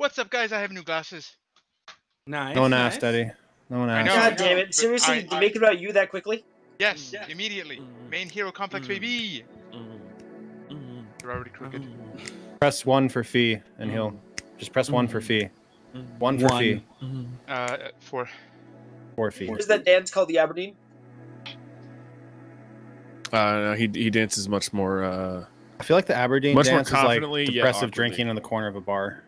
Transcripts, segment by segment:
What's up, guys? I have new glasses. Nice. No one asked, Eddie. No one I asked. know. God damn it! but Seriously, to make it about you that quickly? Yes, immediately. Main hero complex, baby. You're already crooked. Press 1 for fee, and he'll just press 1 for fee. 1 for fee. 4. 4 fee. Is that dance called the Aberdeen? No, he dances much more. I feel like the Aberdeen Much more dance is like confidently, yet depressive awkwardly. drinking in the corner of a bar.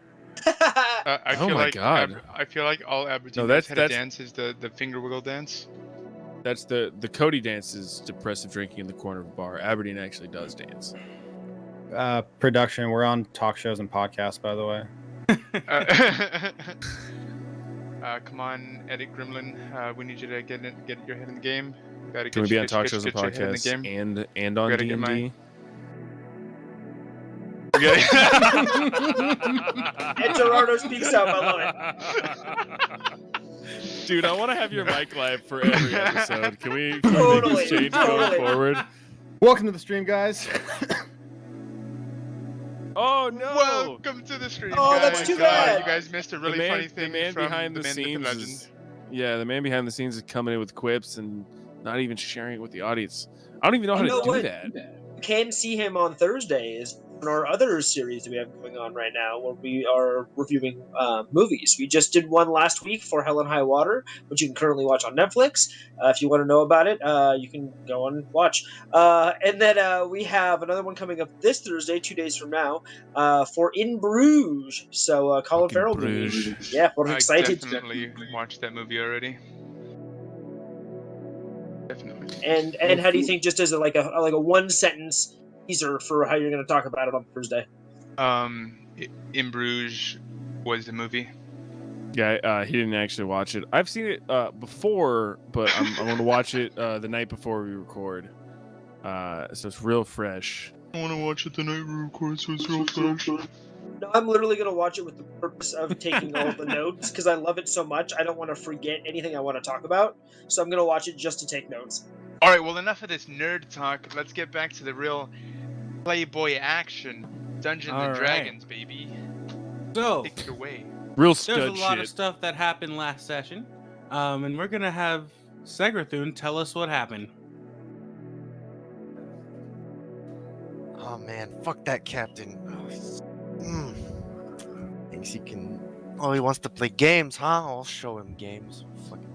I Oh feel my like God. I feel like all Aberdeen No, knows that's- how to dance is the finger wiggle dance. That's the Cody dance is depressive drinking in the corner of a bar. Aberdeen actually does dance. Production. We're on talk shows and podcasts, by the way. Come on, Edit Gremlin. We need you to get your head in the game. Gotta Can we be on talk get shows and your head in the podcasts game. and on Gotta get D&D? And Gerardo speaks up. I love it. Dude, I want to have your mic live for every episode. Can we make Totally, this change totally. going forward? Welcome to the stream, guys. Oh no! Welcome to the stream, Oh, guys. that's too bad. You guys missed a really funny thing the man from behind the the man, myth, and scenes legend. the man behind the scenes is coming in with quips and not even sharing it with the audience. I don't even know how You know to do what? that. You can see him on Thursdays in our other series that we have going on right now, where we are reviewing movies. We just did one last week for Hell and High Water, which you can currently watch on Netflix. If you want to know about it, you can go and watch. And then we have another one coming up this Thursday, 2 days from now, for In Bruges. So Colin Fucking Farrell. Bruges. Yeah, we're I excited. definitely watched that movie already. Definitely. And how do you think, just as a one sentence teaser for how you're going to talk about it on Thursday? In Bruges was the movie. Yeah, he didn't actually watch it. I've seen it before, but I'm going to watch it the night before we record. So it's real fresh. I want to watch it the night we record, so it's real fresh. No, I'm literally going to watch it with the purpose of taking all the notes, because I love it so much. I don't want to forget anything I want to talk about, so I'm going to watch it just to take notes. All right, well, enough of this nerd talk. Let's get back to the real Playboy action. Dungeons and All Dragons, baby. So, Take it away. Real there's stud a lot shit. of stuff that happened last session, and we're gonna have Segrathun tell us what happened. Oh man, fuck that captain. Thinks he can. Oh, he wants to play games, huh? I'll show him games. Fucking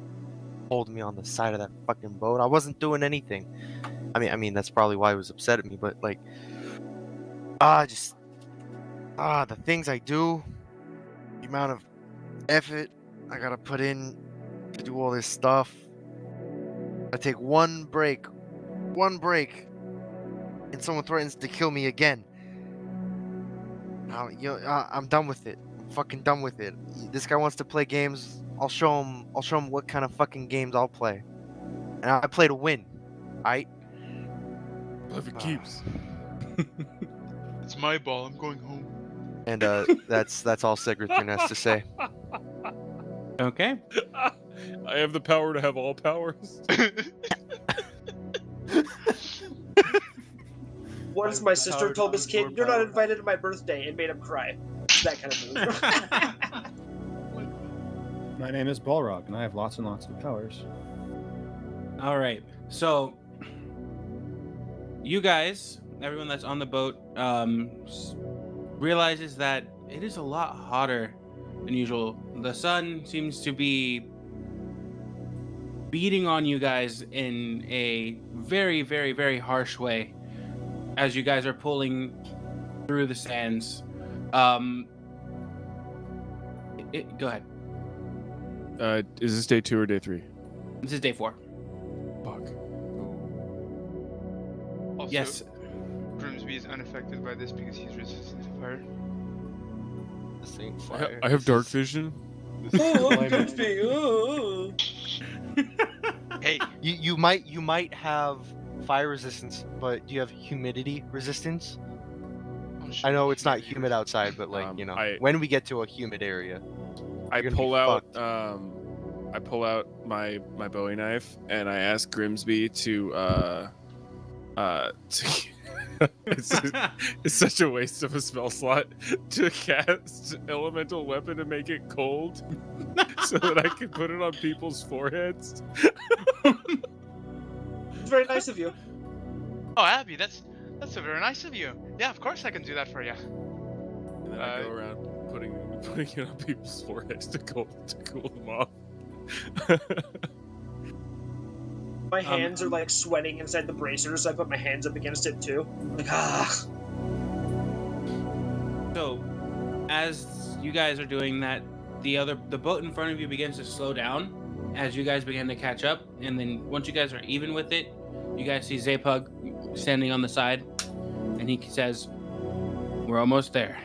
hold me on the side of that fucking boat. I wasn't doing anything. I mean, that's probably why he was upset at me. But like, the things I do, the amount of effort I gotta put in to do all this stuff. I take one break, and someone threatens to kill me again. Now, I'm done with it. I'm fucking done with it. This guy wants to play games. I'll show him what kind of fucking games I'll play. And I play to win. Alright? If it keeps. It's my ball. I'm going home. And that's all Segrathun has to say. Okay. I have the power to have all powers. Once my sister told this kid, "You're not invited to my birthday," and made him cry. It's that kind of move. My name is Balrog, and I have lots and lots of powers. All right. So, you guys, everyone that's on the boat, realizes that it is a lot hotter than usual. The sun seems to be beating on you guys in a very, very, very harsh way as you guys are pulling through the sands. Go ahead. Is this day 2 or day 3? This is day 4. Fuck. Also, Yes. Grimsby is unaffected by this because he's resistant to fire. This ain't fire. I have dark vision. Hey, You might have fire resistance, but do you have humidity resistance? I know it's not humid outside, but when we get to a humid area, I You're gonna pull be out fucked. I pull out my Bowie knife and I ask Grimsby to It's such a waste of a spell slot to cast elemental weapon and make it cold, so that I can put it on people's foreheads. It's very nice of you. Oh, Abby, that's so very nice of you. Yeah, of course I can do that for you. And then I go around putting it on people's foreheads to cool them off. My hands are like sweating inside the bracers. I put my hands up against it too. Like, ah. So, as you guys are doing that, the boat in front of you begins to slow down as you guys begin to catch up, and then once you guys are even with it, you guys see Zapug standing on the side, and he says, "We're almost there."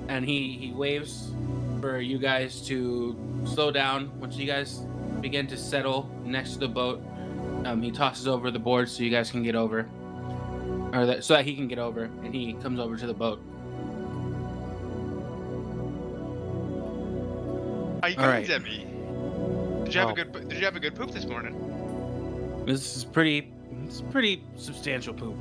And he waves for you guys to slow down. Once you guys begin to settle next to the boat, he tosses over the board so you guys can get over, so that he can get over, and he comes over to the boat. How you All going, right. Debbie? Did you have a good poop this morning? It's pretty substantial poop.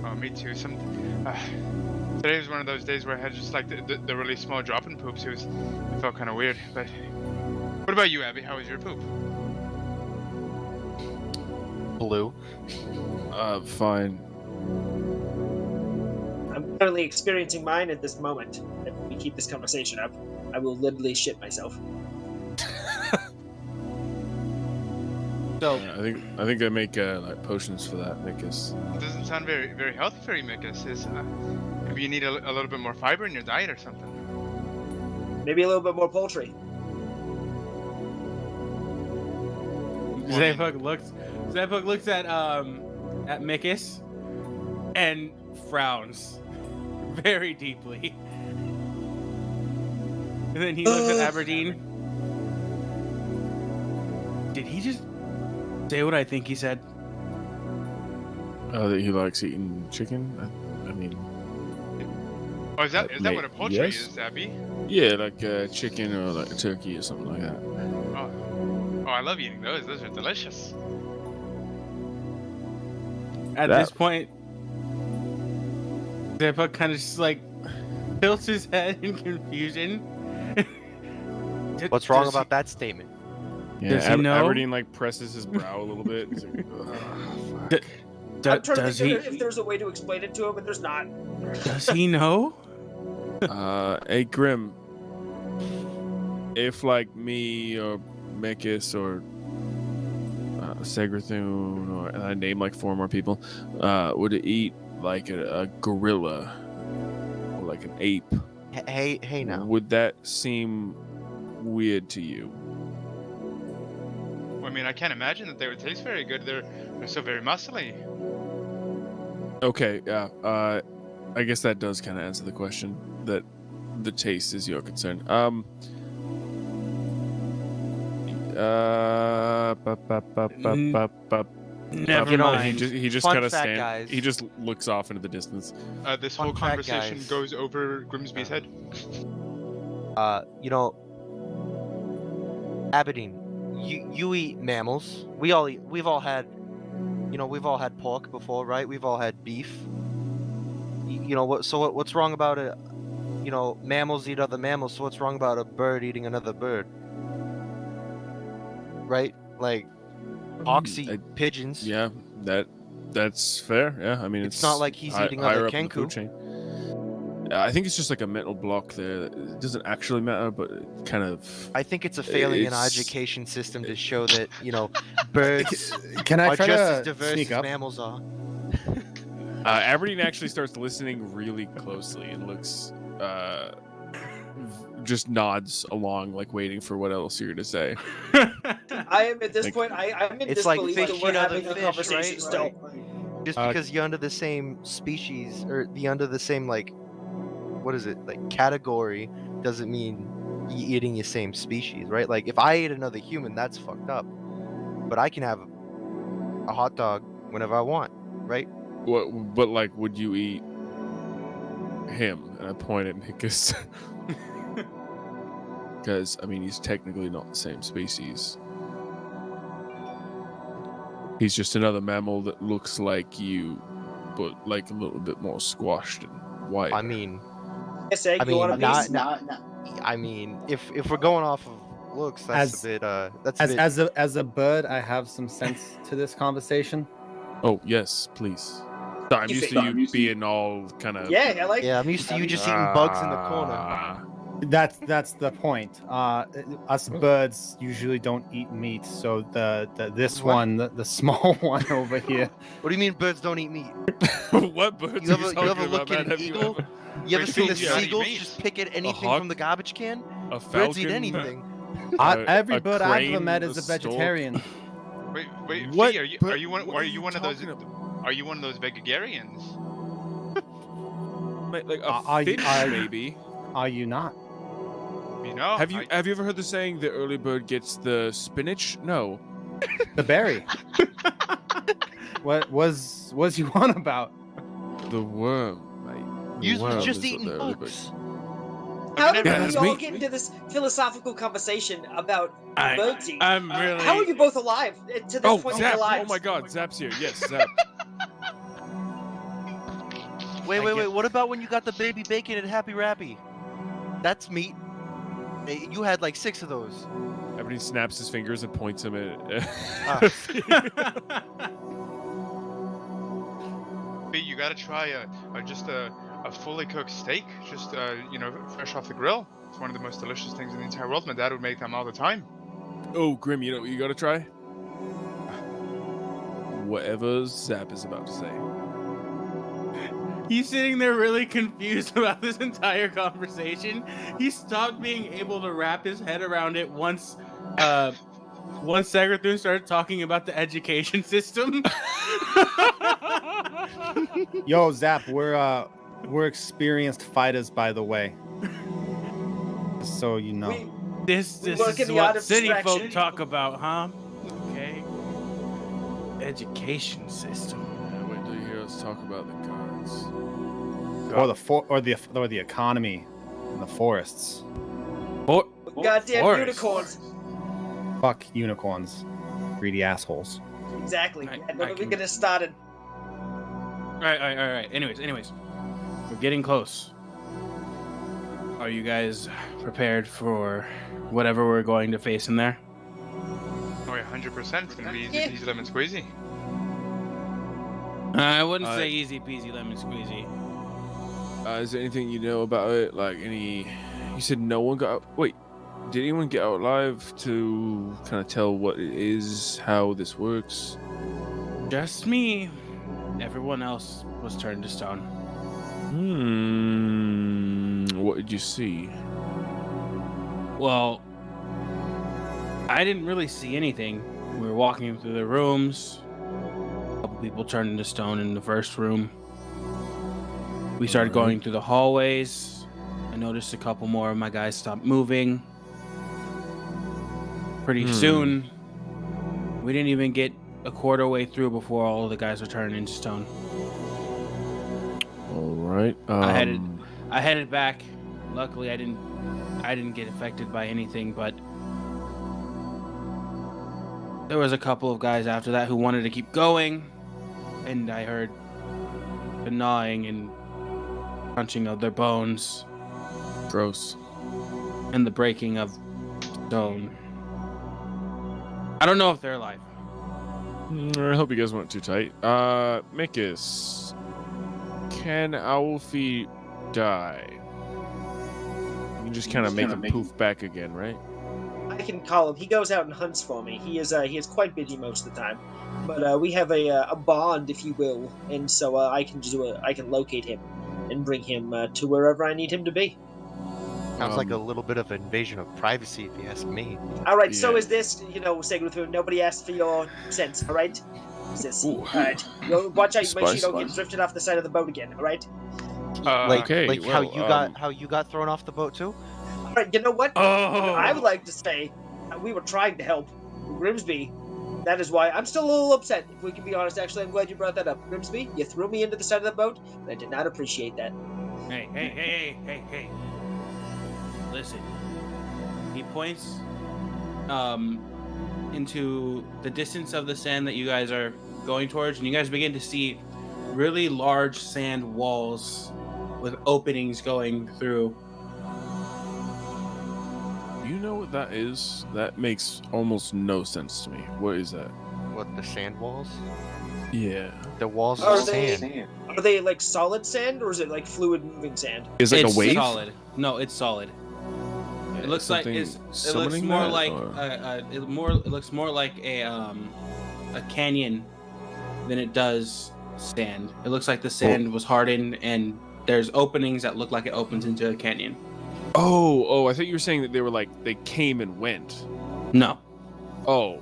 Oh, me too. Today was one of those days where I had just like the really small drop in poops. It felt kind of weird. But what about you, Abby? How was your poop? Blue. Fine. I'm currently experiencing mine at this moment. If we keep this conversation up, I will literally shit myself. So I think I make like potions for that, because It doesn't sound very very healthy for you, Mikas. Maybe you need a little bit more fiber in your diet or something. Maybe a little bit more poultry. Zapug looks at Mikus and frowns very deeply. And then he looks at Aberdeen. Did he just say what I think he said? that he likes eating chicken. I mean, Oh, is that what a poultry yes. is, Abby? yeah, like chicken or like a turkey or something like that. Oh, I love eating those. Those are delicious. At this point, Zappa kind of just like tilts his head in confusion. What's wrong about that statement? Yeah, Does he know? Aberdeen like presses his brow a little bit. He's like, "Ugh, fuck." I'm trying to Does think he? if there's a way to explain it to him, but there's not. Does he know? Hey Grim, if like me or Mekis or Segrathun, or and I name like 4 more people, would eat like a gorilla or like an ape, Hey now. would that seem weird to you? I mean, I can't imagine that they would taste very good. They're so very muscly. Okay, yeah. I guess that does kind of answer the question. That the taste is your concern. Never mind. He just Fun kind of fact, stands. guys. He just looks off into the distance. This Fun whole fact, conversation guys. goes over Grimsby's head. Aberdeen, you eat mammals. We've all had pork before, right? We've all had beef. What's wrong about it? Mammals eat other mammals, so what's wrong about a bird eating another bird? Right? Like, hawks eat pigeons. Yeah, that's fair. Yeah, I mean It's not like he's eating higher other up in the food kenku. chain. I think it's just like a mental block there. It doesn't actually matter, but it kind of. I think it's a failing in our It's- education system to show that, birds Can I are try just as to diverse sneak as up? mammals are. Aberdeen actually starts listening really closely and looks, just nods along, like waiting for what else you're to say. I am at this Like- point. I'm in It's like disbelief that fish we're eat other having a fish, conversation right? still. Just Uh, because you're under the same species or under the same what is it, like category, doesn't mean you're eating your same species, right? Like if I ate another human, that's fucked up. But I can have a hot dog whenever I want, right? What? But like, would you eat him? And I point at Nikus. Because I mean, he's technically not the same species. He's just another mammal that looks like you, but like a little bit more squashed and white. I mean, Yes, Egg, I you want a mean, piece? I mean, if we're going off of looks, that's As- a bit that's a bit. As a bird, I have some sense to this conversation. Oh yes, please. Sorry, I'm You used think- to you being all kind of. Yeah, I like. Yeah, I'm used to you just eating bugs in the corner. That's the point. Us birds usually don't eat meat, so this What? one, the small one over here. What do you mean birds don't eat meat? What birds You are you ever talking look about, at man? an eagle? You ever Wait, seen the yeah, seagulls meat. just pick at anything hawk? from the garbage can? A Birds eat falcon? anything. Every a bird I've ever crane, met a is a stork? vegetarian. Wait, What Fee, are bird- you one? what Are are you you one of those? talking about? Are you one of those vegetarians? Like a Are you- fish, are- maybe. Are you not? You know? Have you ever heard the saying the early bird gets the spinach? No. The berry. What was you on about? The worm, mate. The You worm just is eating the early bird. bugs. How did Yeah, we that's all me. get into this philosophical conversation about birds eating? I'm really. How are you both alive to this Oh, point in Zap! your lives? Oh my God, Zap's here. Yes, Zap. Wait, I wait, get- wait. What about when you got the baby bacon at Happy Rappy? That's meat. You had like 6 of those. Everybody snaps his fingers and points him at. Ah. Fee, you gotta try a fully cooked steak, just fresh off the grill. It's one of the most delicious things in the entire world. My dad would make them all the time. Oh, Grim, you know what you gotta try? Whatever Zap is about to say. He's sitting there really confused about this entire conversation. He stopped being able to wrap his head around it once Sagrathun started talking about the education system. Yo, Zap, we're experienced fighters, by the way. So you know. This We work is in the art what of city distraction. folk talk about, huh? Okay. Education system. Yeah, wait till you hear us talk about the cards. or the economy in the forests. Goddamn Forest. unicorns. Fuck unicorns, greedy assholes. Exactly. I When are we can- gonna start it? All right. Anyways, we're getting close. Are you guys prepared for whatever we're going to face in there? Oh, yeah, 100%. It's gonna be easy Yeah. peasy lemon squeezy. I wouldn't Uh, say easy peasy lemon squeezy. Is there anything you know about it? Like any? You said no one got out. Wait, did anyone get out alive to kind of tell what it is, how this works? Just me. Everyone else was turned to stone. What did you see? Well, I didn't really see anything. We were walking through the rooms. A couple people turned into stone in the first room. We started going through the hallways. I noticed a couple more of my guys stopped moving. Pretty soon, we didn't even get a quarter way through before all of the guys were turning into stone. All right. I headed back. Luckily, I didn't get affected by anything, but there was a couple of guys after that who wanted to keep going, and I heard the gnawing and crunching of their bones Gross. and the breaking of stone. I don't know if they're alive. I hope you guys weren't too tight. Mikus, can Owlfeet die? You can just kind of make him poof back again, right? I can call him. He goes out and hunts for me. He is quite busy most of the time, but we have a bond, if you will, and so I can locate him and bring him to wherever I need him to be. Sounds like a little bit of invasion of privacy, if you ask me. All right. So Yeah. is this, Segruthun? Nobody asked for your sense. All right. Is this? Ooh. All right. Watch out. Make sure you Spice. don't get drifted off the side of the boat again. All right. Okay, like well, how you got thrown off the boat too. All right. You know what? Oh, I would like to say we were trying to help Grimsby. That is why I'm still a little upset. If we can be honest, actually, I'm glad you brought that up. Grimsby, you threw me into the side of the boat, and I did not appreciate that. Hey. Listen. He points into the distance of the sand that you guys are going towards, and you guys begin to see really large sand walls with openings going through. You know what that is? That makes almost no sense to me. What is that? What, the sand walls? Yeah. The walls Are of they- sand. Are they like solid sand or is it like fluid moving sand? Is it like It's a wave? solid. No, it's solid. It looks like Something it looks summoning more that, like or- it looks more like a canyon than it does sand. It looks like the sand was hardened and there's openings that look like it opens into a canyon. Oh, I thought you were saying that they were like they came and went. No. Oh,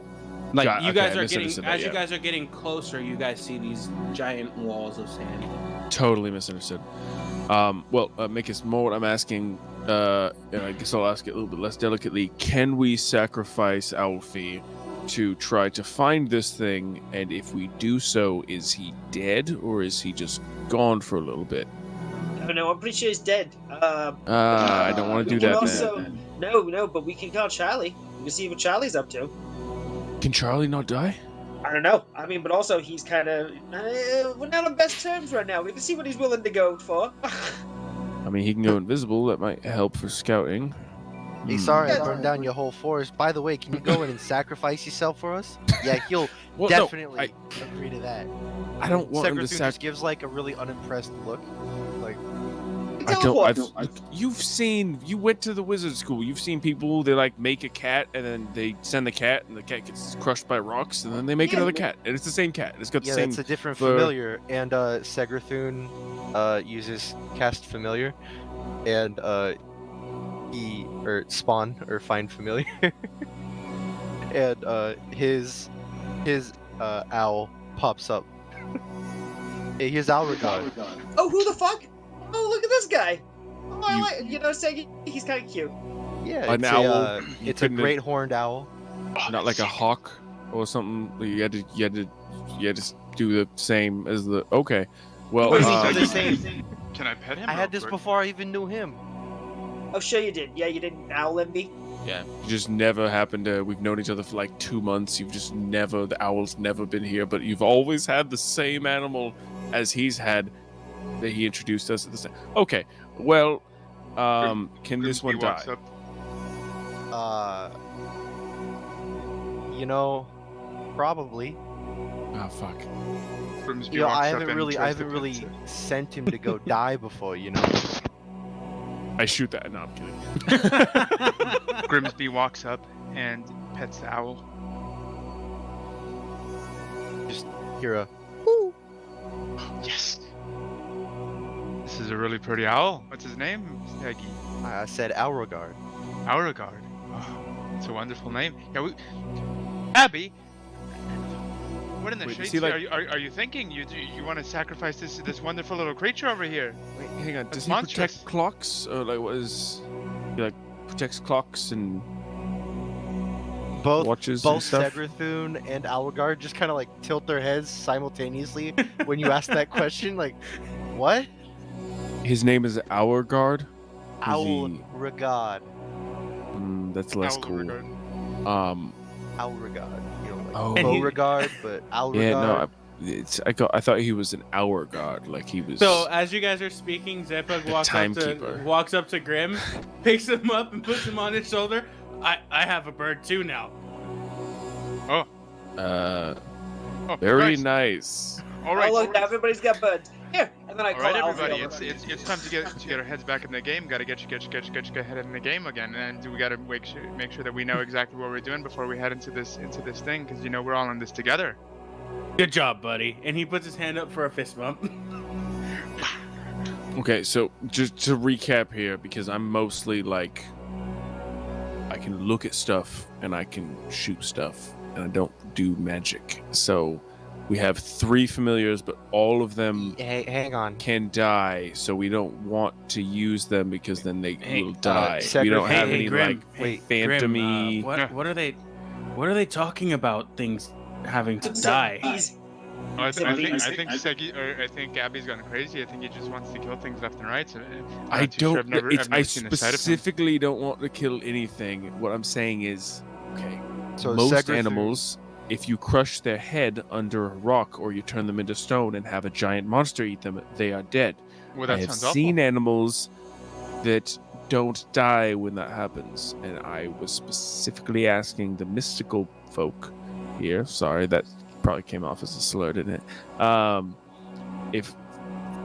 Like Got- you okay, I guys are getting misunderstood that, as you yeah. guys are getting closer, you guys see these giant walls of sand. totally misunderstood. Well, Mikis, more what I'm asking, and I guess I'll ask it a little bit less delicately. Can we sacrifice Alfie to try to find this thing? And if we do so, is he dead or is he just gone for a little bit? No, I'm pretty sure he's dead. I don't want to we do can that also then. no, but we can call Charlie. We can see what Charlie's up to. Can Charlie not die? I don't know. I mean, but also he's kind of we're not on best terms right now. We can see what he's willing to go for. I mean, he can go invisible. That might help for scouting. Hey, Hmm. sorry I Yeah. burned down your whole forest. By the way, can you go in and sacrifice yourself for us? Yeah, he'll Well, no, definitely agree to that. I don't want him to Segrethun sacrifice. just gives like a really unimpressed look. Like, I don't. Teleport. You went to the wizard school. You've seen people. They like make a cat, and then they send the cat, and the cat gets crushed by rocks, and then they make Yeah. another cat, and it's the same cat. It's got the yeah, same. that's a different fur. familiar. And Segrethun uses cast familiar, and he or spawn or find familiar, and his owl pops up. Hey, here's Alregard. Oh, who the fuck? Oh, look at this guy. Oh, I You- like. You know, saying he's kind of cute. Yeah, An it's owl. a, You it's a couldn't- great horned owl. Not like a hawk or something. You had to do the same as the. Okay. Well, Wait, Uh, he the does same. Can I pet him? I real had this quick? before I even knew him. Oh, sure you did. Yeah, you didn't. Owl envy. yeah, you just never happened to. We've known each other for like 2 months. You've just never. The owl's never been here, but you've always had the same animal as he's had that he introduced us at the same. Okay. Well, can this Grimsby one die? walks up. You know, probably. Oh fuck. Grimsby You know, walks I up haven't and really, tries to pet really it. sent him to go die before. You know. I shoot that. No, I'm kidding. Grimsby walks up and pets the owl. Hear a. Yes. This is a really pretty owl. What's his name? Saggy. I said Alregard. Beauregard. Oh, it's a wonderful name. Yeah, Abby. What in the Wait, shades is he are you thinking? You want to sacrifice this wonderful little creature over here? Wait, hang on. That's Does he monstrous. protect clocks, or like what is? He like protects clocks and Both watches and both stuff. Segrethun and Alregard just kind of like tilt their heads simultaneously when you ask that question. Like, what? His name is Our Guard. Is he- Alregard. That's less cool. Beauregard. Alregard. You know, like Oh. And he- Beauregard, but Alregard. Yeah, no, I thought he was an Our Guard, like he was. So as you guys are speaking, Zepug The timekeeper. walks up to Grim, picks him up and puts him on his shoulder. I have a bird too now. Oh, very Christ. nice. All right. Oh, look, now everybody's got birds. Here, and then I All call right, Alfie everybody, over. it's time to get our heads back in the game. Got to get your head in the game again, and we got to make sure that we know exactly what we're doing before we head into this thing, because we're all in this together. Good job, buddy. And he puts his hand up for a fist bump. Okay, so just to recap here, because I'm mostly like, I can look at stuff and I can shoot stuff, and I don't do magic. So we have 3 familiars, but all of them Hey, hang on. can die, so we don't want to use them because then they Hey, will die. Segre- we don't have hey, any Grim, like wait, phantomy. Grim, what are they talking about? Things having to die. He's I think Bees. I think Abby's gone crazy. I think he just wants to kill things left and right. So I'm I not too sure. don't. I've never I seen a side of him. specifically don't want to kill anything. What I'm saying is, okay, So most Segrathun- animals, if you crush their head under a rock or you turn them into stone and have a giant monster eat them, they are dead. Well, I that have sounds seen awful. animals that don't die when that happens, and I was specifically asking the mystical folk here. Sorry, that probably came off as a slur, didn't it? If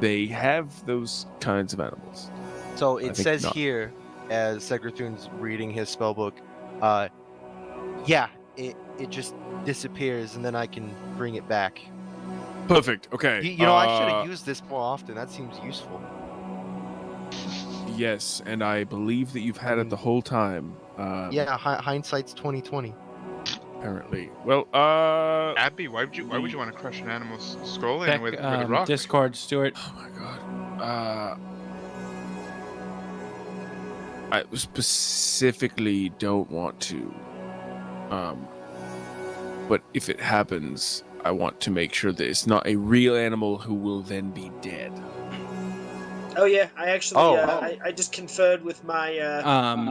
they have those kinds of animals. So I it think says not. here, as Segrathun's reading his spellbook, yeah, it just disappears, and then I can bring it back. Perfect. Okay. You know, I should have used this more often. That seems useful. Yes, and I believe that you've had it the whole time. Yeah, hindsight's 2020. Apparently. Well, Abby, why would you want to crush an animal's skull in Check with a rock? Discord, Stuart. oh my god. I specifically don't want to. But if it happens, I want to make sure that it's not a real animal who will then be dead. Oh yeah, I actually Oh. I just conferred with my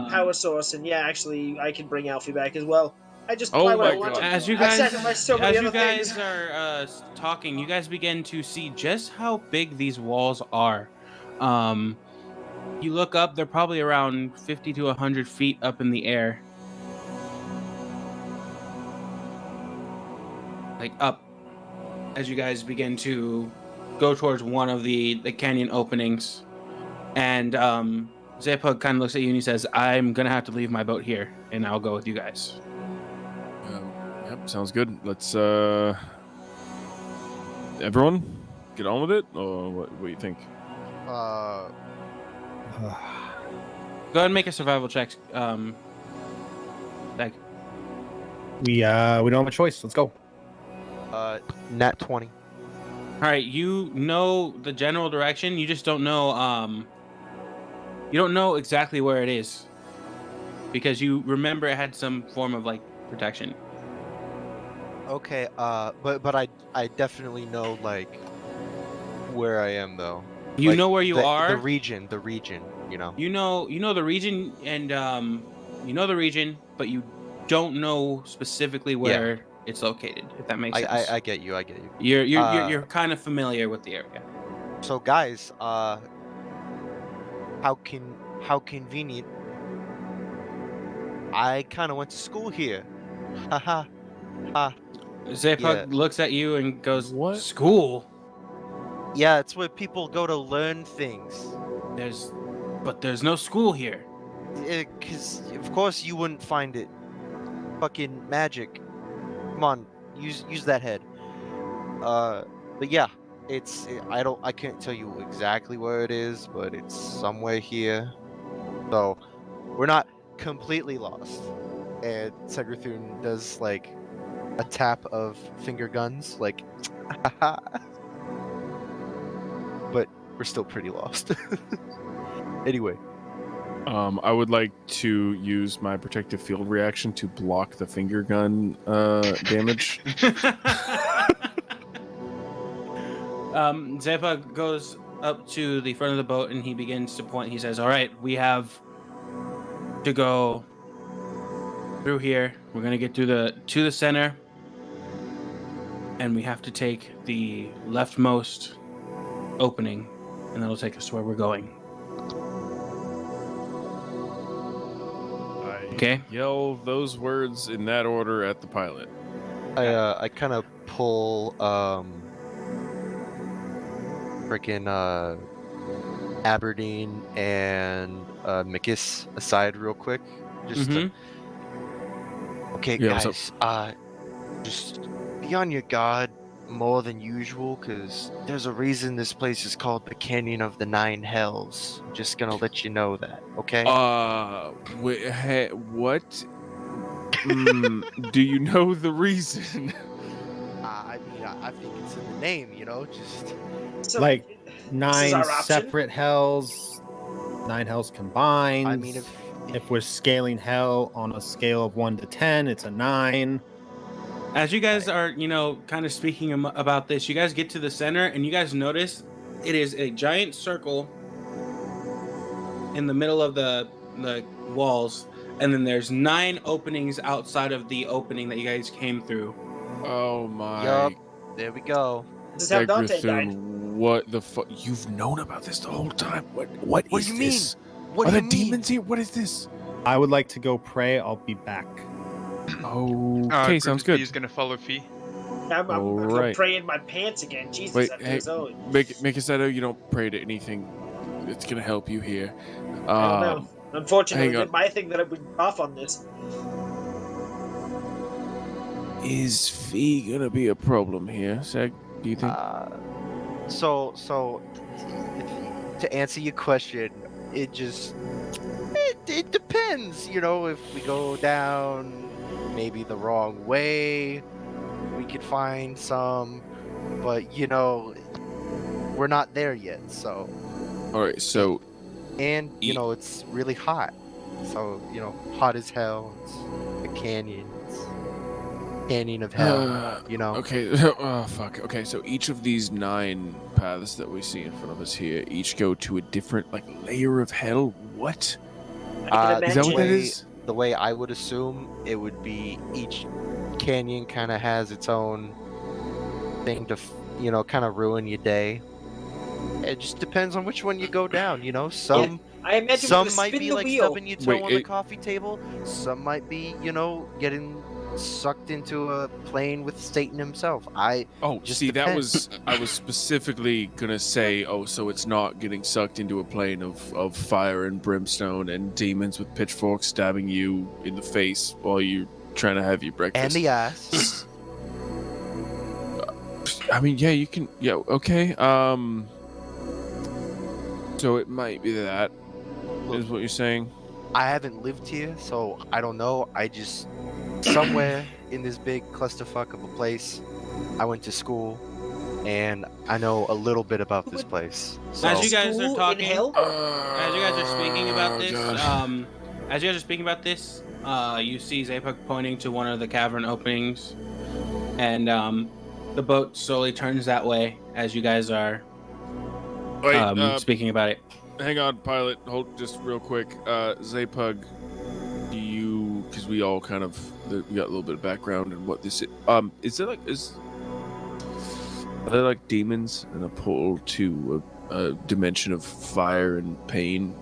power source, and yeah, actually I can bring Alfie back as well. Oh why would I my want God. to? As you I've guys, sacrificed so many as you other guys things. are talking, you guys begin to see just how big these walls are. You look up; they're probably around 50 to 100 feet up in the air, like up. As you guys begin to go towards one of the canyon openings, and Zapug kind of looks at you and he says, "I'm gonna have to leave my boat here, and I'll go with you guys." Yep, sounds good. Let's everyone get on with it, or what do you think? Uh, Go ahead and make a survival check. Like, we don't have a choice. Let's go. nat 20. all right, you know the general direction. You just don't know. You don't know exactly where it is because you remember it had some form of like protection. Okay, but I definitely know like where I am though. You Like, know where you are. The region, you know. You know the region, and you know the region, but you don't know specifically where it's located. If that makes sense. I get you. You're kind of familiar with the area. So guys, how convenient. I kind of went to school here. Haha. Zapug Yeah. looks at you and goes, What? "School? Yeah, it's where people go to learn things. There's no school here." Cause of course you wouldn't find it. Fucking magic. Come on, use that head. But yeah, I can't tell you exactly where it is, but it's somewhere here. So we're not completely lost. And Segrathun does like a tap of finger guns, like, but we're still pretty lost. Anyway. I would like to use my protective field reaction to block the finger gun damage. Zapug goes up to the front of the boat and he begins to point. He says, "All right, we have to go through here. We're gonna get to the center, and we have to take the leftmost opening, and that'll take us to where we're going." Okay. Yell those words in that order at the pilot. I kind of pull freaking Aberdeen and Mikis aside real quick, just to... Okay, Yeah, what's guys, just be on your guard more than usual, because there's a reason this place is called the Canyon of the Nine Hells. I'm just gonna let you know that, okay? Wait, hey, what? Do you know the reason? I mean, I think it's in the name, you know, just... So, Like this is 9 our option? separate hells, 9 hells combined. I mean, if we're scaling hell on a scale of 1 to 10, it's a 9. As you guys are, kind of speaking about this, you guys get to the center and you guys notice it is a giant circle in the middle of the walls, and then there's 9 openings outside of the opening that you guys came through. Oh my. Yup. There we go. This is how Dante died. Degrathun, what the fuck? You've known about this the whole time. What What is do you mean? this? What Are do there you mean? demons here? What is this? I would like to go pray. I'll be back. Okay, sounds good. He's gonna follow Fee. I'm gonna Alright. pray in my pants again. Jesus, Wait, after hey, his own. make it so you don't pray to anything. It's gonna help you here. I don't know. Unfortunately, hang on. my thing that I would off on this. Is Fee gonna be a problem here, Seg? Do you think? So to answer your question, it depends. You know, if we go down maybe the wrong way, we could find some, but you know, we're not there yet. So, All right, so and you know, it's really hot. So you know, hot as hell. It's a canyon. It's canyon of hell. You know. Okay. Oh fuck. Okay, so each of these 9 paths that we see in front of us here each go to a different like layer of hell. What? I can Is that what that imagine. is? The way I would assume it would be, each canyon kind of has its own thing to, you know, kind of ruin your day. It just depends on which one you go down. You know, some I imagine some with a might spin be the like wheel. stubbing your toe Wait, on the it- coffee table. Some might be, you know, getting sucked into a plane with Satan himself. Oh, Just see, that depends. was I was specifically gonna say. Oh, so it's not getting sucked into a plane of fire and brimstone and demons with pitchforks stabbing you in the face while you're trying to have your breakfast. and the ass. I mean, yeah, you can. Yeah, okay. So it might be that. Is what you're saying? I haven't lived here, so I don't know. I just somewhere in this big clusterfuck of a place, I went to school, and I know a little bit about this place. So As you guys are School in talking, hell? as you guys are speaking about this, God. as you guys are speaking about this, you see Zapuk pointing to one of the cavern openings, and the boat slowly turns that way as you guys are Wait, speaking about it. hang on, pilot. Hold just real quick. Zapug, do you? Because we all kind of we got a little bit of background and what this is. Is there like are there like demons and a portal to a dimension of fire and pain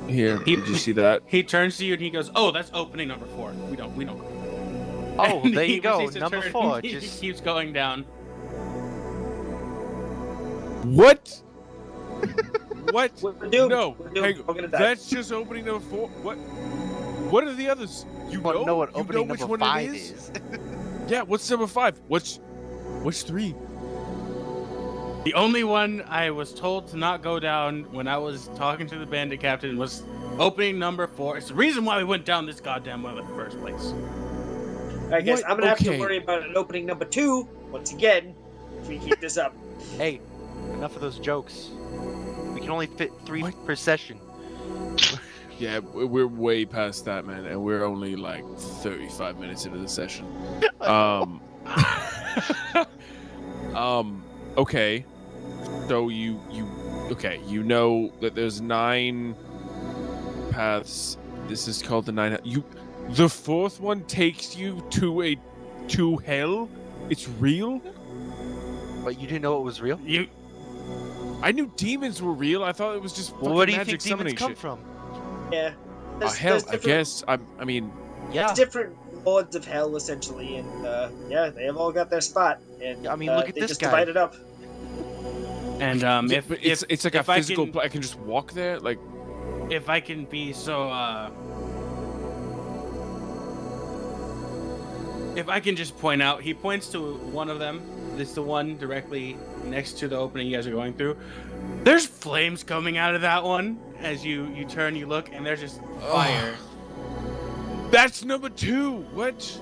here? Did you see that? He turns to you and he goes, "Oh, that's opening number 4. We don't." Oh, And there he you go. proceeds to Number turn- 4. He Just keeps going down. What? What? We're doomed. No, We're doomed. hang on. We're gonna die. That's just opening number 4. What? What are the others? You want to know what You opening know which number one 5 it is? is. Yeah. What's number 5? What's 3? The only one I was told to not go down when I was talking to the bandit captain was opening number 4. It's the reason why we went down this goddamn well in the first place. I guess What? I'm gonna have Okay. to worry about an opening number 2 once again if we keep this up. Hey, enough of those jokes. We can only fit 3 What? per session. Yeah, we're way past that, man, and we're only like 35 minutes into the session. Okay. So you know that there's 9 paths. This is called the 9. The 4th one takes you to hell. It's real. But you didn't know it was real? I knew demons were real. I thought it was just Well, fucking where do you magic think demons summoning come shit. from? Yeah. Hell, I different- guess. I mean, Yeah. There's different lords of hell essentially, and yeah, they have all got their spot. And I mean, look at they this just guy. divide it up. And yeah, if but it's like a if I physical. can- I can just walk there. Like, if I can be so if I can just point out, he points to one of them. This is the one directly next to the opening you guys are going through. There's flames coming out of that one as you turn, you look, and there's just fire. that's number 2. What?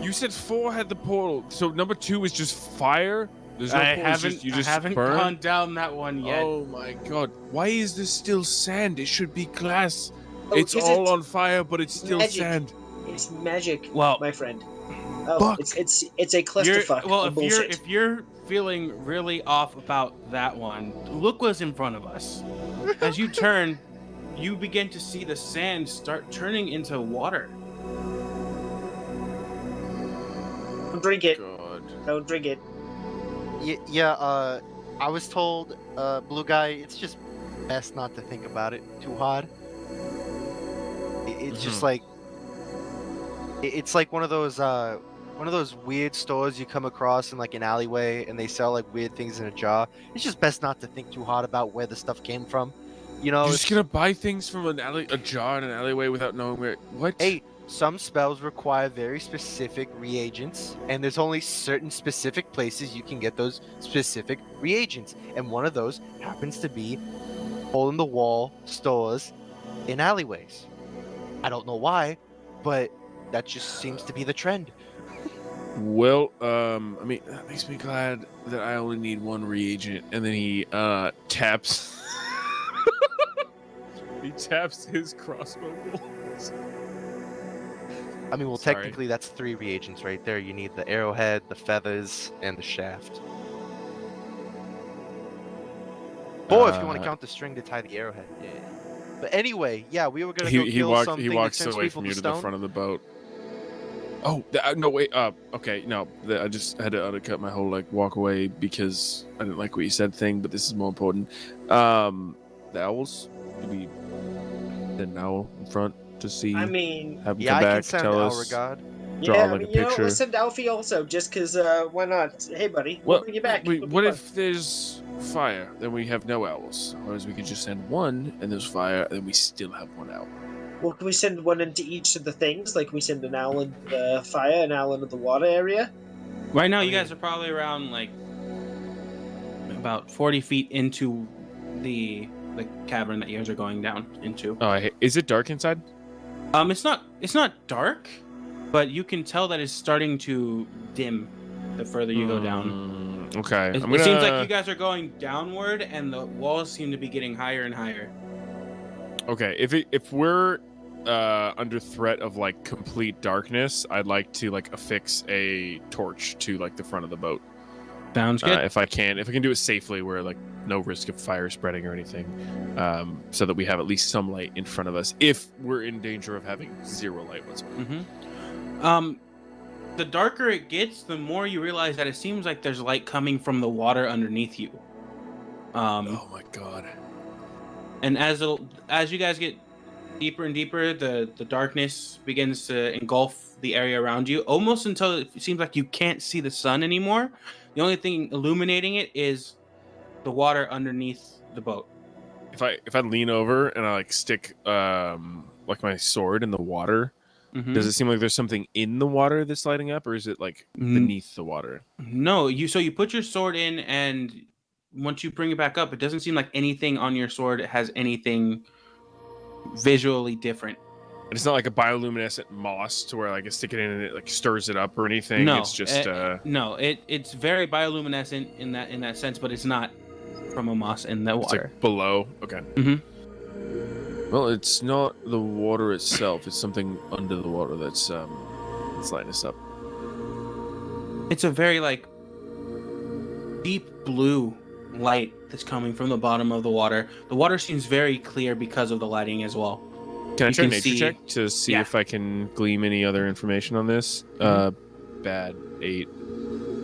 You said 4 had the portal, so number 2 is just fire. There's no I portal, it's haven't you just I haven't burn? gone down that one yet. Oh my god! Why is this still sand? It should be glass. Oh, It's is all it on fire, but it's still magic? sand. It's magic, Well, my friend. Oh, Fuck. it's a clusterfuck of bullshit. if you're feeling really off about that one, look what's in front of us. As you turn, you begin to see the sand start turning into water. Don't drink it. God. Don't drink it. I was told, Blue Guy, it's just best not to think about it too hard. It's just like it's like one of those weird stores you come across in like an alleyway, and they sell like weird things in a jar. It's just best not to think too hard about where the stuff came from. You know, You're just gonna buy things from a jar in an alleyway without knowing where. What? hey, some spells require very specific reagents, and there's only certain specific places you can get those specific reagents. And one of those happens to be hole in the wall stores in alleyways. I don't know why, but that just seems to be the trend. Well, I mean, that makes me glad that I only need one reagent. And then he taps. He taps his crossbow bolts. I mean, well, Sorry. technically that's 3 reagents right there. You need the arrowhead, the feathers, and the shaft. 4 if you want to count the string to tie the arrowhead. Yeah. But anyway, yeah, we were gonna go kill something He that walks turns away people from to you to the stone. front of the boat. Oh no! Wait. Okay. No. I just had to undercut my whole like walk away because I didn't like what you said thing. But this is more important. The owls. Do we send an owl in front to see? I mean, have him Yeah, come I back, can send tell us. Alregard. Draw, yeah, like, I a mean, you know, picture. let's send Alfie also, just because, why not? Hey, buddy, we'll Well, bring you back. wait, It'll be what fun. if there's fire? Then we have no owls. Whereas we could just send one, and there's fire, and then we still have one owl. Well, can we send one into each of the things? Like, we send an owl into the fire, an owl into the water area? Right now, I you guys mean- are probably around like about 40 feet into the cavern that you guys are going down into. Oh, is it dark inside? It's not dark, but you can tell that it's starting to dim the further you go down. Okay. It seems like you guys are going downward, and the walls seem to be getting higher and higher. Okay, if we're under threat of like complete darkness, I'd like to like affix a torch to like the front of the boat. Sounds good. If I can do it safely, where like no risk of fire spreading or anything, so that we have at least some light in front of us if we're in danger of having zero light whatsoever. The darker it gets, the more you realize that it seems like there's light coming from the water underneath you. Oh my god. And as you guys get deeper and deeper, the darkness begins to engulf the area around you, almost until it seems like you can't see the sun anymore. The only thing illuminating it is the water underneath the boat. If I lean over and I like stick like my sword in the water, does it seem like there's something in the water that's lighting up, or is it like beneath the water? No, you put your sword in, and once you bring it back up, it doesn't seem like anything on your sword has anything visually different. And it's not like a bioluminescent moss to where like I stick it in and it like stirs it up or anything. No, It's just no, it's very bioluminescent in that sense, but it's not from a moss in the it's water. like below. Okay. Mhm. Well, it's not the water itself. It's something under the water that's lighting us up. It's a very like deep blue light that's coming from the bottom of the water. The water seems very clear because of the lighting as well. Can I You try a can nature see- check to see yeah. if I can glean any other information on this? Bad 8.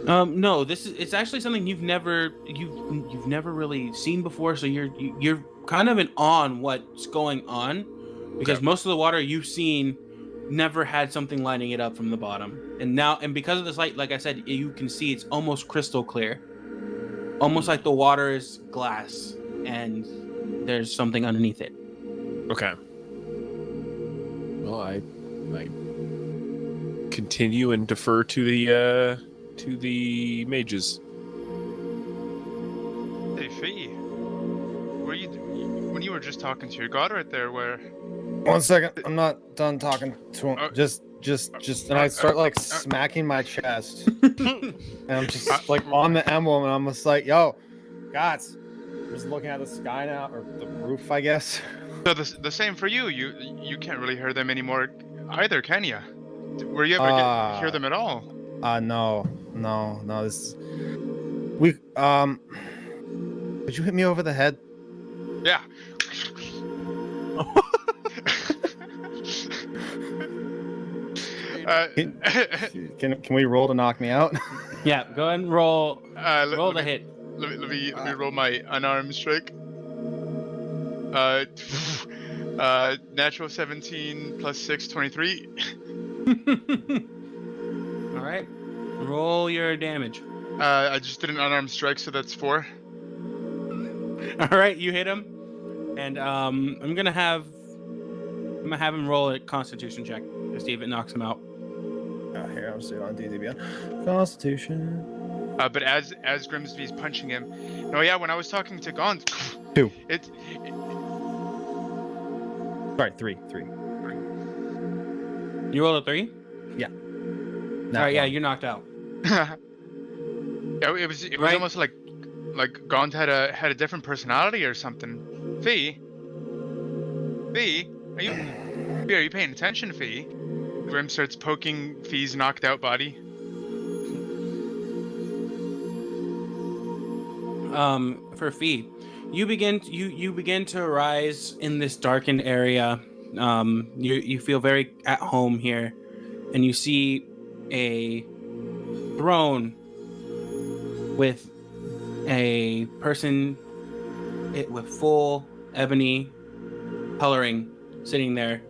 No, it's actually something you've never really seen before, so you're kind of in awe on what's going on, because Okay. most of the water you've seen never had something lighting it up from the bottom, and because of this light, like I said, you can see it's almost crystal clear, almost like the water is glass and there's something underneath it. Okay. Well, I continue and defer to the mages. Hey, Fee. When you were just talking to your god right there, where... 1 second, I'm not done talking to him. Just, and I start like smacking my chest, and I'm just like on the emblem, and I'm just like, "Yo, gods!" I'm just looking at the sky now, or the roof, I guess. So the same for you. You can't really hear them anymore either, can you? Were you ever hear them at all? No. This could you hit me over the head? Yeah. Can we roll to knock me out? Yeah, go ahead and roll. Roll the hit. Let me roll my unarmed strike. Natural 17 plus 6, 23. All right. Roll your damage. I just did an unarmed strike, so that's 4. All right, you hit him, and I'm gonna have him roll a Constitution check to see if it knocks him out. Here, I'll see it on DDB. Constitution. But as Grimsby's punching him, no, yeah, when I was talking to Gaunt, 2. it Sorry, 3. You rolled a 3. Yeah. All right, yeah, you're knocked out. yeah, it was Right. almost like Gaunt had a different personality or something. Fee, are you paying attention, Fee? Grim starts poking Fee's knocked out body. For Fee, you begin to rise in this darkened area. You feel very at home here, and you see a throne with a person with full ebony coloring sitting there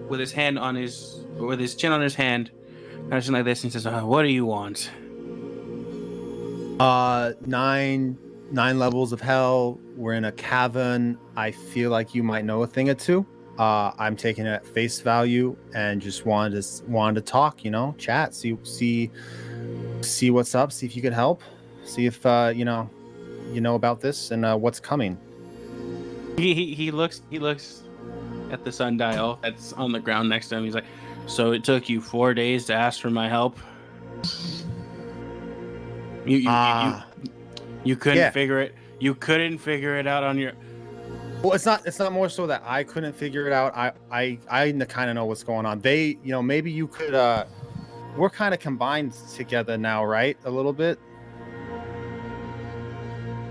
with his chin on his hand, kind of like this, and says, "What do you want?" 9 levels of hell. We're in a cavern. I feel like you might know a thing or two. I'm taking it at face value and just wanted to talk, chat, see what's up, see if you could help, see if you know about this and what's coming. He looks at the sundial that's on the ground next to him. He's like, "So it took you 4 days to ask for my help? You couldn't figure it. You couldn't figure it out on your." Well, it's not more so that I couldn't figure it out. I kind of know what's going on. They, maybe you could. We're kind of combined together now, right? A little bit.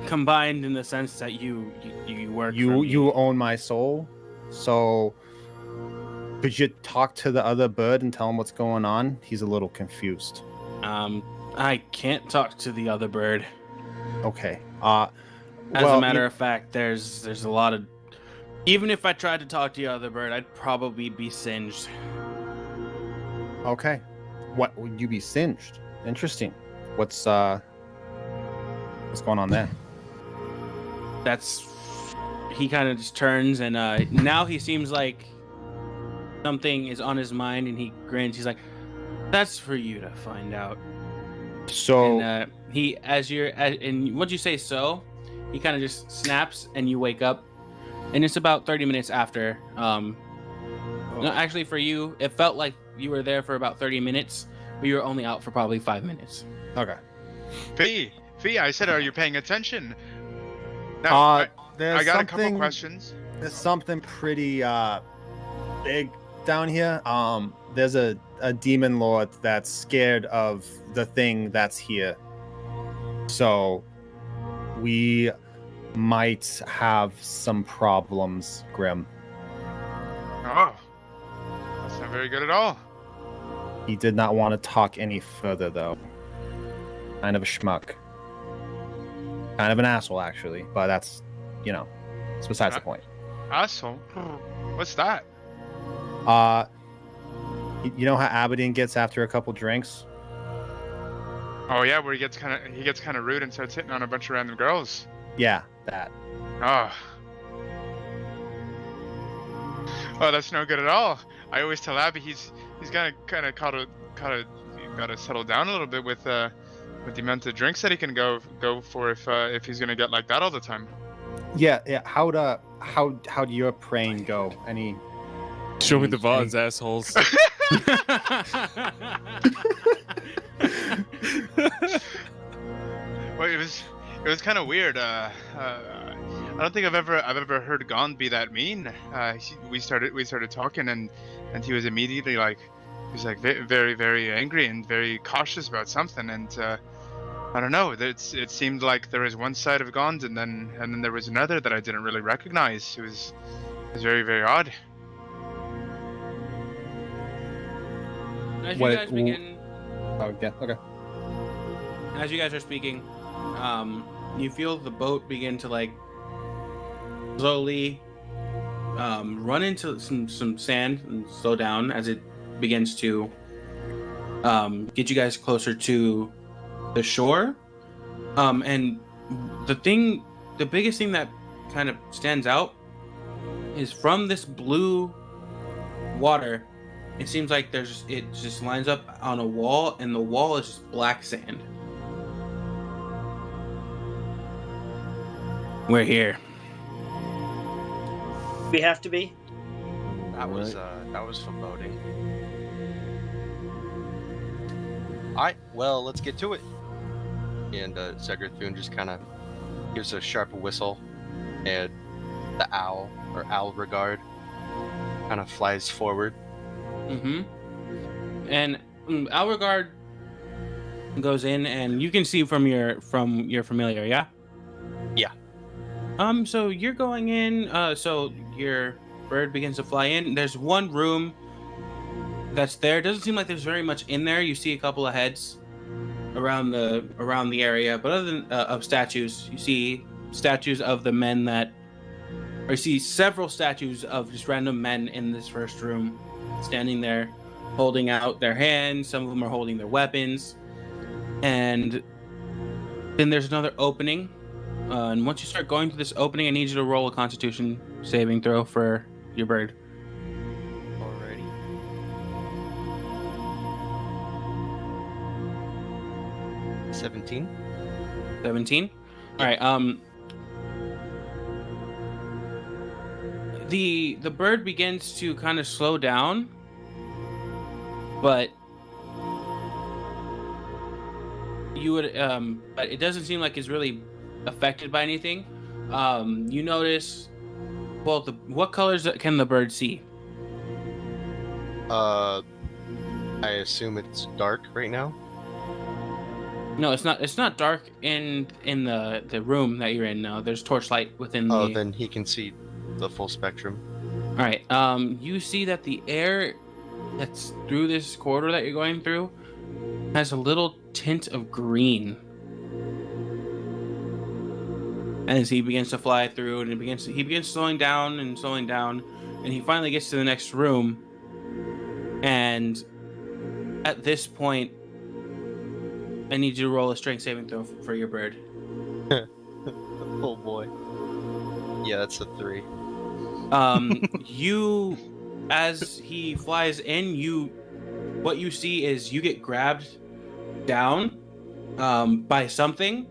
Combined in the sense that you work. You own my soul. So, could you talk to the other bird and tell him what's going on? He's a little confused. I can't talk to the other bird. Okay. As a matter of fact, there's a lot of. Even if I tried to talk to the other bird, I'd probably be singed. Okay. What would you be singed? Interesting. What's going on there? He kind of just turns, and now he seems like something is on his mind, and he grins. He's like, "That's for you to find out." So and and once you say so, he kind of just snaps, and you wake up, and it's about 30 minutes after. No, actually, for you, it felt like you were there for about 30 minutes, but you were only out for probably 5 minutes. Okay. Fee, I said, are you paying attention? No, I got a couple questions. There's something pretty big down here. There's a demon lord that's scared of the thing that's here. So we might have some problems, Grim. Oh, that's not very good at all. He did not want to talk any further, though. Kind of a schmuck. Kind of an asshole, actually. But that's, it's besides the point. Asshole? What's that? You know how Aberdeen gets after a couple drinks? Oh yeah, where he gets kind of rude and starts hitting on a bunch of random girls. Yeah, that. Oh, that's no good at all. I always tell Abby he's gotta settle down a little bit with the amount of drinks that he can go for if he's gonna get like that all the time. Yeah. How do your praying go? Any? Show me the VODs, assholes. Well, it was kind of weird. I don't think I've ever heard Gond be that mean. We started talking and he was immediately like, very, very angry and very cautious about something. And I don't know. It seemed like there was one side of Gond and then there was another that I didn't really recognize. It was very, very odd. As you What- guys begin, Oh yeah. Okay. as you guys are speaking, you feel the boat begin to like slowly run into some sand and slow down as it begins to get you guys closer to the shore. And the biggest thing that kind of stands out is from this blue water. It seems like it just lines up on a wall, and the wall is just black sand. We're here. We have to be. That was foreboding. Alright, well, let's get to it. And Segrathun just kind of gives a sharp whistle, and the owl, or Alregard, kind of flies forward. Mm-hmm. And Alregard goes in, and you can see from your familiar, yeah? Yeah. So you're going in, so your bird begins to fly in. There's one room that's there. It doesn't seem like there's very much in there. You see a couple of heads around the area, but other than of statues, you see statues of the men or you see several statues of just random men in this first room, standing there, holding out their hands. Some of them are holding their weapons, and then there's another opening. And once you start going through this opening, I need you to roll a Constitution saving throw for your bird. Alrighty. $17. 17. All right. The bird begins to kind of slow down, but but it doesn't seem like it's really affected by anything. You notice, well, what colors can the bird see? I assume it's dark right now. No, it's not. It's not dark in the room that you're in. No, there's torchlight within the. Oh, then he can see the full spectrum. All right. You see that the air that's through this corridor that you're going through has a little tint of green. As he begins to fly through, and he begins slowing down, and he finally gets to the next room. And at this point, I need you to roll a strength saving throw for your bird. Oh boy. Yeah, that's a 3. You, as he flies in, what you see is you get grabbed down by something,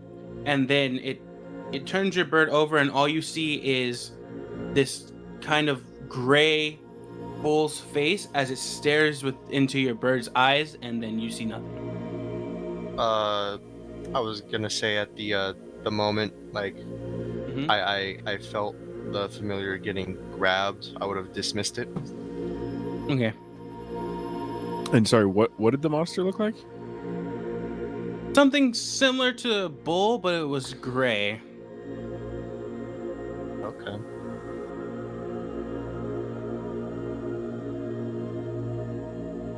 and then it turns your bird over, and all you see is this kind of gray bull's face as it stares into your bird's eyes, and then you see nothing. I was gonna say at the moment, like, Mhm. I felt the familiar getting grabbed, I would have dismissed it. Okay. And sorry, what did the monster look like? Something similar to a bull, but it was gray. Okay.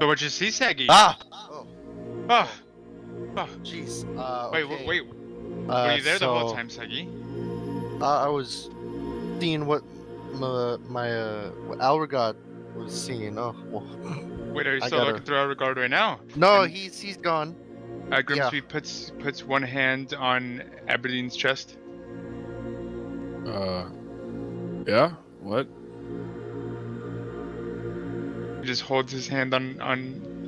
So what you see, Saggy? Ah! Oh, Oh, oh. jeez. Wait, Okay. wait. Were you there the whole time, Saggy? I was seeing what what Alregard was seeing. Oh, well. Wait, are you I still gotta- looking through our regard right now? No, And- he's gone. Grimsby puts one hand on Aberdeen's chest. Yeah. What? He just holds his hand on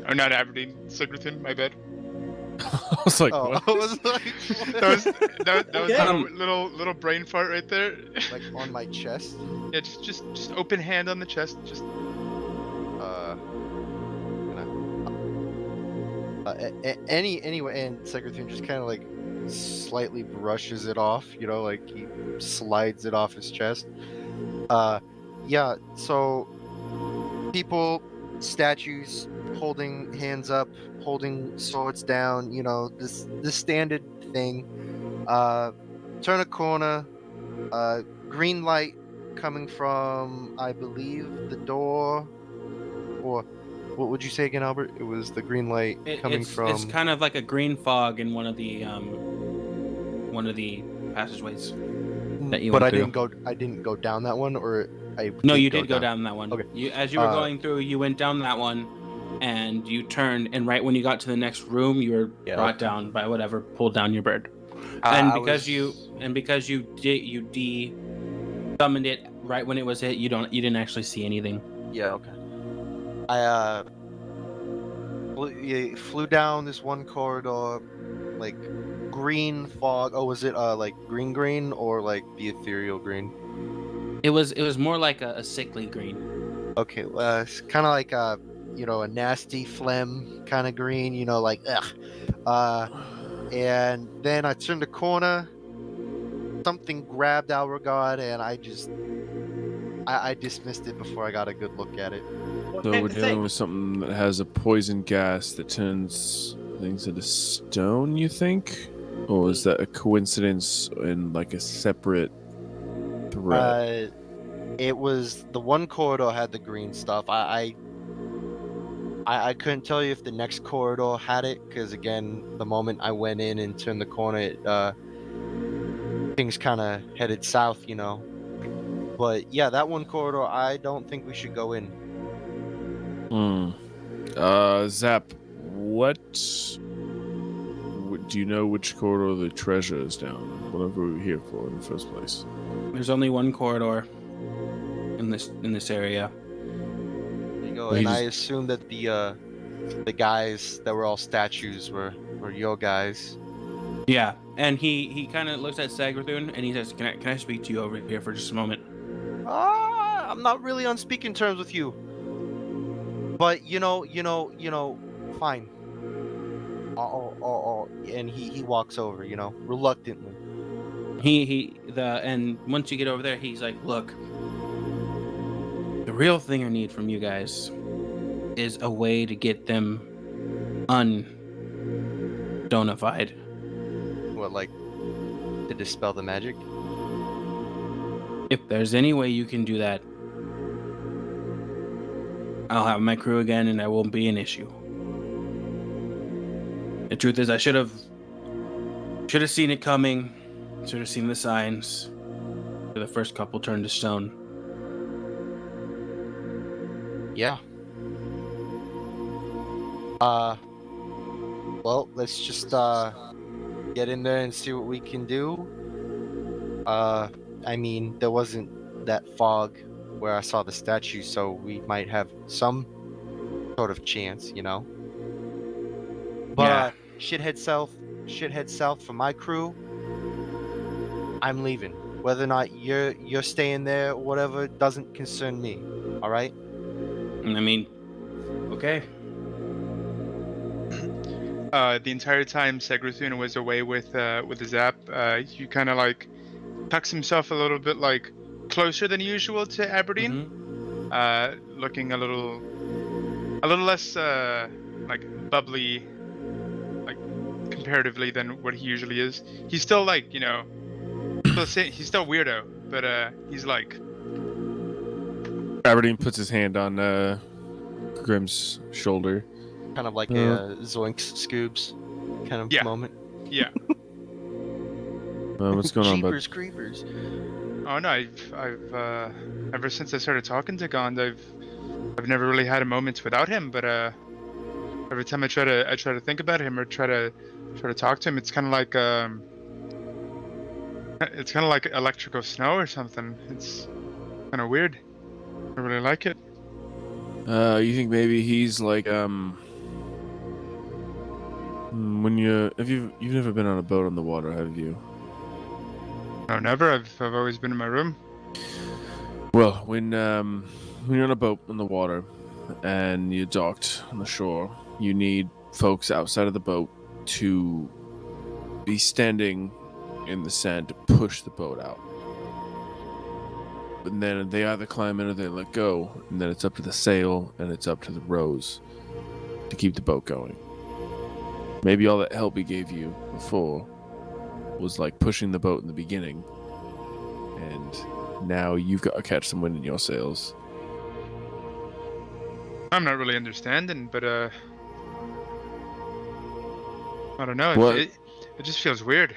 or not Aberdeen, Sigurdsson, my bad. I was like, Oh, what? I was like, That was Okay. little brain fart right there. like on my chest. Yeah, just open hand on the chest. Just Anyway, and Segrathun just kind of like slightly brushes it off, you know, like he slides it off his chest. Yeah, so people, statues holding hands up, holding swords down, you know, this standard thing. Turn a corner, green light coming from, I believe, the door, or What would you say again, Albert? It was the green light coming from. It's kind of like a green fog in one of the passageways that you But went I didn't go down that one, or I. No, you did go down that one. Okay. As you were going through, you went down that one, and you turned, and right when you got to the next room, you were brought down by whatever pulled down your bird. And because you summoned it right when it was hit, you didn't actually see anything. Yeah. Okay. I flew down this one corridor, like green fog. Oh, was it like green or like the ethereal green? It was more like a sickly green. Okay, it's kind of like a nasty phlegm kind of green. Like ugh. And then I turned the corner. Something grabbed Alregard, and I dismissed it before I got a good look at it. So we're dealing with something that has a poison gas that turns things into stone, you think? Or is that a coincidence in like a separate thread? It was the one corridor had the green stuff. I couldn't tell you if the next corridor had it, because again, the moment I went in and turned the corner, things kind of headed south, But yeah, that one corridor, I don't think we should go in. Zap, what do you know which corridor the treasure is down? Whatever we were here for in the first place. There's only one corridor in this area. There you go. And I assume that the guys that were all statues were your guys. Yeah, and he kind of looks at Sagrathun and he says, "Can I speak to you over here for just a moment?" I'm not really on speaking terms with you. But fine. And he walks over, reluctantly. And once you get over there, he's like, "Look, the real thing I need from you guys is a way to get them undonified." What, like to dispel the magic? If there's any way you can do that, I'll have my crew again, and that won't be an issue. The truth is, I should have seen it coming. Should have seen the signs. The first couple turned to stone. Yeah. Well, let's just get in there and see what we can do. I mean, there wasn't that fog where I saw the statue, so we might have some sort of chance, But Yeah. Shit head south for my crew. I'm leaving. Whether or not you're staying there or whatever doesn't concern me. All right? I mean, okay. The entire time Sagrathun was away with the Zap, he kind of like tucks himself a little bit like closer than usual to Aberdeen, looking a little less like bubbly, like comparatively than what he usually is. He's still like he's still weirdo, but he's like. Aberdeen puts his hand on Grimm's shoulder. Kind of like a Zoinks Scoobs kind of moment. Yeah. What's going on, bud? Jeepers creepers. Oh no, I've ever since I started talking to Gond, I've never really had a moment without him. But every time I try to think about him or try to talk to him, it's kind of like electrical snow or something. It's kind of weird. I really like it. You think maybe he's like when you've never been on a boat on the water, have you? No, never. I've always been in my room. Well, when you're on a boat on the water and you're docked on the shore, you need folks outside of the boat to be standing in the sand to push the boat out. And then they either climb in or they let go, and then it's up to the sail and it's up to the rows to keep the boat going. Maybe all that help he gave you before was like pushing the boat in the beginning, and now you've got to catch some wind in your sails. I'm not really understanding, but I don't know. What? It just feels weird.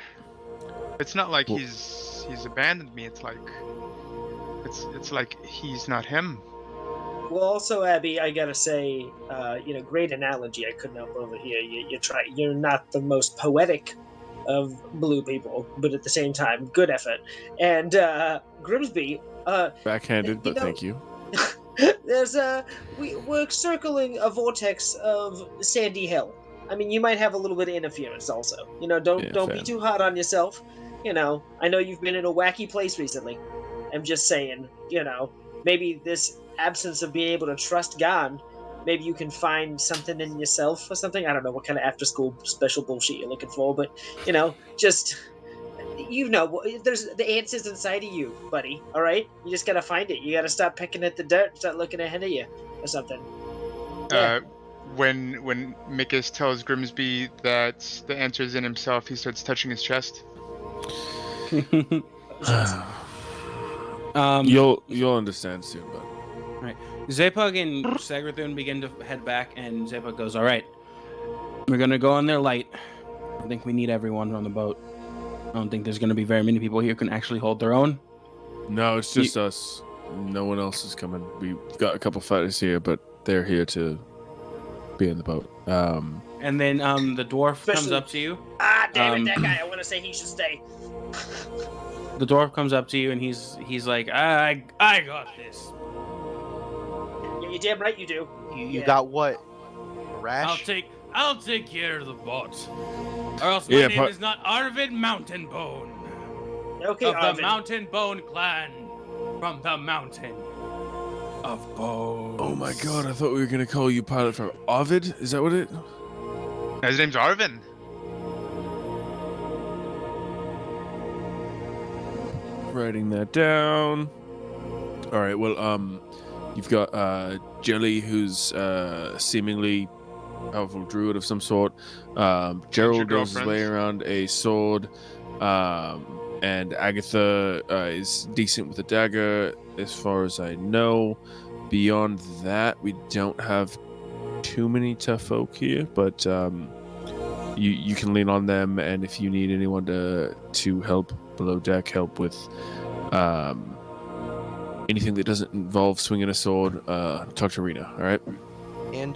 It's not like Well- he's abandoned me. It's like he's not him. Well, also, Abby, I gotta say, great analogy. I couldn't help over here. You're not the most poetic of blue people, but at the same time, good effort. And Grimsby, Backhanded, but know- thank you. we're circling a vortex of Sandy Hill. I mean, you might have a little bit of interference also. Don't Yeah, be fair. too hard on yourself. I know you've been in a wacky place recently. I'm just saying, maybe this absence of being able to trust gone, maybe you can find something in yourself or something. I don't know what kind of after school special bullshit you're looking for, but just there's the answers inside of you, buddy. All right, you just gotta find it. You gotta stop picking at the dirt, start looking ahead of you or something. Yeah. When Mikis tells Grimsby that the answer is in himself, he starts touching his chest. You'll understand soon, but Zapug and Sagrathun begin to head back, and Zapug goes, "All right, we're gonna go on there light. I think we need everyone on the boat. I don't think there's gonna be very many people here who can actually hold their own. no, it's just us. No one else is coming. We've got a couple fighters here, but they're here to be in the boat. And then the dwarf comes Especially- up to you. Ah, damn it, that Um, guy. I want to say he should stay. The dwarf comes up to you, and he's like, I got this. Yeah, you're damn right you do. You Yeah. got what? A rash? I'll take care of the boat. Or else my Yeah, name but- is not Arvid Mountainbone Okay, of the Arvin. Mountainbone clan from the Mountain of Bones. Oh my god, I thought we were gonna call you pilot from Ovid. Is that what it? His name's Arvin. Writing that down. All right. Well, you've got Jelly, who's seemingly powerful druid of some sort. Gerald knows his way girlfriends. around a sword. And Agatha is decent with a dagger, as far as I know. Beyond that, we don't have too many tough folk here, but you can lean on them, and if you need anyone to help below deck, help with anything that doesn't involve swinging a sword, talk to Rena. All right. And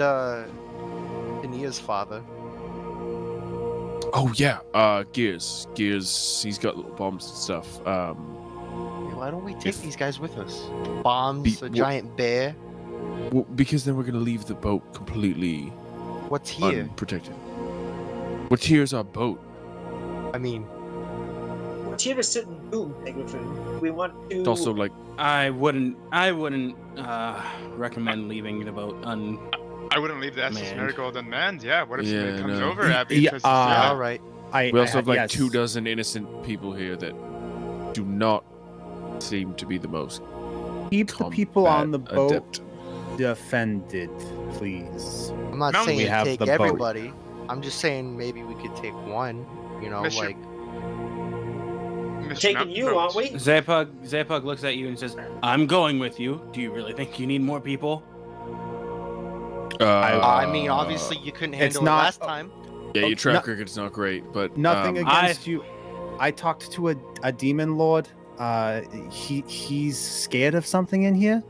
Tania's father. Oh yeah, Gears. He's got little bombs and stuff. Why don't we take If- these guys with us? Bombs, a giant bear. Well, because then we're gonna leave the boat completely What's here? unprotected. What's here's our boat. I mean, What's here to sit in Doom, Megatron? We want to. It's also like I wouldn't recommend leaving the boat I wouldn't leave the SS Man. Marigold unmanned. Yeah, what if Yeah, somebody comes no. over, Abby? Yeah, Because, all right. we also have like yes. 24 innocent people here that do not seem to be the most Keep the people on the combat boat adept. defended, please. I'm not Mountain- saying We have take the boat. everybody. I'm just saying maybe we could take one. Mr. Like Mr. taking Mountain you, Boats. aren't we? Zapug looks at you and says, "I'm going with you. Do you really think you need more people?" I mean, obviously you couldn't it's handle it not- last time. Yeah, your Oh, track no- record's not great, but Nothing I- against you. I talked to a demon lord. He's scared of something in here.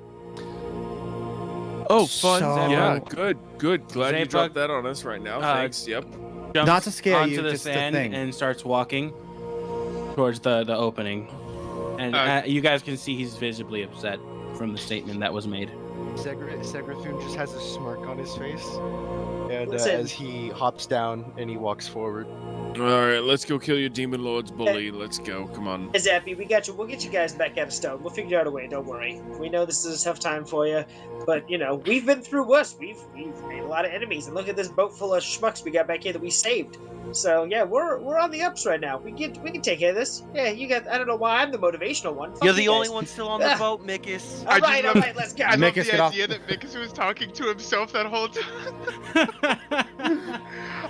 Oh, fun! So- Yeah, good. Glad you Zapug, dropped that on us right now. Thanks. Yep. Jumps Not to scare onto you, the just a sand thing. and starts walking towards the opening. And you guys can see he's visibly upset from the statement that was made. Segrathun just has a smirk on his face, and Listen. as he hops down and he walks forward. All right, let's go kill your demon lord's bully. Let's go. Come on. Hey, Zappy, we got you. We'll get you guys back out of stone. We'll figure out a way. Don't worry. We know this is a tough time for you, but we've been through worse. We've made a lot of enemies, and look at this boat full of schmucks we got back here that we saved. So yeah, we're on the ups right now. We can take care of this. Yeah, you got. I don't know why I'm the motivational one. Fuck You're you the only guys. one still on the Ah. boat, Mikis. All I just right, love- all right, let's go. I love Mikis, the get off. idea that Mikis was talking to himself that whole time.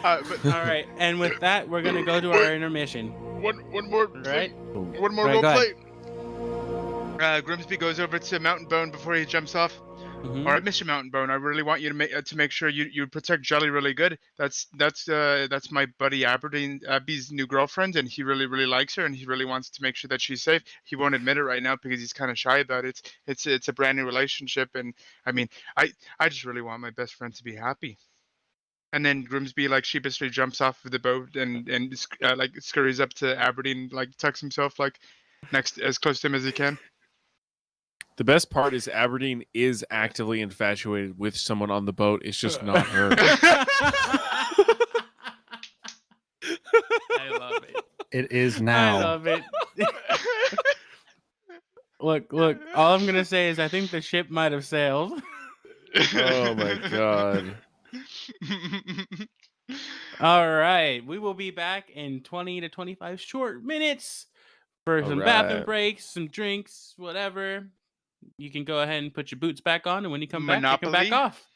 But All right, and with that, we're gonna go to our intermission. one more, Right? one more Right, role go play. Grimsby goes over to Mountain Bone before he jumps off. Mhm. All right, Mr. Mountain Bone, I really want you to make sure you protect Jelly really good. That's my buddy Abby's new girlfriend, and he really likes her, and he really wants to make sure that she's safe. He won't admit it right now because he's kind of shy about it. It's a brand new relationship, and I mean, I just really want my best friend to be happy. And then Grimsby like sheepishly jumps off of the boat and like scurries up to Aberdeen, like tucks himself like next as close to him as he can. The best part is Aberdeen is actively infatuated with someone on the boat. It's just not her. I love it. It is now. I love it. Look. All I'm gonna say is I think the ship might have sailed. Oh my god. All right, we will be back in 20 to 25 short minutes for some bathroom right. breaks, some drinks, whatever. You can go ahead and put your boots back on, and when you come back, take them back Monopoly? off.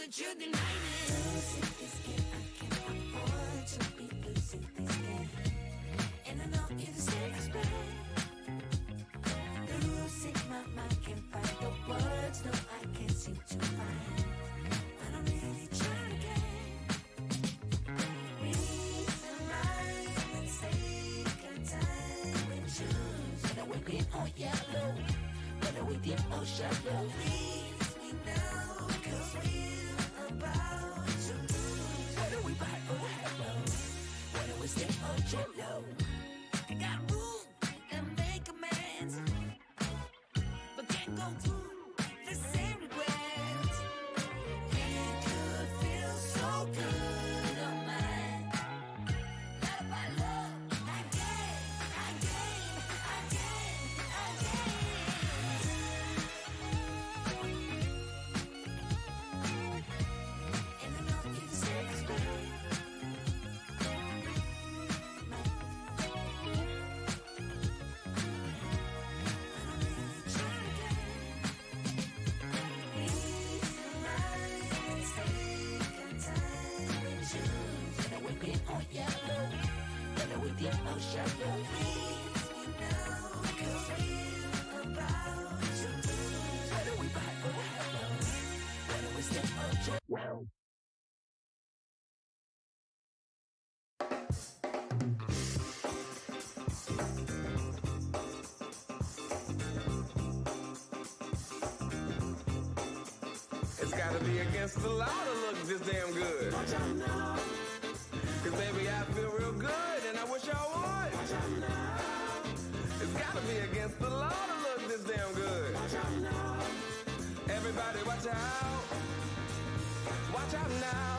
that you deny me. Losing this game, I can't afford to be losing this game. And I know you deserve respect. Losing my mind, can't find the words, no, I can't seem to find. But I'm really trying again. Read the mind and take our time and choose. Whether we green or yellow, whether we deep or shallow. Please me now, cause we're about to lose. Whether we buy or hello, whether we stay or jello. I got room and make amends, but can't go through the same regrets. It could feel so good on mine. Not about love, again. And I know you deserve respect. Oh, shallow. Please me now, cause we're about to lose. Whether we buy or hello, whether we step or jump. It's gotta be against the law to look this damn good. Watch out now. Cause baby, I feel real good and I wish I would. Watch out now. It's gotta be against the law to look this damn good. Watch out now. Everybody watch out. Watch out now.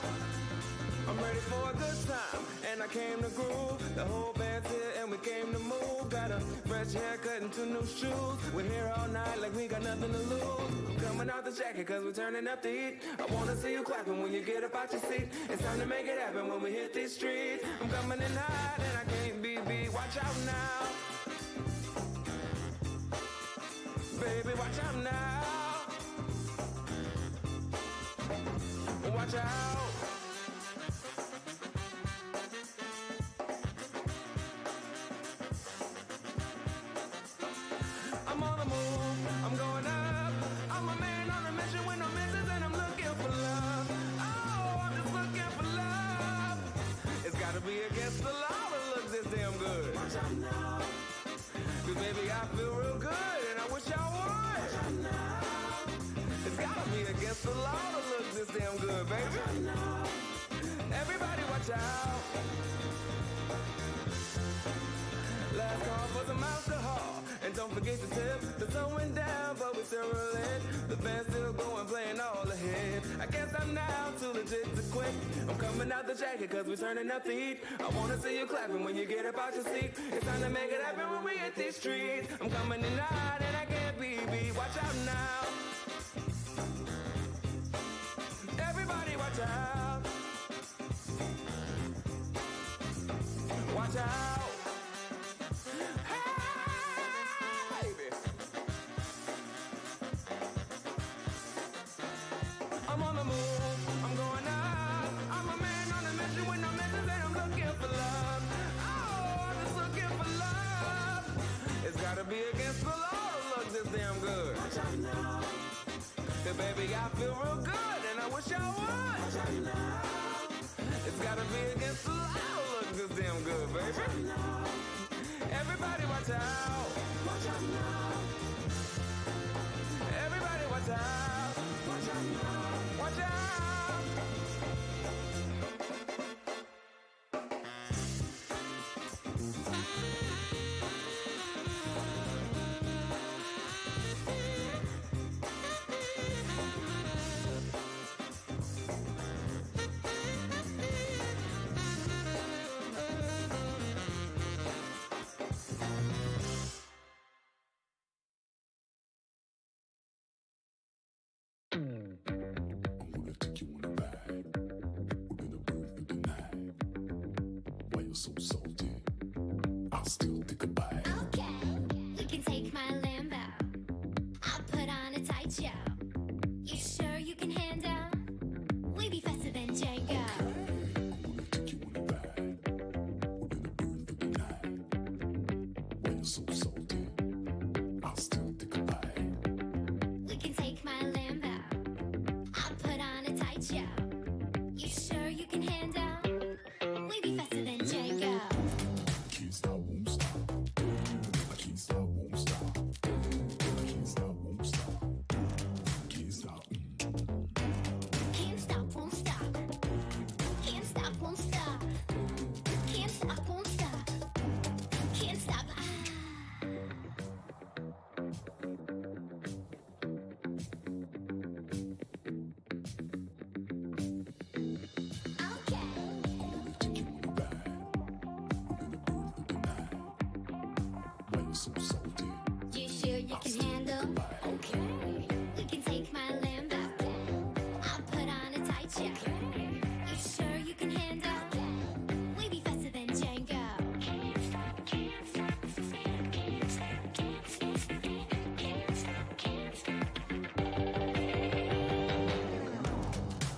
I'm ready for a good time and I came to groove. The whole band's here and we came to move. Got a fresh haircut and 2 new shoes. We're here all night like we got nothing to lose. Coming out the jacket cause we're turning up the heat. I wanna see you clapping when you get up out your seat. It's time to make it happen when we hit these streets. I'm coming in hot and I can't be beat. Watch out now. Baby, watch out now. Watch out. I'm on the move, I'm going up. I'm a man on a mission with no missions and I'm looking for love. Oh, I'm just looking for love. It's gotta be against the law to look this damn good. Watch out now. Cause baby, I feel real good and I wish I would. Watch out now. It's gotta be against the law to look this damn good, baby. Watch out now. Everybody watch out. Last call for some alcohol. And don't forget to tip. The sun went down, but we still rolling. The band's still going, playing all the hits. I can't stop now, too legit to quit. I'm coming out the jacket, cause we're turning up the heat. I wanna see you clapping when you get up out your seat. It's time to make it happen when we hit these streets. I'm coming in hot and I can't be beat. Watch out now. Everybody watch out. Watch out. I'm on the move, I'm going up. I'm a man on a mission with no missions and I'm looking for love. Oh, I'm just looking for love. It's gotta be against the law to look this damn good. Watch out now. Hey, baby, I feel real good and I wish I would. Watch out now. It's gotta be against the law to look this damn good, baby. Watch out now. Everybody watch out. Watch out now. Everybody watch out. Watch out now. Watch out! ya. You sure you can handle? We be faster than Django. Can't stop, won't stop. I can't stop, won't stop. Can't stop, won't stop. Can't stop. Can't stop, won't stop. Can't stop, won't stop. Can't stop, won't stop. Can't stop. Okay. Take you on a ride. Within the booth of the night. Why you so salty? You sure you can handle? Okay. We can take my Lambo. I'll put on a tight check. You sure you can handle? We be faster than Django.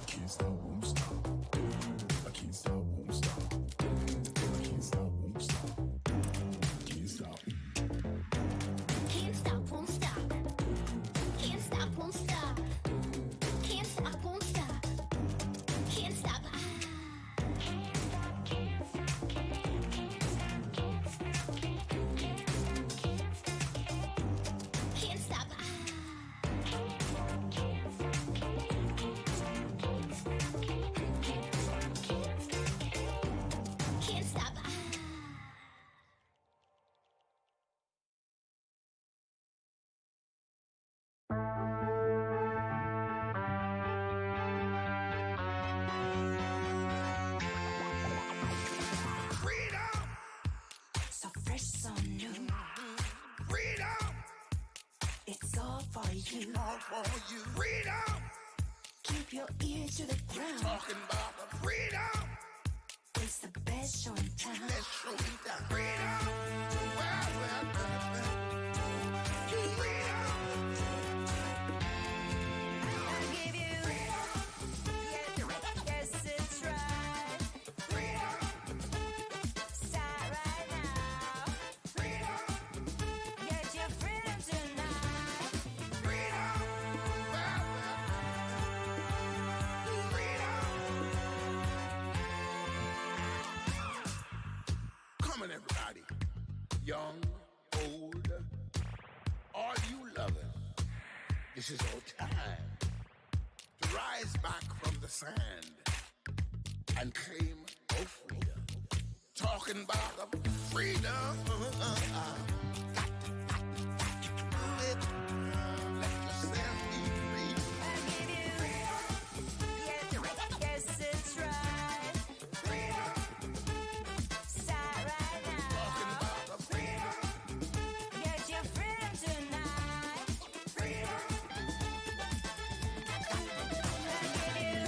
Can't stop, won't stop. I can't stop, won't stop. I can't stop, won't stop. Can't stop. Can't stop, won't stop. Can't stop, won't stop. Can't stop, won't stop. Can't stop. Can't stop. Can't stop. Freedom! So fresh, so new. Freedom! It's all for you. All for you. Freedom! Keep your ear to the ground. Talking about the freedom! It's the best show in town. Let's show you that freedom! Well, well, well, well. Freedom! I'll give you yes, it's right. Freedom! Start right now. Freedom! Get your freedom tonight. Freedom! Well, well. Freedom! Come on, everybody. Young, old, all you lovers. This is our time to rise back from the sand and claim our freedom. Talking about the freedom. Let yourself be free. I'll give you yes, it's right. Freedom. Start right Talking now. about the freedom. Get your freedom tonight. Freedom. I'll give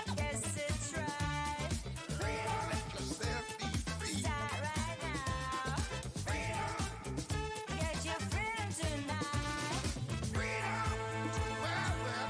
you yes, it's right. Freedom. Let yourself be free. Start right now. Freedom. Get your freedom tonight. Freedom. Well, well,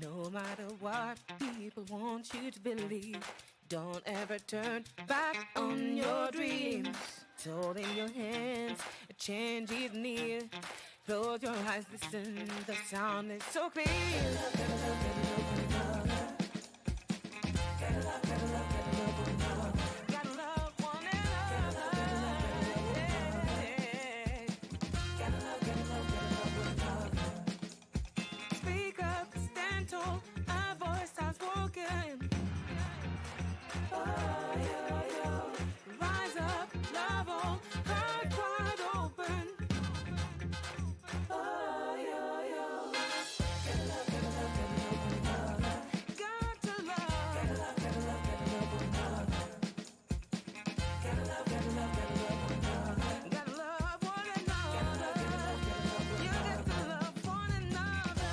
No matter what people want you to believe, don't ever turn back on your dreams. It's all in your hands, a change is near. Close your eyes, listen, the sound is so clear. Gotta love one another. Yeah. gentle, our voice starts walking. Oh, yo, yo. Rise up, love on, heart wide open. Oh, yo, yo. Gotta love, gotta love, gotta love one another. Got to love. Gotta love, gotta love, gotta love one another. Gotta love, gotta love, gotta love one another. Gotta love one another. Gotta love, gotta love, gotta love one another. You got to love one another.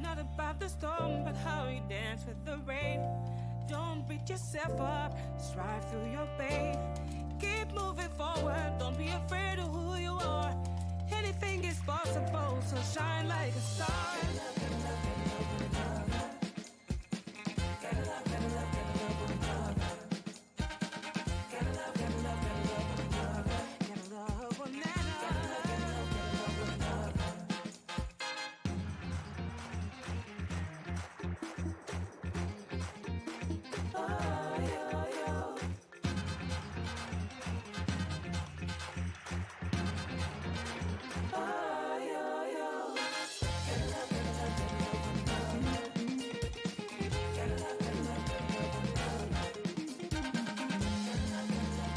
Not about the storm, but how you dance with the rain. Don't beat yourself up, strive through your pain. Keep moving forward, don't be afraid of who you are. Anything is possible, so shine like a star. Gotta love, gotta love, gotta love one another. Gotta love, gotta love, gotta love one another. Gotta love, gotta love, gotta love one another. Gotta love one another. Gotta love, gotta love, gotta love one another. Oh, yo, yo. Oh, yo, yo. Gotta love, gotta love, gotta love one another. Gotta love, gotta love, gotta love one another. Gotta love, gotta love, gotta love one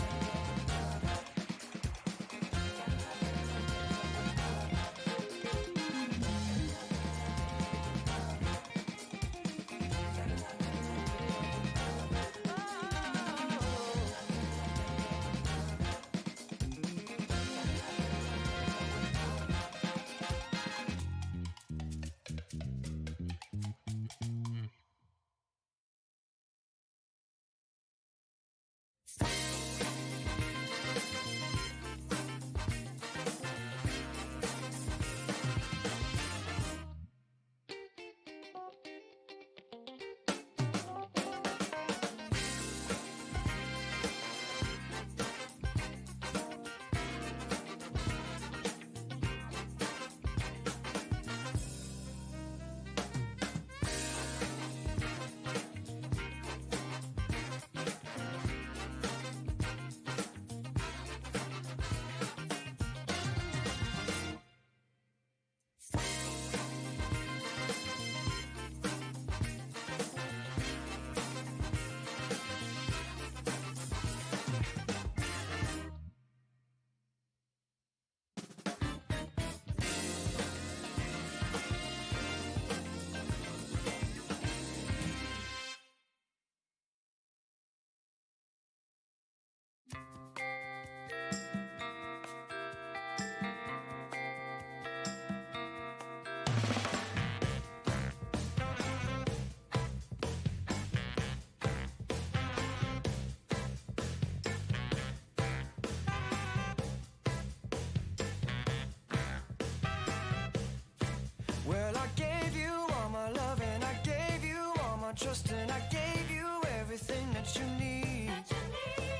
Well, I gave you all my love and I gave you all my trust and I gave you everything that you need.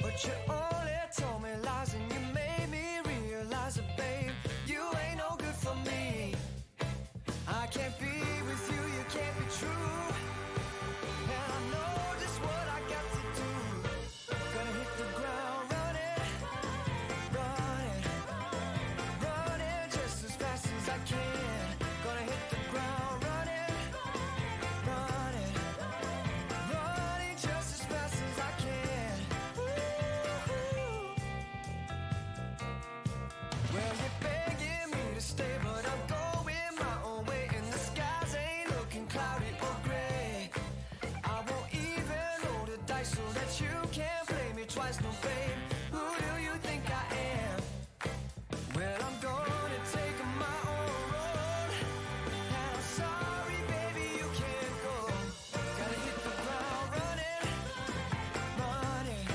But you only told me lies and you made me realize that, babe, you ain't no good for me. I can't be with you, you can't be true. And I know just what I got to do. Gonna hit the ground running, running, running just as fast as I can. Gonna hit the ground running, running, running just as fast as I can. Ooh. Well, you're begging me to stay, but I'm going my own way, and the skies ain't looking cloudy or gray. I won't even roll the dice so that you can't play me twice, no babe. Who do you think I am? Well, I'm gonna take my own road, and I'm sorry, baby, you can't go. Gotta hit the ground running, running,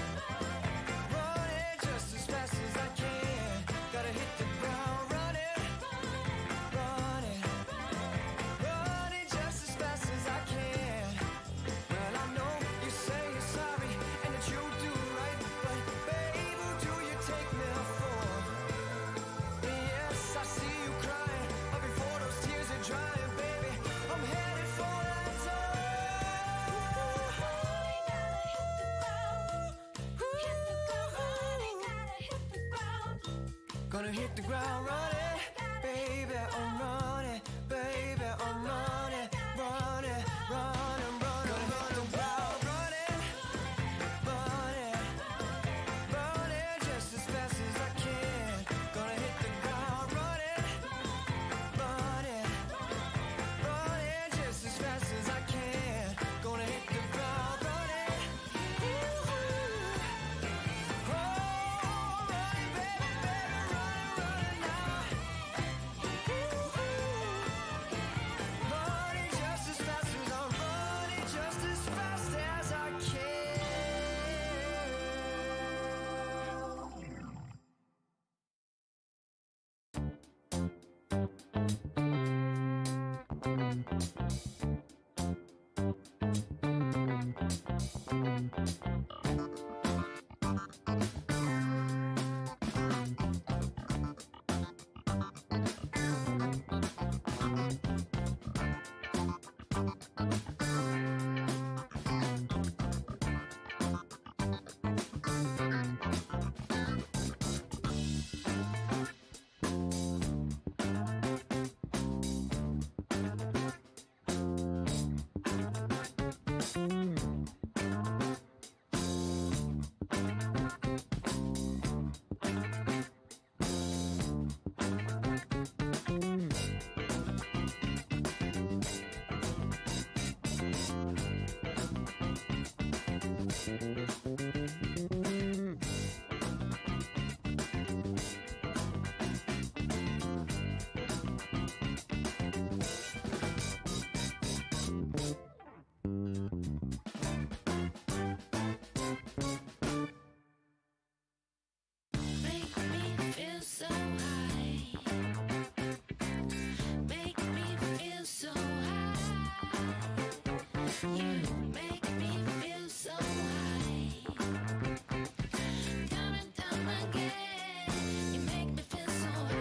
running just as fast as I can. Gotta hit the ground running, running, running just as fast as I can. Well, I know you say you're sorry and that you do right, but baby, Gonna hit the ground running, baby, I'm running, baby, I'm running, running, running, running. Gonna hit the ground running, running, running just as fast as I can. Gonna hit the ground running, running, running just as fast as I can. Gonna hit the ground running. Ooh, oh, running, baby, baby, running, running now. Ooh, running just as fast as I'm running, just as fast as I can. Make me feel so high. Make me feel so high. You make me feel so high. Time and time again, you make me feel so high.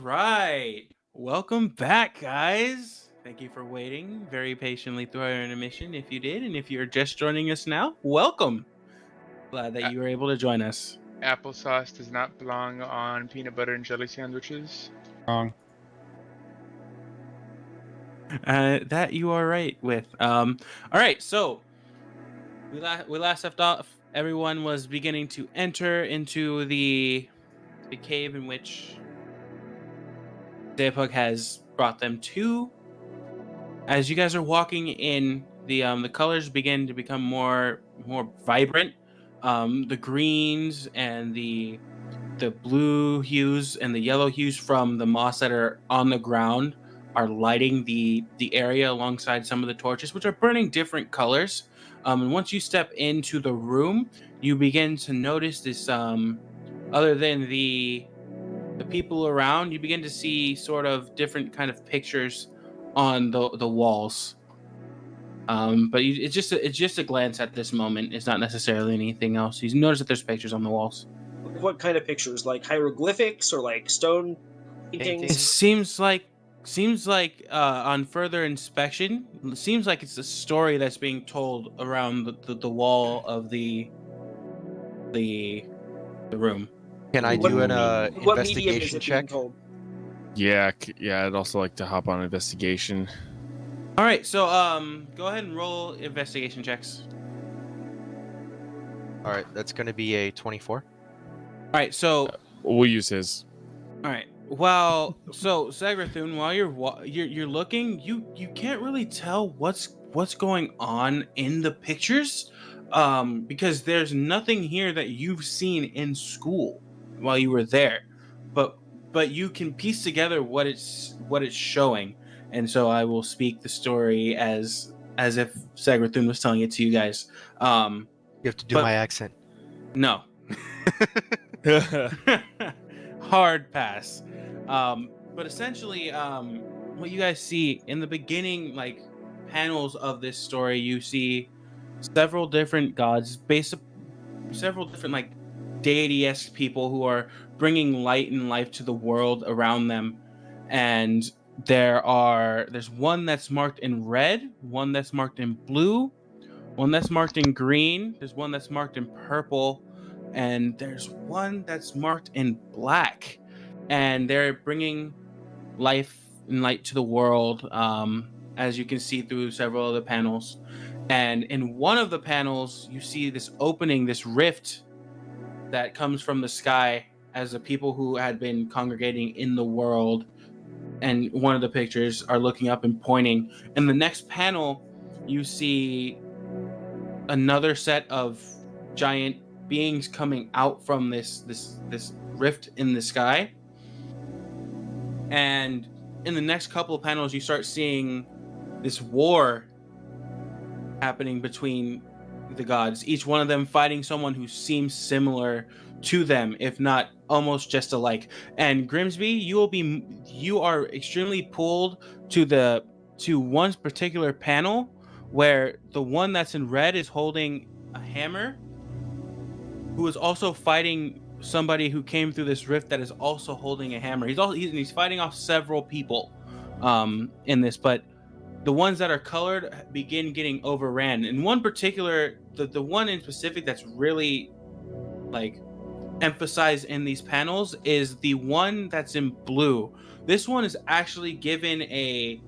Right. Welcome back, guys. Thank you for waiting very patiently through our intermission. If you did, and if you're just joining us now, welcome. Glad that you were able to join us. Applesauce does not belong on peanut butter and jelly sandwiches. Wrong. That you are right with. All right. So we last left off. Everyone was beginning to enter into the cave in which Daypug has brought them to. As you guys are walking in, the colors begin to become more vibrant. The greens and the blue hues and the yellow hues from the moss that are on the ground are lighting the area alongside some of the torches, which are burning different colors. And once you step into the room, you begin to notice this. Other than the people around, you begin to see sort of different kind of pictures on the walls. But it's just a glance at this moment. It's not necessarily anything else. You notice that there's pictures on the walls. What kind of pictures? Like hieroglyphics or like stone It paintings? seems like on further inspection, it seems like it's a story that's being told around the wall of the room. Can I What- do an What medium is investigation it being check? told? Yeah, I'd also like to hop on investigation. All right, so go ahead and roll investigation checks. All right, that's going to be a 24. All right, so We'll use his. all right. Well, so Sagrathun, while you're looking, you can't really tell what's going on in the pictures, because there's nothing here that you've seen in school while you were there, but you can piece together what it's showing, and so I will speak the story as if Sagrathun was telling it to you guys. You have to do But- my accent. No. Hard pass. But essentially, what you guys see in the beginning, like panels of this story, you see several different gods, several different like deity-esque people who are bringing light and life to the world around them, and there's one that's marked in red, one that's marked in blue, one that's marked in green, there's one that's marked in purple, and there's one that's marked in black, and they're bringing life and light to the world, as you can see through several of the panels. And in one of the panels, you see this opening, this rift that comes from the sky as the people who had been congregating in the world, and one of the pictures are looking up and pointing. In the next panel, you see another set of giant beings coming out from this rift in the sky. And in the next couple of panels, you start seeing this war happening between the gods, each one of them fighting someone who seems similar to them, if not almost just alike. And Grimsby, you are extremely pulled to one particular panel where the one that's in red is holding a hammer, who is also fighting somebody who came through this rift that is also holding a hammer. He's fighting off several people in this, but the ones that are colored begin getting overran. And one particular, the one in specific that's really like emphasized in these panels is the one that's in blue. This one is actually given a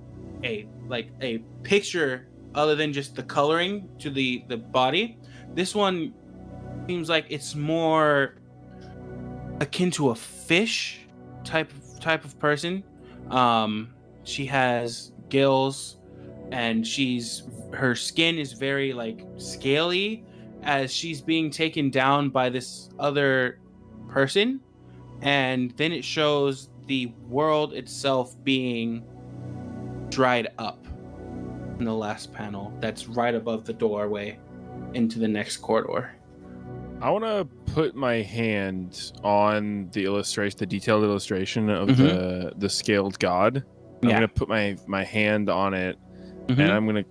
picture other than just the coloring to the body. This one seems like it's more akin to a fish type of person. She has gills, and her skin is very like scaly as she's being taken down by this other person. And then it shows the world itself being dried up in the last panel that's right above the doorway into the next corridor. I want to put my hand on the illustration, the detailed illustration of the scaled god. I'm Yeah. gonna put my hand on it, and I'm gonna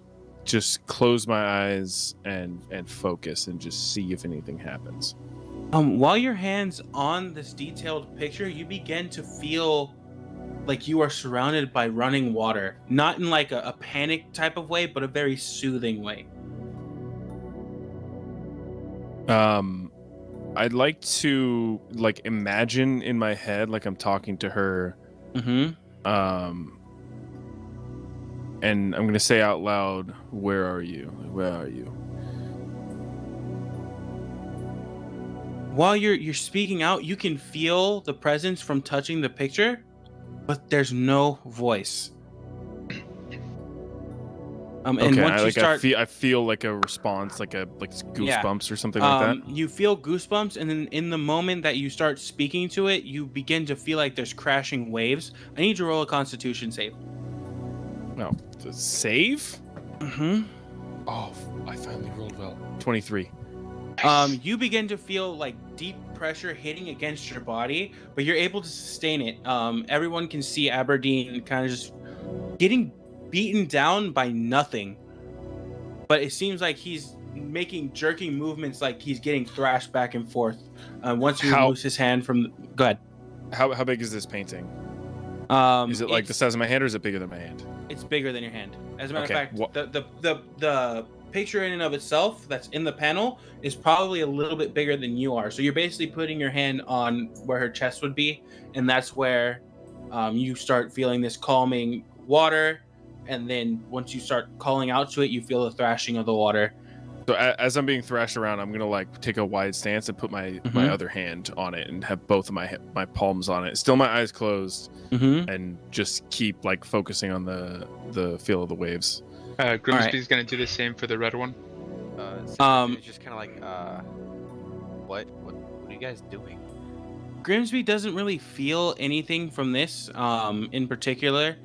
just close my eyes and focus and just see if anything happens. While your hand's on this detailed picture, you begin to feel like you are surrounded by running water, not in like a panic type of way, but a very soothing way. I'd like to like imagine in my head like I'm talking to her. Mm-hmm. And I'm gonna say out loud, "Where are you? Where are you?" While you're speaking out, you can feel the presence from touching the picture, but there's no voice. And Okay, once I feel like a response, like goosebumps or something like that. You feel goosebumps, and then in the moment that you start speaking to it, you begin to feel like there's crashing waves. I need you to roll a Constitution save. No, save. Mm-hmm. Oh, I finally rolled well. 23. You begin to feel like deep pressure hitting against your body, but you're able to sustain it. Everyone can see Aberdeen kind of just getting beaten down by nothing, but it seems like he's making jerking movements, like he's getting thrashed back and forth. Once he removes his hand from, go ahead. How big is this painting? Is it like the size of my hand, or is it bigger than my hand? It's bigger than your hand. As a matter Okay, of fact, the picture in and of itself that's in the panel is probably a little bit bigger than you are. So you're basically putting your hand on where her chest would be, and that's where you start feeling this calming water. And then once you start calling out to it, you feel the thrashing of the water. So as I'm being thrashed around, I'm gonna like take a wide stance and put my other hand on it and have both of my palms on it. Still my eyes closed, and just keep like focusing on the feel of the waves. Grimsby's gonna do the same for the red one. It's just kind of like, what are you guys doing? Grimsby doesn't really feel anything from this in particular,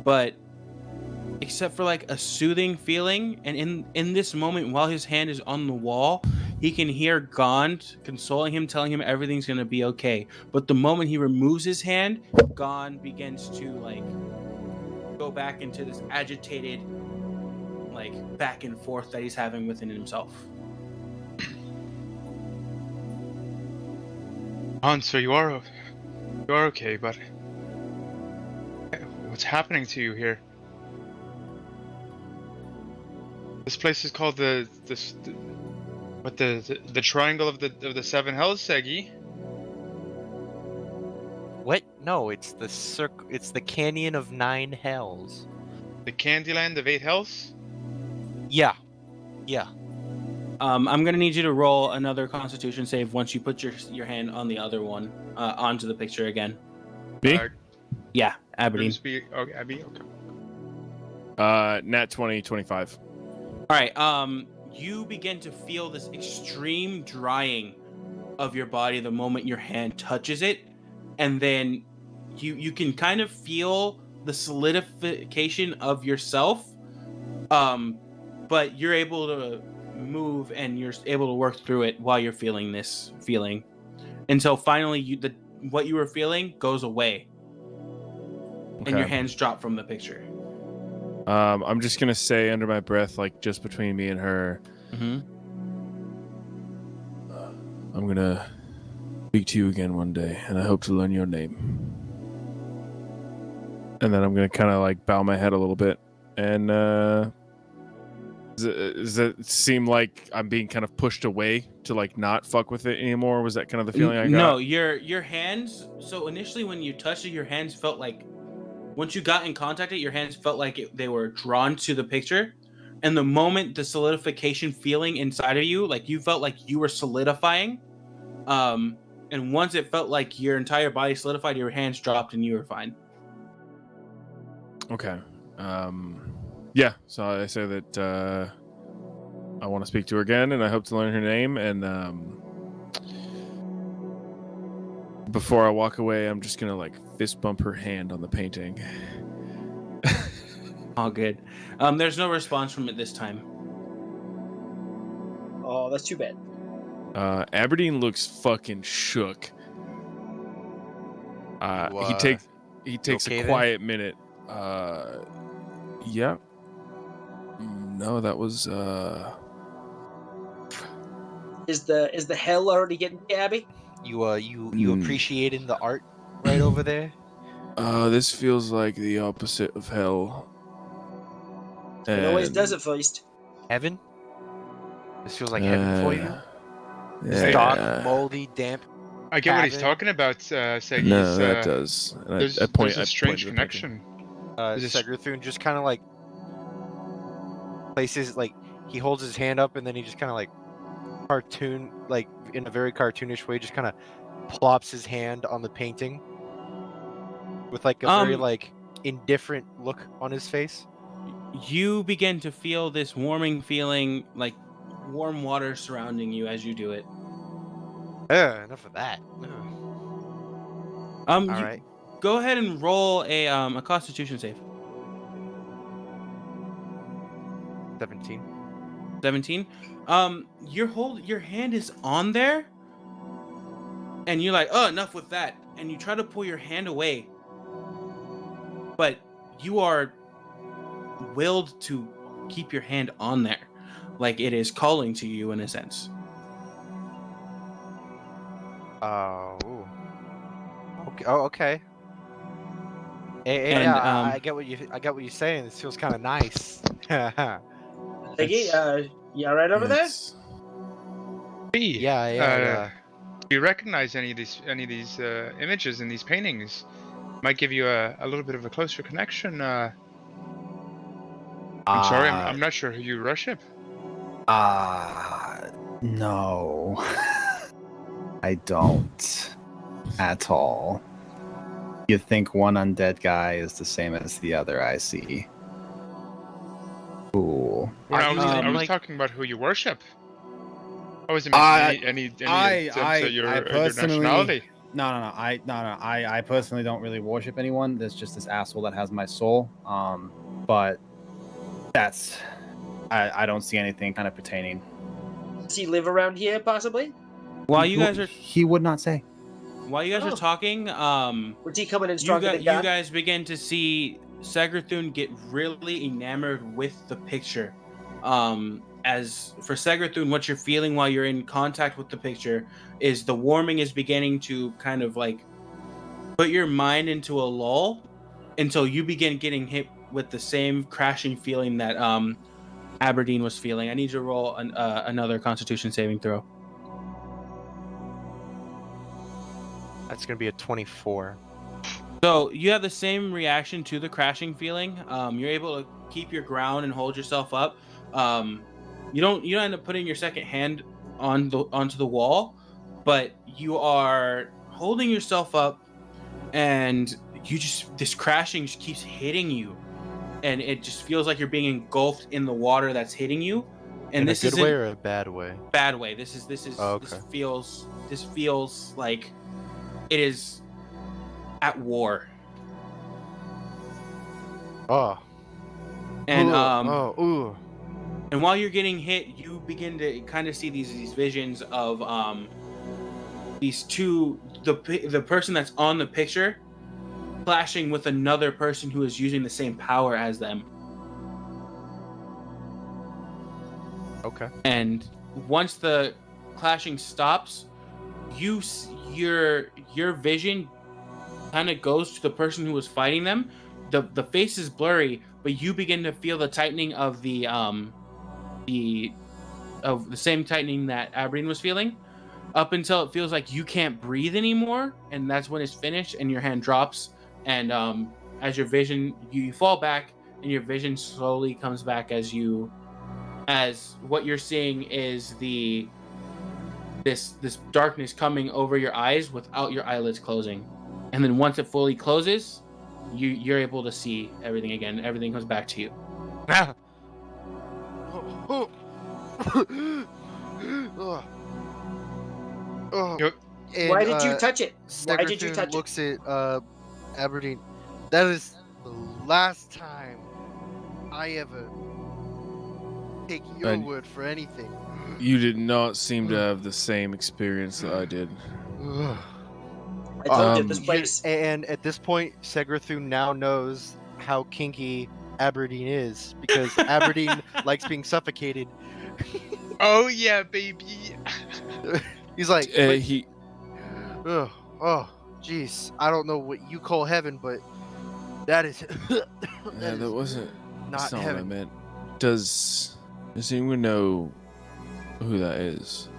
but except for like a soothing feeling. And in this moment, while his hand is on the wall, he can hear Gond consoling him, telling him everything's gonna be okay. But the moment he removes his hand, Gond begins to like go back into this agitated like back and forth that he's having within himself. So you are okay, but what's happening to you here? This place is called the Triangle of the Seven Hells, Segi. What? No, it's the It's the Canyon of Nine Hells. The Candyland of Eight Hells. Yeah. I'm gonna need you to roll another Constitution save once you put your hand on the other one onto the picture again. Me? Yeah, Aberdeen. Okay, Abby. Okay. Nat 20, 25. All right. You begin to feel this extreme drying of your body the moment your hand touches it, and then you can kind of feel the solidification of yourself. But you're able to move and you're able to work through it while you're feeling this feeling, until finally what you were feeling goes away, and your hands drop from the picture. I'm just gonna say under my breath, like just between me and her, I'm gonna speak to you again one day, and I hope to learn your name. And then I'm gonna kind of like bow my head a little bit, and does it seem like I'm being kind of pushed away to like not fuck with it anymore? Was that kind of the feeling I got? No, your hands. So initially, when you touched it, your hands felt like, once you got in contact with it, your hands felt like they were drawn to the picture. And the moment the solidification feeling inside of you, like you felt like you were solidifying. And once it felt like your entire body solidified, your hands dropped and you were fine. Okay. Yeah, so I say that I want to speak to her again, and I hope to learn her name. And before I walk away, I'm just gonna like fist bump her hand on the painting. All good. There's no response from it this time. Oh, that's too bad. Aberdeen looks fucking shook. He takes okay a quiet minute. Yeah. No, that was Is the hell already getting to you, Abby? You appreciating the art right over there? This feels like the opposite of hell. It always And, does it first. Heaven? This feels like heaven for you? Yeah. Dark, moldy, damp. I get what he's Cabin. talking about, Segi. No, that does. And There's, I point. there's a I strange point to the painting. connection. There's a Segerthun just kind of like places, like he holds his hand up and then he just kind of like cartoon, like in a very cartoonish way, just kind of plops his hand on the painting with like a very like indifferent look on his face. You begin to feel this warming feeling, like warm water surrounding you as you do it. Enough of that. All right. Go ahead and roll a Constitution save. 17. 17. Your hand is on there, and you're like, oh, enough with that, and you try to pull your hand away, but you are willed to keep your hand on there, like it is calling to you in a sense. Oh. Okay. Oh, okay. And, Yeah, I get what you're saying. This feels kind of nice. Peggy, you all right over there? Yeah. Do you recognize any of these images in these paintings? Might give you a little bit of a closer connection. I'm sorry, I'm not sure who you worship. No. I don't. At all. You think one undead guy is the same as the other, I see. Ooh. Well, I was talking about who you worship. I wasn't mentioning any sense of your nationality. No. I personally don't really worship anyone. There's just this asshole that has my soul. But that's I don't see anything kind of pertaining. Does he live around here, possibly? While you guys are, he would not say. While you guys are talking, Where's he coming in stronger than you guys begin to see Segerthun get really enamored with the picture. As for Segerthun, what you're feeling while you're in contact with the picture is the warming is beginning to kind of like put your mind into a lull until you begin getting hit with the same crashing feeling that Aberdeen was feeling. I need you to roll another Constitution saving throw. That's gonna be a 24. So you have the same reaction to the crashing feeling. You're able to keep your ground and hold yourself up. You don't end up putting your second hand onto the wall, but you are holding yourself up, and this crashing just keeps hitting you, and it just feels like you're being engulfed in the water that's hitting you. And in this a good way or a bad way? Bad way. This feels like it is at war. Oh. And ooh. And while you're getting hit, you begin to kind of see these visions of these two, the person that's on the picture clashing with another person who is using the same power as them. Okay. And once the clashing stops, your vision kind of goes to the person who was fighting them. The face is blurry, but you begin to feel the tightening of the same tightening that Aberdeen was feeling, up until it feels like you can't breathe anymore, and that's when it's finished and your hand drops, and as your vision, you fall back and your vision slowly comes back as what you're seeing is this darkness coming over your eyes without your eyelids closing, and then once it fully closes, you're able to see everything again. Everything comes back to you. Why did you touch it? Why did you Segerthun touch it? looks at Aberdeen. That is the last time I ever take your word for anything. You did not seem to have the same experience that I did. I told you this place. And at this point, Segerthun now knows how kinky Aberdeen is, because Aberdeen likes being suffocated. Oh yeah, baby. He's like, he oh, Jeez, I don't know what you call heaven, but that is Yeah, that wasn't. not That's not what I heaven. meant. Does anyone know who that is?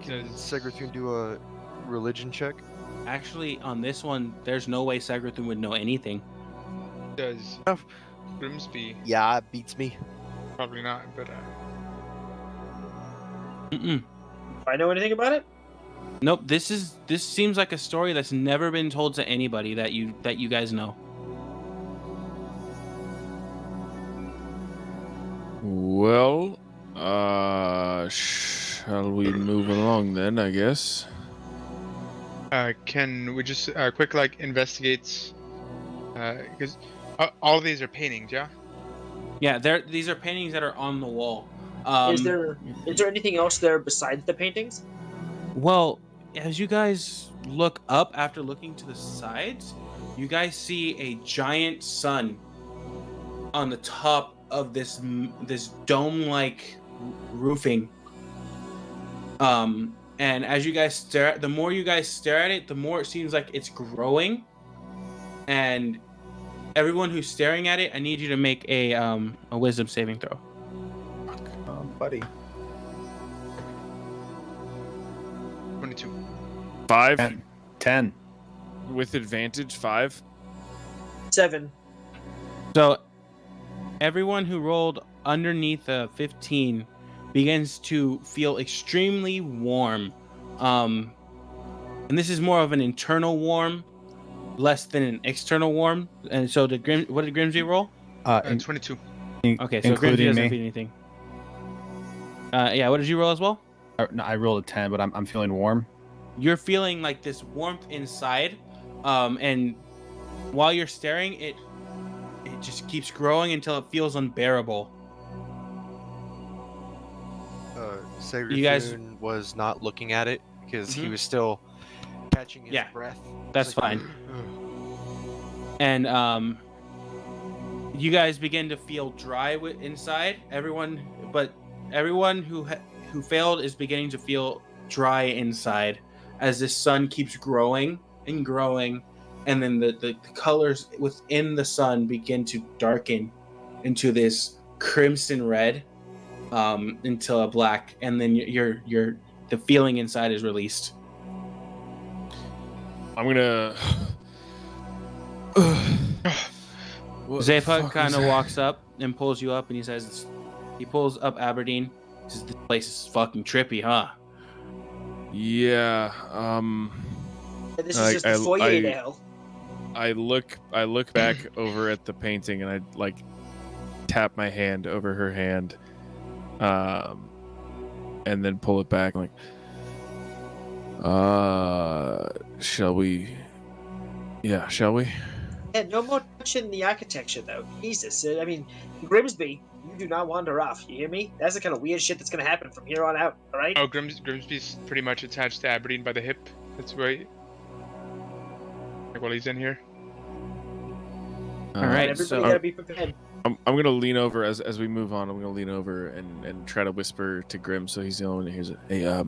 Can Does Segrathun do a religion check? Actually, on this one, there's no way Segrathun would know anything. does Oh. Grimsby? Yeah, it beats me. Probably not, but Mm-mm. If I know anything about it, Nope. This seems like a story that's never been told to anybody that you guys know. Well, shall we move along then? I guess. can we just quick like investigate? Because all of these are paintings, yeah. Yeah, these are paintings that are on the wall. is there anything else there besides the paintings? Well, as you guys look up after looking to the sides, you guys see a giant sun on the top of this dome-like roofing. And as you guys stare, the more you guys stare at it, the more it seems like it's growing. And everyone who's staring at it, I need you to make a wisdom saving throw. Buddy. 22. 5 10. with advantage. 5. 7. So everyone who rolled underneath a 15 begins to feel extremely warm. And this is more of an internal warm, less than an external warm. And so what did Grimsby roll? 22. Okay, so Grimsby including doesn't me. feel anything. Yeah, what did you roll as well? No, I rolled a 10, but I'm feeling warm. You're feeling like this warmth inside, and while you're staring, it just keeps growing until it feels unbearable. Segrathun You guys- was not looking at it because he Mhm. was still catching his Yeah, breath. That's It's like, fine. And you guys begin to feel dry inside. Everyone who failed is beginning to feel dry inside as this sun keeps growing and growing, and then the colors within the sun begin to darken into this crimson red, until a black, and then the feeling inside is released. I'm gonna. What the Zapug fuck kind was of that? walks up and pulls you up, and he pulls up Aberdeen. He says, "This place is fucking trippy, huh?" Yeah. This is just the foyer to hell. I look back over at the painting and I like tap my hand over her hand, and then pull it back like, shall we? Yeah, shall we? Yeah, no more touching the architecture, though. Jesus. I mean, Grimsby, you do not wander off. You hear me? That's the kind of weird shit that's going to happen from here on out, all right? Oh, Grimsby's pretty much attached to Aberdeen by the hip. That's right. Like while he's in here. All right, Everybody so got to be prepared. I'm gonna lean over as we move on. I'm gonna lean over and try to whisper to Grim so he's the only one who hears it. Hey,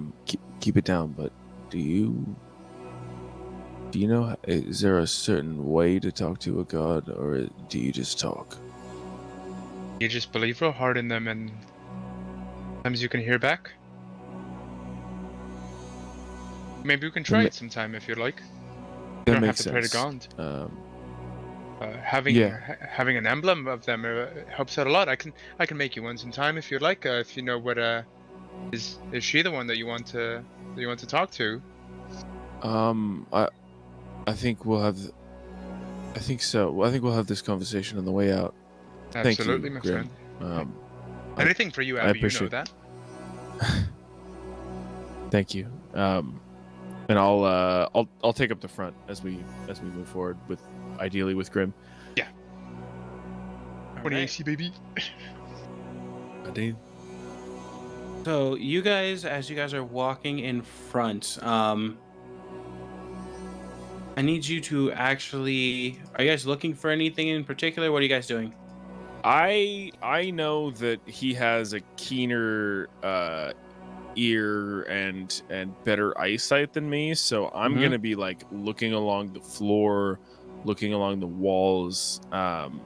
keep it down. But do you know? Is there a certain way to talk to a god, or do you just talk? You just believe real hard in them, and sometimes you can hear back. Maybe we can try it sometime if you'd like. You That don't have makes to pray to sense. God. Having Yeah. having an emblem of them helps out a lot. I can make you one sometime if you'd like. If you know what is she the one that you want to talk to? I think we'll have. I think so. I think we'll have this conversation on the way out. Absolutely, Thank you, my Grim. friend. I- Anything for you, I Abby. You know appreciate- that. Thank you. And I'll take up the front as we move forward with ideally with Grim. all 20 right. AC, baby. So you guys, as you guys are walking in front, I need you to actually. Are you guys looking for anything in particular? What are you guys doing? I know that he has a keener ear and better eyesight than me, so I'm Mhm. gonna be like looking along the floor, looking along the walls. I'm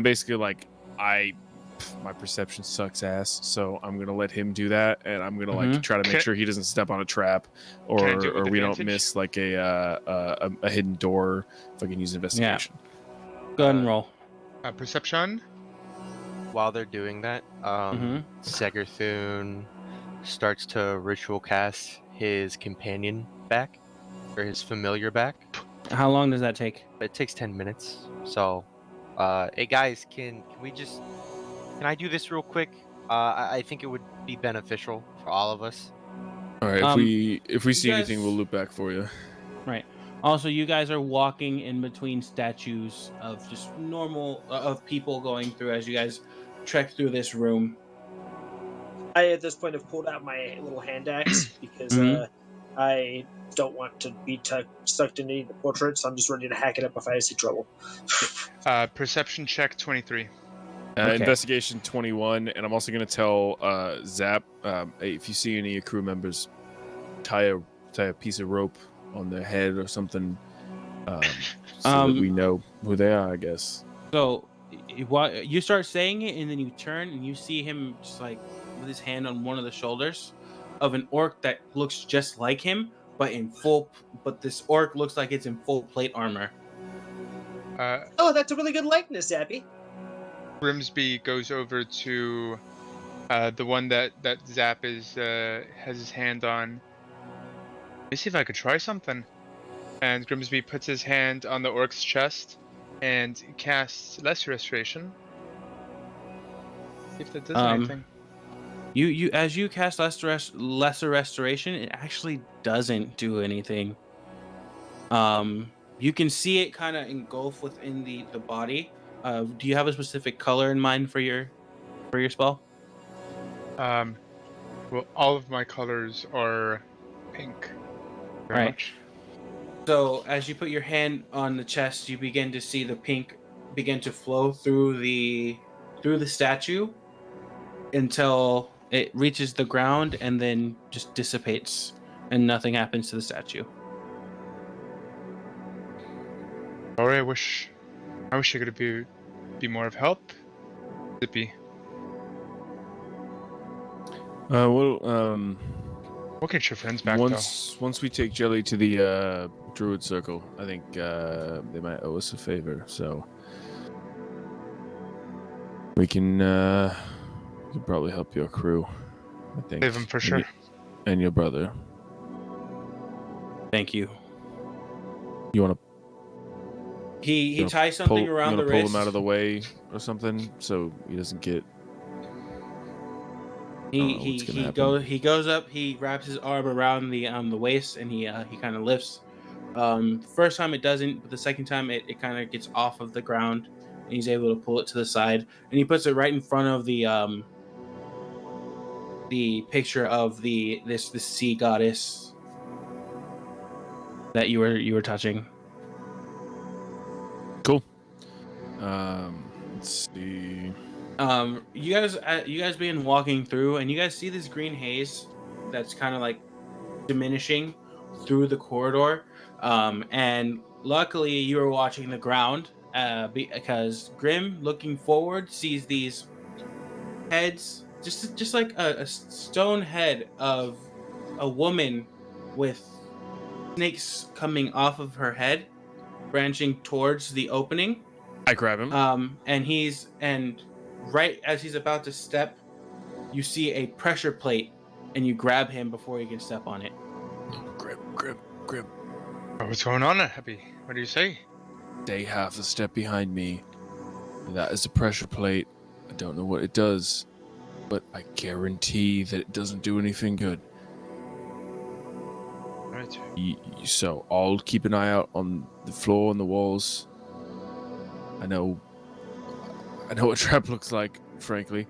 basically like my perception sucks ass, so I'm gonna let him do that, and I'm gonna like Mhm. try to make Can- sure he doesn't step on a trap, Can I do it or with we don't advantage? miss like a hidden door. If I can use investigation. Go ahead and roll. Perception. While they're doing that, Mhm. Segerthun starts to ritual cast his companion back, or his familiar back. How long does that take? It takes 10 minutes. So, hey guys, can I do this real quick? I think it would be beneficial for all of us. All right, Um, if we see anything, guys- we'll loop back for you. Right. Also, you guys are walking in between statues of just normal of people going through as you guys trek through this room. I at this point have pulled out my little hand axe because Mhm. I don't want to be sucked into the portrait, so I'm just ready to hack it up if I see trouble. Perception check 23. Okay. Investigation 21, and I'm also going to tell Zap, hey, if you see any crew members, tie a piece of rope on their head or something, so that we know who they are, I guess. So you start saying it, and then you turn and you see him just like with his hand on one of the shoulders of an orc that looks just like him, but in full. But this orc looks like it's in full plate armor. Oh, that's a really good likeness, Abby. Grimsby goes over to the one that Zap is has his hand on. Let me see if I could try something. And Grimsby puts his hand on the orc's chest and casts Lesser Restoration. See if that does anything. You as you cast lesser restoration, it actually doesn't do anything. You can see it kind of engulf within the body. Do you have a specific color in mind for your spell? Well, all of my colors are pink. Very Right. much. So as you put your hand on the chest, you begin to see the pink begin to flow through the statue until it reaches the ground and then just dissipates and nothing happens to the statue. Sorry, I wish I could be more of help. Zippy. We'll get your friends back once we take Jelly to the Druid Circle, I think they might owe us a favor, so we can probably help your crew. I think Save him for sure. And your brother. Thank you. You want to? He ties something around the pull wrist. him out of the way or something so he doesn't get. He goes up. He wraps his arm around the waist and he kind of lifts. First time it doesn't, but the second time it kind of gets off of the ground and he's able to pull it to the side and he puts it right in front of the picture of this sea goddess that you were touching. Cool. Let's see. You guys begin walking through and you guys see this green haze that's kind of like diminishing through the corridor. And luckily you are watching the ground because Grim, looking forward, sees these heads, just like a stone head of a woman with snakes coming off of her head, branching towards the opening. I grab him. And right as he's about to step, you see a pressure plate, and you grab him before he can step on it. Grip. Oh, what's going on, Happy? What do you say? Stay half a step behind me. That is a pressure plate. I don't know what it does, but I guarantee that it doesn't do anything good. Right. So I'll keep an eye out on the floor and the walls. I know what trap looks like, frankly.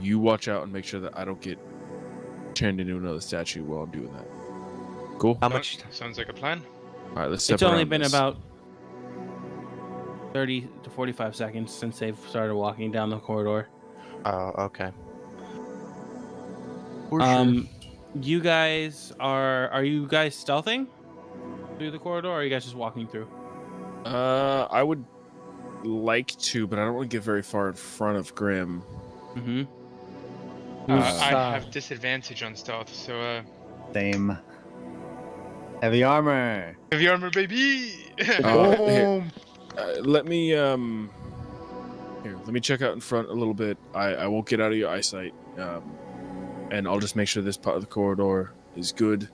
You watch out and make sure that I don't get turned into another statue while I'm doing that. Cool? How much? Sounds like a plan. All right, let's step It's only around been this. about 30 to 45 seconds since they've started walking down the corridor. Oh, okay. You guys are you guys stealthing through the corridor, or are you guys just walking through? I would like to, but I don't want to get very far in front of Grim. Mm-hmm. I have disadvantage on stealth, so Same. Heavy armor. heavy armor, baby. Boom. Let me here. Let me check out in front a little bit. I won't get out of your eyesight. And I'll just make sure this part of the corridor is good.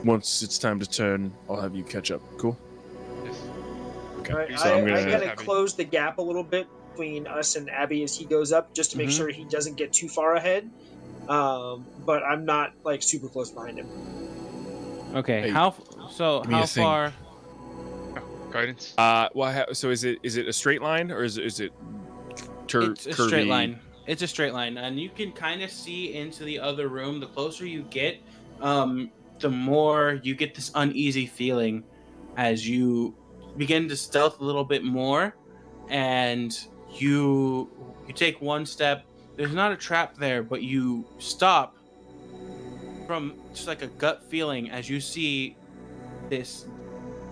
Once it's time to turn, I'll have you catch up. Cool? Yes. Okay. All right, So I'm I gonna. gotta close the gap a little bit between us and Abby as he goes up, just to make sure he doesn't get too far ahead. But I'm not like super close behind him. Okay. Hey, how me a thing. far? Guidance. So is it a straight line or is it It's a curvy? straight line. It's a straight line, and you can kind of see into the other room. The closer you get, the more you get this uneasy feeling as you begin to stealth a little bit more, and you take one step. There's not a trap there, but you stop from just like a gut feeling as you see this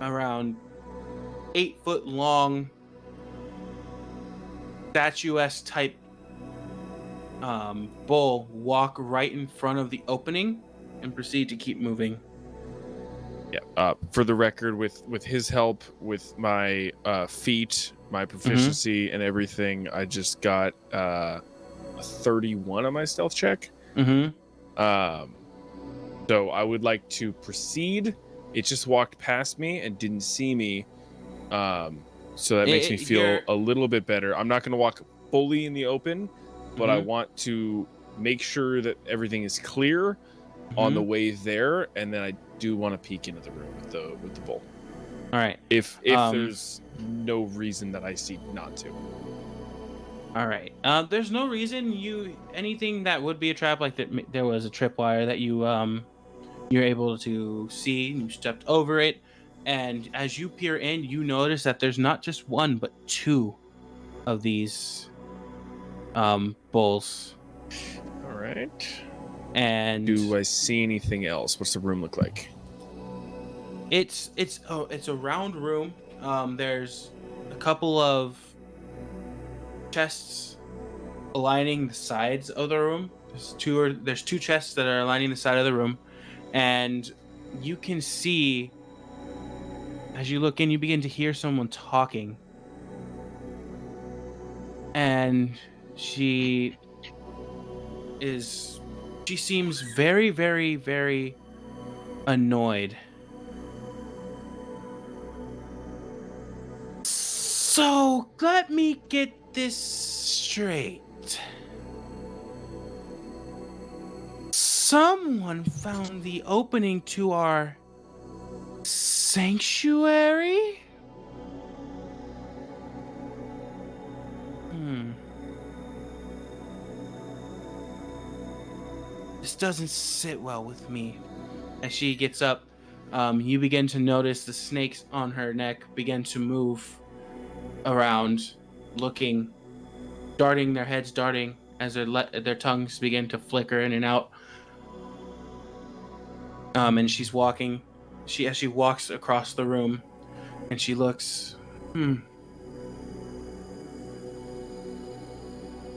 around 8-foot long statuesque type bull walk right in front of the opening and proceed to keep moving. Yeah. For the record, with his help, with my feet, my proficiency, and everything, I just got a 31 on my stealth check. Mm-hmm. So I would like to proceed. It just walked past me and didn't see me. So that makes me feel a little bit better. I'm not going to walk fully in the open, but I want to make sure that everything is clear on the way there, and then I do want to peek into the room with the bull. All right. If there's no reason that I see not to. All right. There's no reason anything that would be a trap, like that. There was a tripwire that you're able to see. And you stepped over it, and as you peer in, you notice that there's not just one but two of these bulls. All right. And do I see anything else? What's the room look like? It's a round room. There's a couple of chests aligning the sides of the room. There's two chests that are aligning the side of the room, and you can see as you look in, you begin to hear someone talking, and she seems very, very, very annoyed. So let me get this straight. Someone found the opening to our sanctuary? This doesn't sit well with me. As she gets up, you begin to notice the snakes on her neck begin to move around, looking, darting their heads, as their tongues begin to flicker in and out. And she's walking. As she walks across the room, and she looks.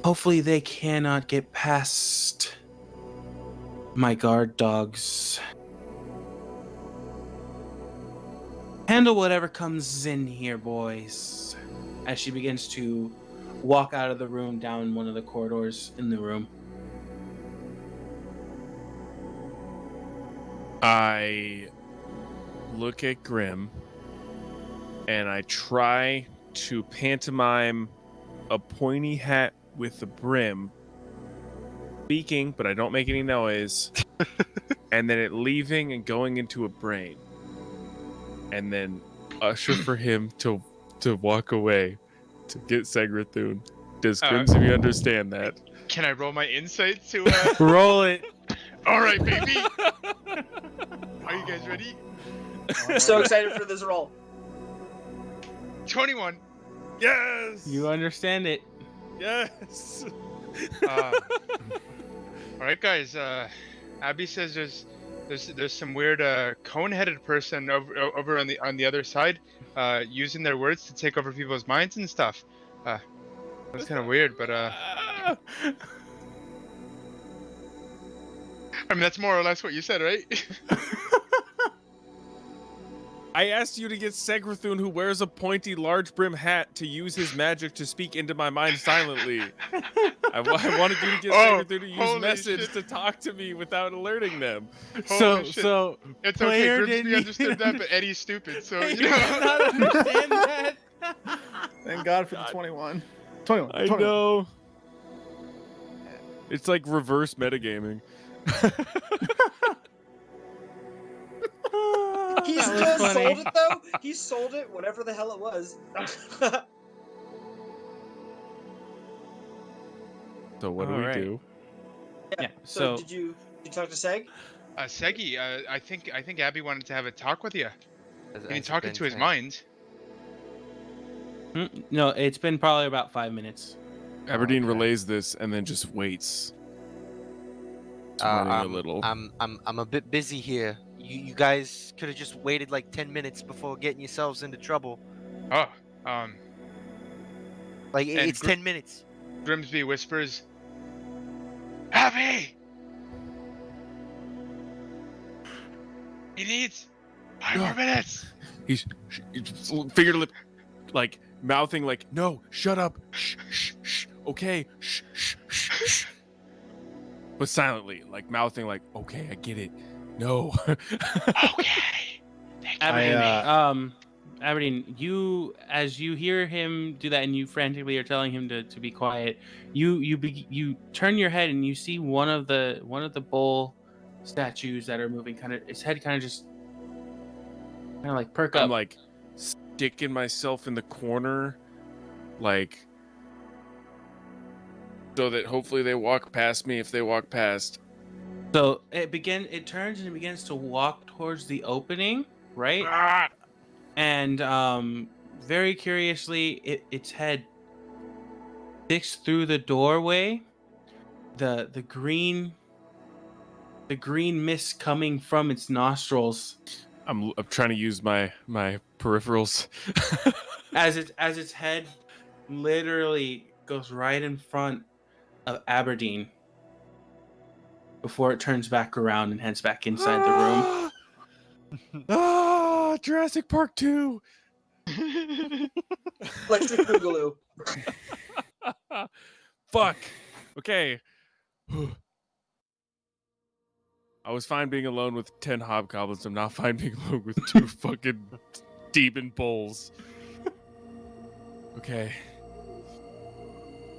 Hopefully, they cannot get past my guard dogs. Handle whatever comes in here, boys. As she begins to walk out of the room down one of the corridors in the room. I look at Grim and I try to pantomime a pointy hat with a brim, speaking, but I don't make any noise, and then it leaving and going into a brain, and then usher for him to walk away to get Segrathun. Does Grimsby understand that? Can I roll my insight to roll it? All right, baby. Are you guys ready? I'm so excited for this roll. 21. Yes. You understand it. Yes. All right, guys. Abby says there's some weird cone-headed person over on the other side, using their words to take over people's minds and stuff. That's kind of weird, but I mean that's more or less what you said, right? I asked you to get Segrathun, who wears a pointy, large brim hat, to use his magic to speak into my mind silently. I wanted you to get Segrathun to use holy message shit. to talk to me without alerting them. Holy shit. So It's okay. player Grimsby didn't understood that, but Eddie's stupid, so Player you did know. not understand that. Thank God for the 21. 21. I 21. know. It's like reverse metagaming. He That was still funny. sold it though. He sold it, whatever the hell it was. So what do All we right. do? Yeah. So So did you talk to Seg? Segi, I think Abby wanted to have a talk with you. Has You can it talk been into his 10? mind. no, it's been probably about 5 minutes. Aberdeen okay. relays this and then just waits. Smarting a little. I'm a bit busy here. You guys could have just waited like 10 minutes before getting yourselves into trouble. Oh, Like And it's 10 minutes. Grimsby whispers, Abby! He needs 5 more minutes. He's finger lip, like mouthing, like no, shut up, shh, shh, shh, okay, shh, shh, shh, shh. But silently, like mouthing, like okay, I get it. No. Okay. Aberdeen, Aberdeen, as you hear him do that, and you frantically are telling him to be quiet, you turn your head and you see one of the bull statues that are moving. Kind of, its head kind of just like perk up. I'm like sticking myself in the corner, like so that hopefully they walk past me if they walk past. So it turns and it begins to walk towards the opening, right? Ah! And very curiously, its head sticks through the doorway. The green mist coming from its nostrils I'm trying to use my peripherals. as its head literally goes right in front of Aberdeen before it turns back around and heads back inside the room. Jurassic Park 2. Electric Boogaloo. Fuck. Okay. I was fine being alone with 10 hobgoblins. I'm not fine being alone with 2 fucking demon bulls. Okay.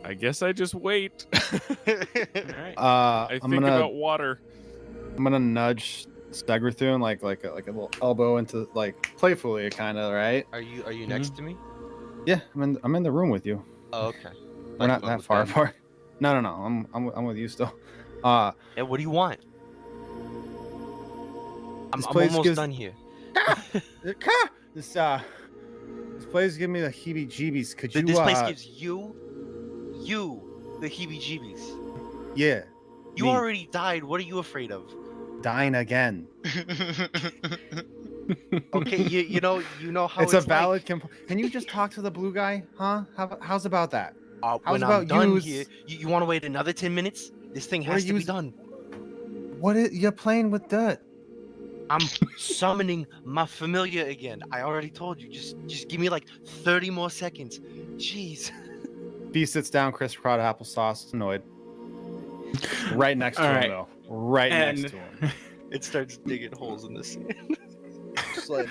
I guess I just wait. All right. I think about water. I'm gonna nudge Stegrathun like a little elbow into like playfully kind of, right? Are you next to me? Yeah, I'm in the room with you. Oh, okay. We're Like not you went that with far them. apart. No. I'm with you still. And what do you want? I'm place almost gives- done here. This place give me the heebie-jeebies. Could you? This place gives you the heebie-jeebies. Yeah. You me. already died. What are you afraid of? Dying again. Okay, you know how It's it's a valid. Like. Can you just talk to the blue guy, huh? How's about that? When how's I'm about done you? here, you want to wait another 10 minutes? This thing What has are to be you- done. You're playing with dirt? I'm summoning my familiar again. I already told you. Just give me like 30 more seconds. Jeez. B sits down, crisp crowd applesauce, annoyed. Right next to All him, right. though. Right And- next to him. It starts digging holes in the sand. Just like,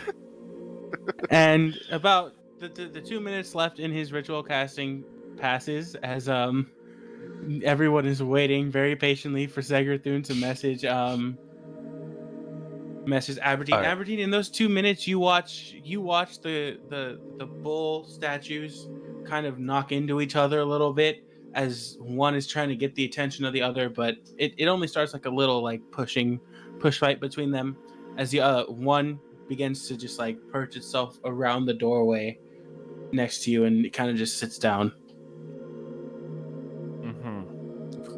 And about the 2 minutes left in his ritual casting passes as everyone is waiting very patiently for Segrathun to message Aberdeen. All right. Aberdeen, in those 2 minutes you watch the bull statues kind of knock into each other a little bit as one is trying to get the attention of the other, but it only starts like a little like push fight between them as the one begins to just like perch itself around the doorway next to you and it kind of just sits down.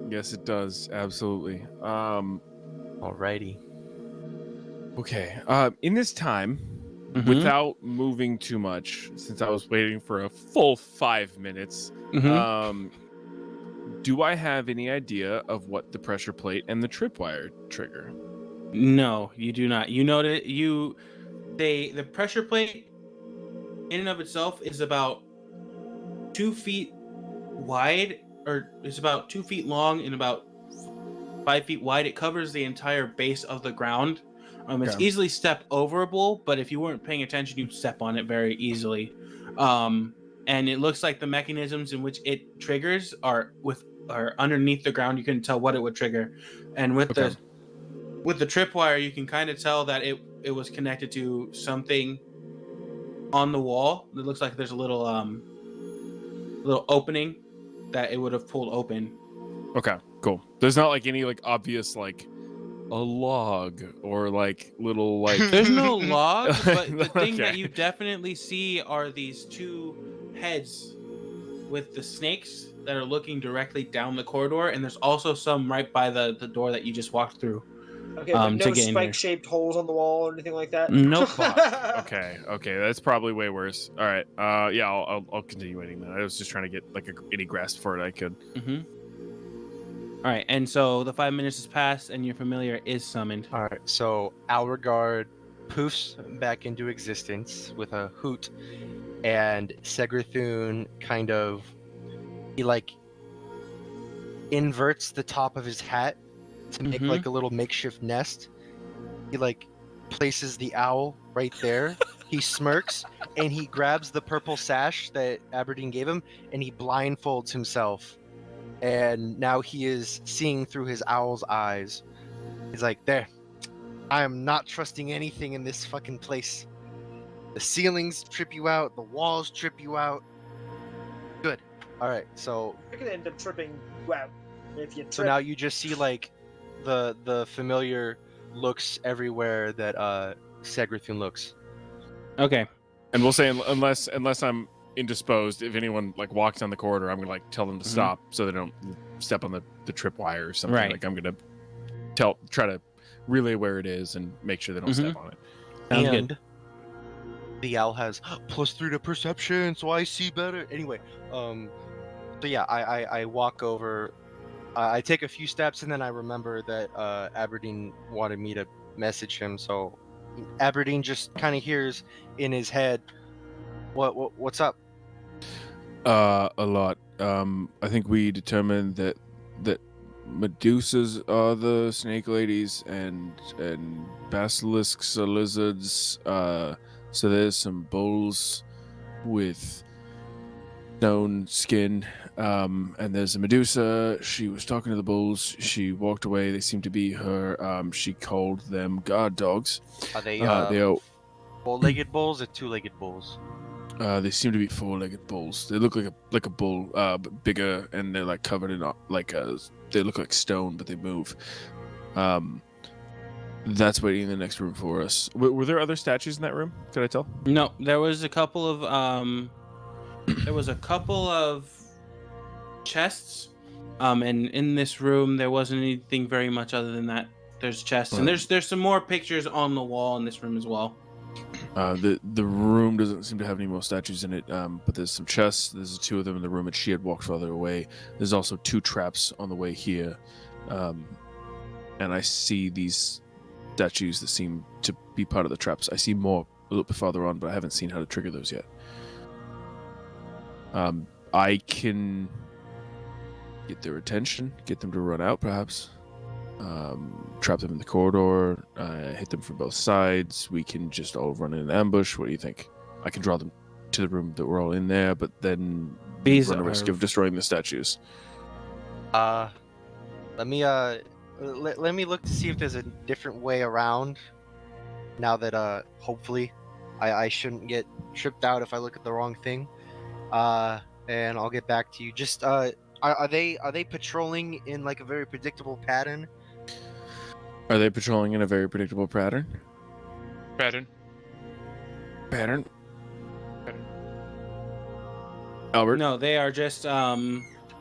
Yes, it does. Absolutely. Alrighty. Okay. In this time, Mhm. without moving too much, since I was waiting for a full 5 minutes, Mhm. do I have any idea of what the pressure plate and the tripwire trigger? No, you do not. You know that the pressure plate in and of itself is about 2 feet wide, or it's about 2 feet long and about 5 feet wide. It covers the entire base of the ground. It's Okay. easily step overable, but if you weren't paying attention, you'd step on it very easily. And it looks like the mechanisms in which it triggers are underneath the ground. You couldn't tell what it would trigger, and with Okay. the tripwire, you can kind of tell that it was connected to something on the wall. It looks like there's a little opening that it would have pulled open. Okay, cool. There's not like any like obvious like a log or like little like There's no log, but the thing that Okay. you definitely see are these two heads with the snakes that are looking directly down the corridor, and there's also some right by the door that you just walked through. Okay, but no to get in here. spike-shaped holes on the wall or anything like that. Nope. Okay, that's probably way worse. All right, yeah, I'll continue waiting then. I was just trying to get like any grasp for it I could. Mm-hmm. All right, and so the 5 minutes has passed, and your familiar is summoned. All right, so our guard poofs back into existence with a hoot, and Segrathun kind of he like inverts the top of his hat to make like a little makeshift nest. He like places the owl right there. He smirks and he grabs the purple sash that Aberdeen gave him and he blindfolds himself. And now he is seeing through his owl's eyes. He's like, there. I am not trusting anything in this fucking place. The ceilings trip you out. The walls trip you out. Good. All right. So You're gonna end up tripping. Wow. If you trip. so now you just see like the familiar looks everywhere that Segrathun looks. Okay. And we'll say unless I'm indisposed, if anyone like walks down the corridor, I'm gonna like tell them to stop so they don't step on the tripwire or something. Right. Like I'm gonna try to relay where it is and make sure they don't step on it. Sounds and good. the owl has +3 to perception, so I see better. Anyway, so yeah, I walk over. I take a few steps and then I remember that Aberdeen wanted me to message him. So Aberdeen just kind of hears in his head, what's up? A lot. I think we determined that Medusas are the snake ladies and basilisks are lizards. So there's some bulls with stone skin. And there's a Medusa. She was talking to the bulls. She walked away. They seem to be her. She called them guard dogs. Are they They are. four-legged bulls or two-legged bulls? They seem to be four-legged bulls. They look like a bull, but bigger, and they're like covered in they look like stone, but they move. That's waiting in the next room for us. Were there other statues in that room? Could I tell? No, there was a couple of chests, and in this room there wasn't anything very much other than that. There's chests, and there's some more pictures on the wall in this room as well. The room doesn't seem to have any more statues in it, but there's some chests. There's 2 of them in the room, and she had walked farther away. There's also 2 traps on the way here, and I see these statues that seem to be part of the traps. I see more a little bit farther on, but I haven't seen how to trigger those yet. I can get their attention, get them to run out, perhaps. Trap them in the corridor, hit them from both sides. We can just all run in an ambush. What do you think? I can draw them to the room that we're all in there, but then run a risk of destroying the statues. Let me look to see if there's a different way around. Now that hopefully I shouldn't get tripped out if I look at the wrong thing. And I'll get back to you. Just are they patrolling in like a very predictable pattern? Are they patrolling in a very predictable pattern? Pattern. Albert? No, they are just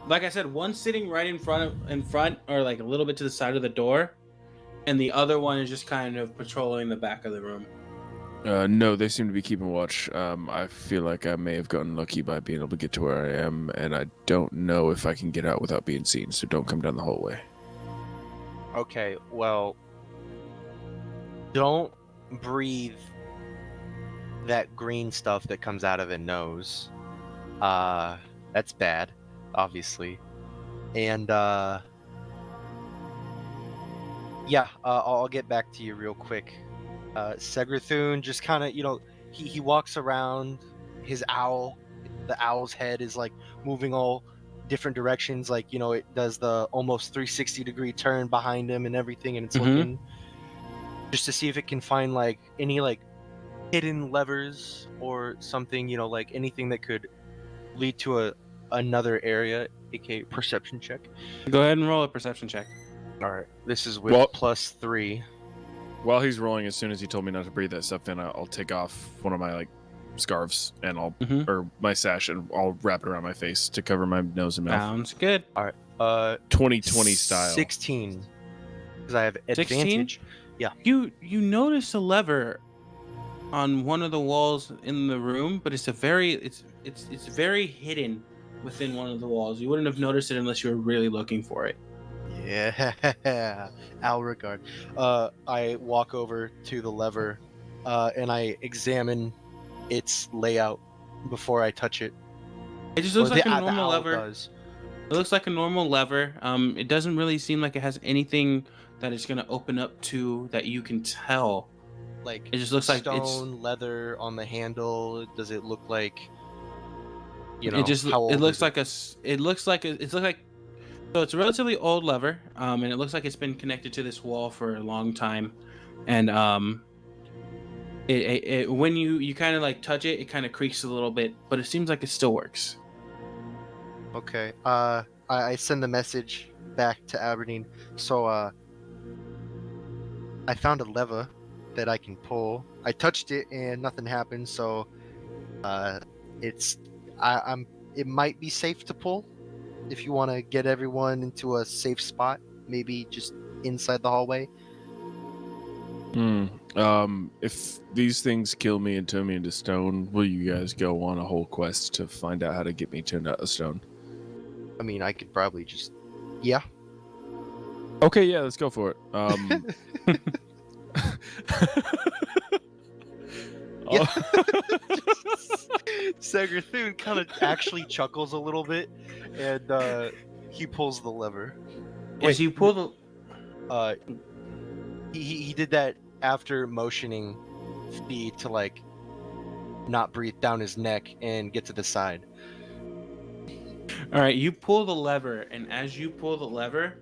like I said, one's sitting right in front or like a little bit to the side of the door, and the other one is just kind of patrolling the back of the room. No, they seem to be keeping watch. I feel like I may have gotten lucky by being able to get to where I am, and I don't know if I can get out without being seen, so don't come down the hallway. Okay, well, don't breathe that green stuff that comes out of the nose. That's bad, obviously. And yeah, I'll get back to you real quick. Segrathun just kind of, he walks around his owl. The owl's head is like moving all different directions, like, it does the almost 360-degree turn behind him and everything, and it's looking just to see if it can find like any like hidden levers or something, like anything that could lead to another area, aka perception check. Go ahead and roll a perception check. All right, this is with +3. While he's rolling, as soon as he told me not to breathe that stuff in, I'll take off one of my like scarves and or my sash, and I'll wrap it around my face to cover my nose and mouth. Sounds good. All right, 2020 style. 16, because I have 16? advantage. Yeah. You notice a lever on one of the walls in the room, but it's very hidden within one of the walls. You wouldn't have noticed it unless you were really looking for it. Yeah, Al regard. I walk over to the lever, and I examine its layout before I touch it. It just looks like a normal lever. Does. It looks like a normal lever. It doesn't really seem like it has anything that it's gonna open up to that you can tell. Like, it just looks like stone, leather on the handle. Does it look like? It looks like so it's a relatively old lever, and it looks like it's been connected to this wall for a long time, and it when you kind of like touch it, it kind of creaks a little bit, but it seems like it still works. Okay. I send the message back to Aberdeen. So I found a lever that I can pull. I touched it and nothing happened. So it might be safe to pull. If you want to get everyone into a safe spot, maybe just inside the hallway. If these things kill me and turn me into stone, will you guys go on a whole quest to find out how to get me turned out of stone? I mean, I could probably just... Yeah. Okay, yeah, let's go for it. Yeah. Segrathun kind of actually chuckles a little bit, and he pulls the lever. As you pull the... He did that after motioning Fee to like not breathe down his neck and get to the side. All right, you pull the lever, and as you pull the lever,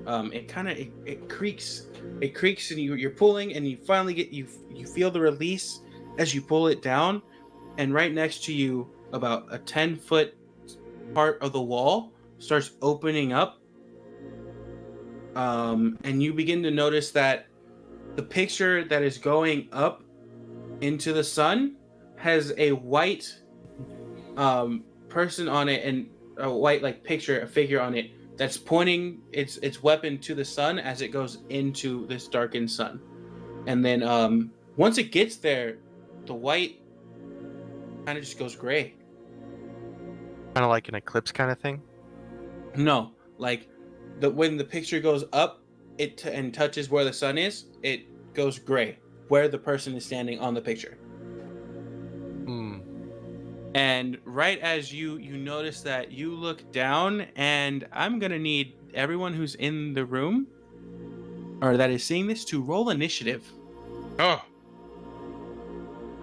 it creaks. It creaks, and you're pulling, and you finally you feel the release as you pull it down, and right next to you, about a 10-foot part of the wall starts opening up, and you begin to notice that the picture that is going up into the sun has a white person on it, and a white a figure on it that's pointing its weapon to the sun as it goes into this darkened sun. And then once it gets there, the white kind of just goes gray. Kind of like an eclipse kind of thing? No, like when the picture goes up and touches where the sun is, it goes gray where the person is standing on the picture. And right as you notice that, you look down, and I'm gonna need everyone who's in the room or that is seeing this to roll initiative. Oh.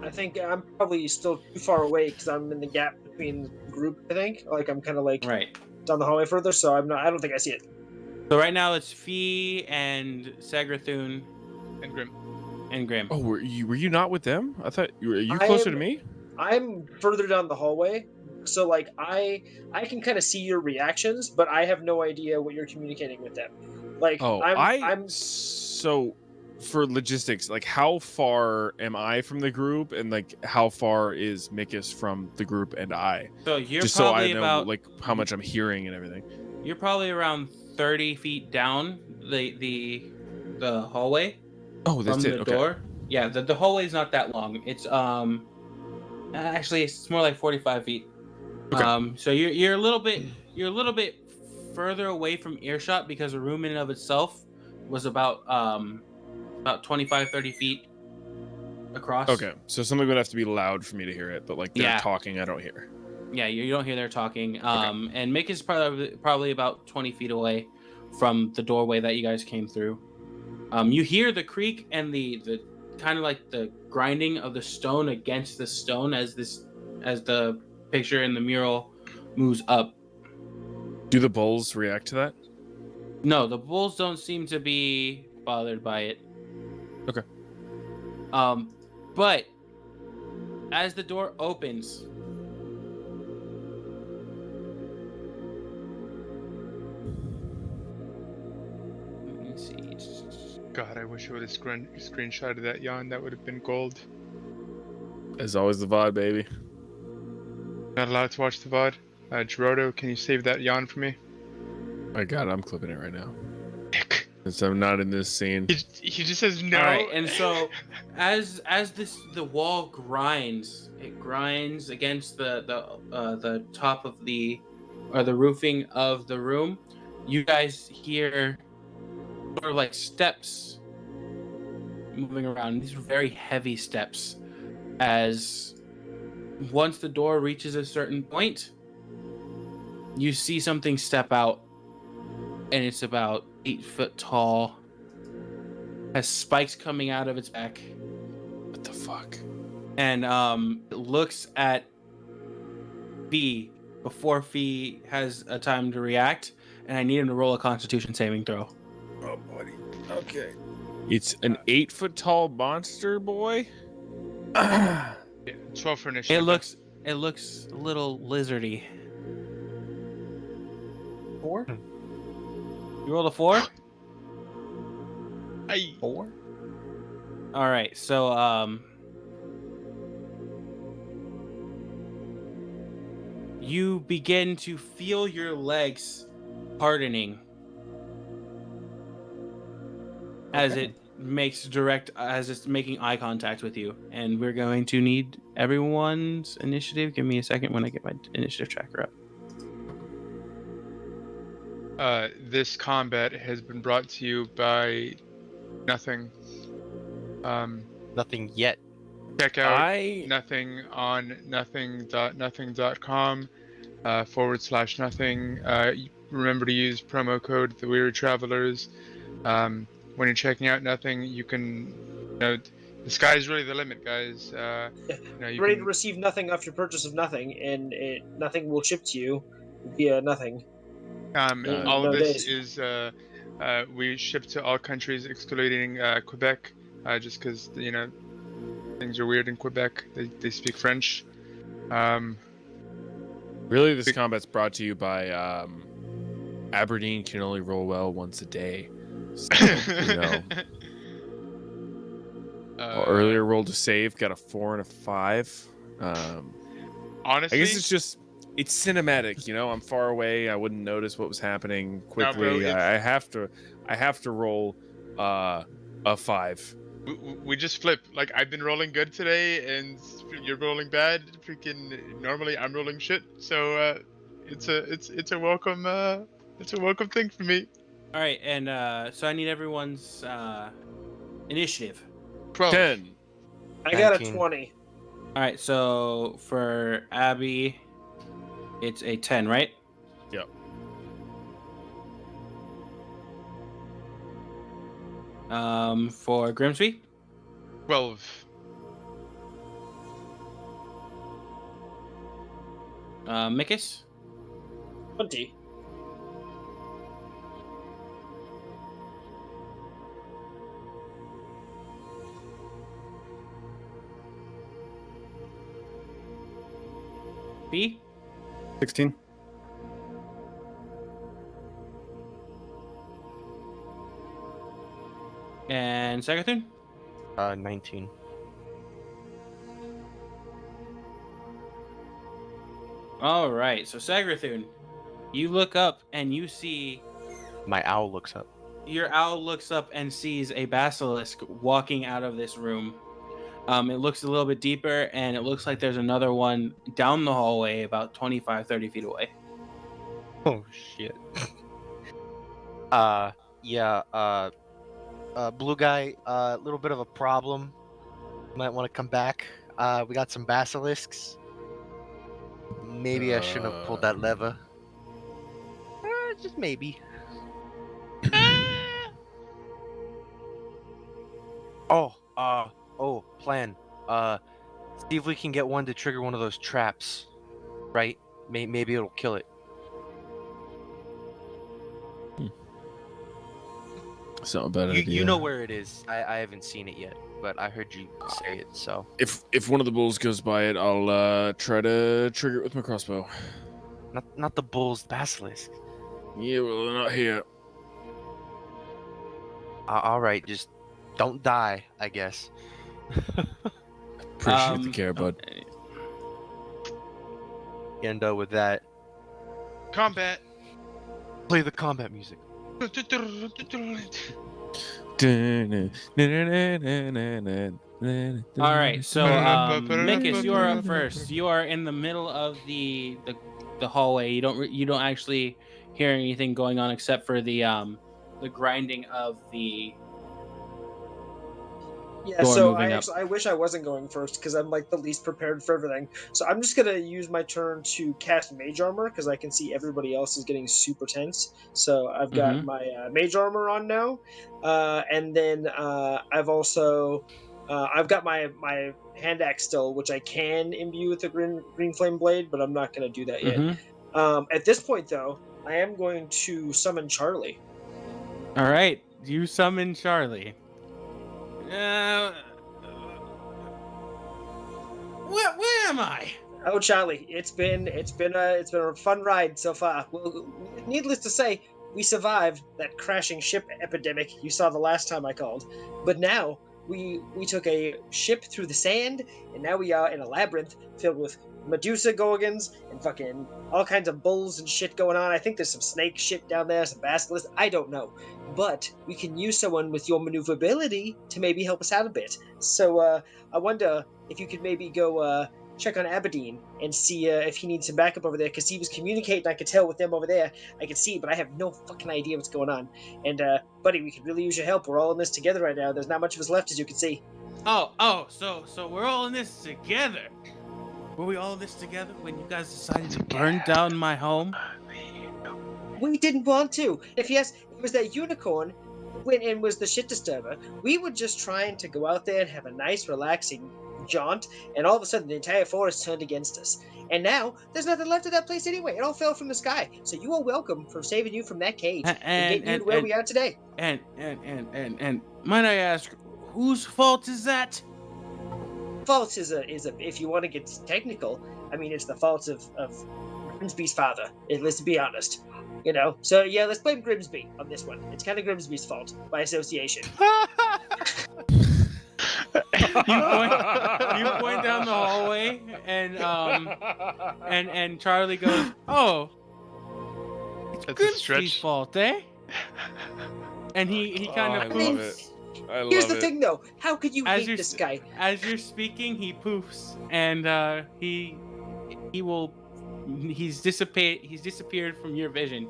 I think I'm probably still too far away because I'm in the gap between the group. I think I'm kind of like right down the hallway further, so I don't think I see it. So right now it's Fee and Segrathun and Grim. Oh, were you not with them? I thought are you closer to me? I'm further down the hallway, so like I can kind of see your reactions, but I have no idea what you're communicating with them. Like, oh, I'm so for logistics, like how far am I from the group, and like how far is Mikus from the group and I? So you're Just so I probably know about like how much I'm hearing and everything. you're probably around 30 feet down the hallway Oh, that's from it. the Okay. door. Yeah, the hallway's not that long. It's actually it's more like 45 feet. Okay. So you're a little bit further away from earshot because the room in and of itself was about 25 30 feet across. Okay. So something would have to be loud for me to hear it, but like they're Yeah. talking, I don't hear. Yeah, you don't hear their talking. And Mick is probably about 20 feet away from the doorway that you guys came through. You hear the creak and the kind of like the grinding of the stone against the stone as the picture in the mural moves up. Do the bulls react to that? No, the bulls don't seem to be bothered by it. Okay. But as the door opens, let me see. God, I wish I would have screenshotted that yawn. That would have been gold. As always, the VOD, baby. Not allowed to watch the VOD. Gerodo, can you save that yawn for me? I got it. I'm clipping it right now. Since I'm not in this scene. He just says no. All right, and so as the wall grinds, it grinds against the top of the roofing of the room. You guys hear sort of like steps moving around. These are very heavy steps. As once the door reaches a certain point, you see something step out, and it's about 8 foot tall. Has spikes coming out of its back. What the fuck? And it looks at Fee before Fee has a time to react, and I need him to roll a Constitution saving throw. Oh, buddy. Okay. It's an 8 foot tall monster boy. Yeah, 12 for initiative. It looks a little lizardy. 4? You rolled a 4? 4? All right, so you begin to feel your legs hardening as it's making eye contact with you, and we're going to need everyone's initiative. Give me a second when I get my initiative tracker up. This combat has been brought to you by nothing. Nothing yet. Check out nothing on nothing.com /nothing. Remember to use promo code The Weary Travelers. When you're checking out nothing, you can, the sky's really the limit, guys. You're ready to receive nothing off your purchase of nothing, and nothing will ship to you via nothing. All of this is we ship to all countries excluding Quebec, just because things are weird in Quebec. They speak French. Really, this combat's brought to you by Aberdeen can only roll well once a day. So, earlier rolled a save, got a 4 and a 5. Honestly, I guess it's cinematic. I'm far away. I wouldn't notice what was happening quickly. No, bro, I have to roll a 5. We just flip. Like, I've been rolling good today, and you're rolling bad. Freaking normally I'm rolling shit. So it's a welcome thing for me. All right, and so I need everyone's initiative. 12. 10. I got a 19. 20. All right, so for Abby, it's a 10, right? Yep. For Grimsby? 12. Mikus? 20. B? 16. And And Sagathun? 19. All right. So Sagathun, you look up and you see My owl looks up. your owl looks up and sees a basilisk walking out of this room. It looks a little bit deeper, and it looks like there's another one down the hallway about 25, 30 feet away. Oh shit. Yeah. Blue guy. A little bit of a problem. Might want to come back. We got some basilisks. Maybe I shouldn't have pulled that lever. Just maybe. Plan. See if we can get one to trigger one of those traps. Right? Maybe it'll kill it. It's not a bad idea. You know where it is. I haven't seen it yet, but I heard you say it, so. If one of the bulls goes by it, I'll try to trigger it with my crossbow. Not the bulls, basilisk. Yeah, well, they're not here. All right, just don't die, I guess. Appreciate the care, bud. And with that, Combat. play the combat music. All right, so Mikus, you are up first. You are in the middle of the hallway. You don't actually hear anything going on except for the grinding of the. Yeah, door so moving up. I wish I wasn't going first because I'm like the least prepared for everything. So I'm just gonna use my turn to cast Mage Armor because I can see everybody else is getting super tense. So I've got my Mage Armor on now, and then I've also I've got my hand axe still, which I can imbue with the green flame blade, but I'm not gonna do that yet. At this point, though, I am going to summon Charlie. All right, you summon Charlie. Where am I? Oh, Charlie, it's been a fun ride so far. Well, needless to say, we survived that crashing ship epidemic you saw the last time I called. But now we took a ship through the sand, and now we are in a labyrinth filled with Medusa gorgons and fucking all kinds of bulls and shit going on. I think there's some snake shit down there, some basilisks. I don't know, but we can use someone with your maneuverability to maybe help us out a bit. So I wonder if you could maybe go check on Aberdeen and see if he needs some backup over there, because he was communicating. I could tell with them over there. I could see, but I have no fucking idea what's going on. And buddy, we could really use your help. We're all in this together right now. There's not much of us left, as you can see. So we're all in this together. Were we all in this together when you guys decided to burn down my home? We didn't want to. If yes, it was that unicorn went and was the shit disturber. We were just trying to go out there and have a nice, relaxing jaunt, and all of a sudden the entire forest turned against us. And now there's nothing left of that place anyway. It all fell from the sky. So you are welcome for saving you from that cage and getting you to where we are today. And might I ask, whose fault is that? Fault is a if you want to get technical, I mean it's the fault of Grimsby's father. Let's be honest. You know, so yeah, let's blame Grimsby on this one. It's kind of Grimsby's fault by association. You point down the hallway, and Charlie goes, "Oh, it's Grimsby's fault, eh?" And he kind of poofs. Here's the thing, though. How could you hate this guy? As you're speaking, he poofs, and he's disappeared from your vision.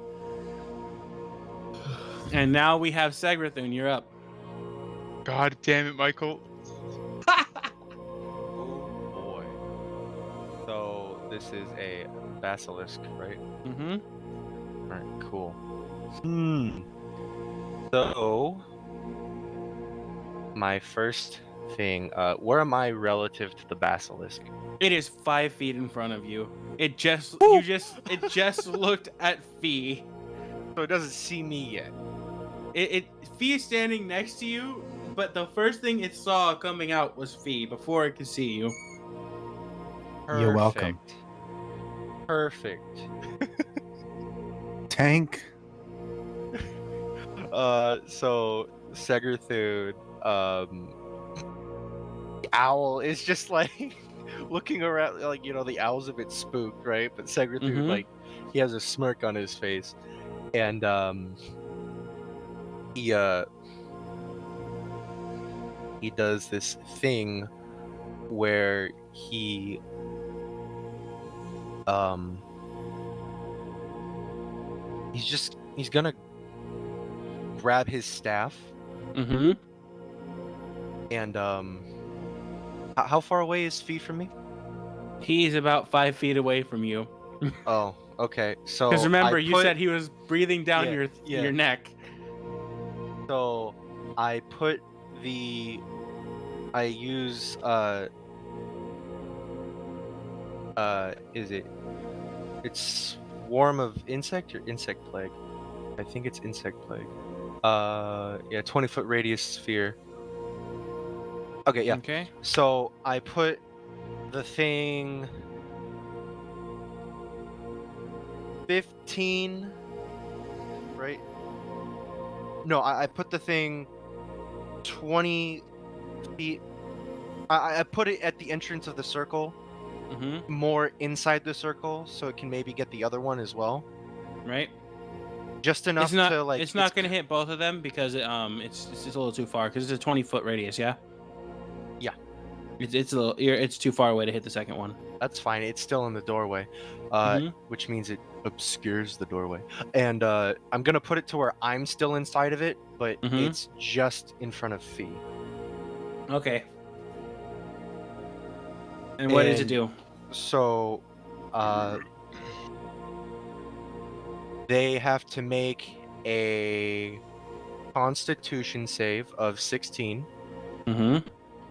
And now we have Segrathun. You're up. God damn it, Michael. Oh boy. So this is a basilisk, right? Mm-hmm. Alright, cool. So my first thing, where am I relative to the basilisk? It is 5 feet in front of you. It just looked at Fee. So it doesn't see me yet. Fee is standing next to you, but the first thing it saw coming out was Fee before it could see you. Perfect. You're welcome. Perfect. Tank. So Segrathun, the owl is just like looking around, like the owl's a bit spooked, right? But Segrethrud, Mhm. like, he has a smirk on his face, and he does this thing where he's gonna grab his staff, Mm-hmm. and how far away is Fee from me? He's about 5 feet away from you. Oh, okay. So Because remember, I you put- said he was breathing down Yeah, your neck. So I put I use it's swarm of insect or insect plague? I think it's insect plague. 20-foot radius sphere. Okay, yeah. Okay. So I put the thing 15, right? No, I put the thing 20 feet. I put it at the entrance of the circle, Mm-hmm. more inside the circle, so it can maybe get the other one as well. Right. Just enough It's not. to like. It's not going to hit both of them because it's just a little too far because it's a 20-foot radius. Yeah. Yeah. It's a little. It's too far away to hit the second one. That's fine. It's still in the doorway, Mhm. which means it obscures the doorway. And I'm gonna put it to where I'm still inside of it, but Mhm. it's just in front of Fee. Okay. And what does it And do? So, they have to make a Constitution save of 16, Mm-hmm.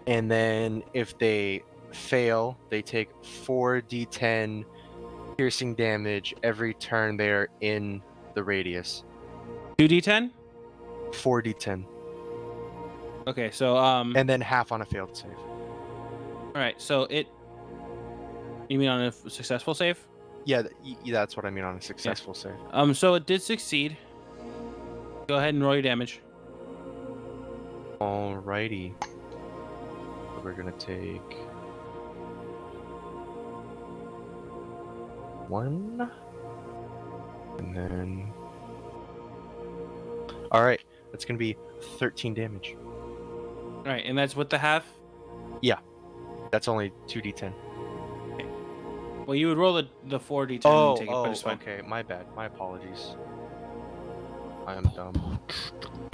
and then if they fail, they take 4d10 piercing damage every turn they are in the radius. 2d10. 4d10, Okay. So and then half on a failed save. All right. So it. You mean on a successful save? Yeah, that's what I mean on a successful save. So it did succeed. Go ahead and roll your damage. Alrighty. We're gonna take 1, and then. Alright, that's gonna be 13 damage. All right, and that's with the half. That's only 2d10. Well, you would roll the 4d10 and take it, but it's fine. Okay, my bad. My apologies. I am dumb.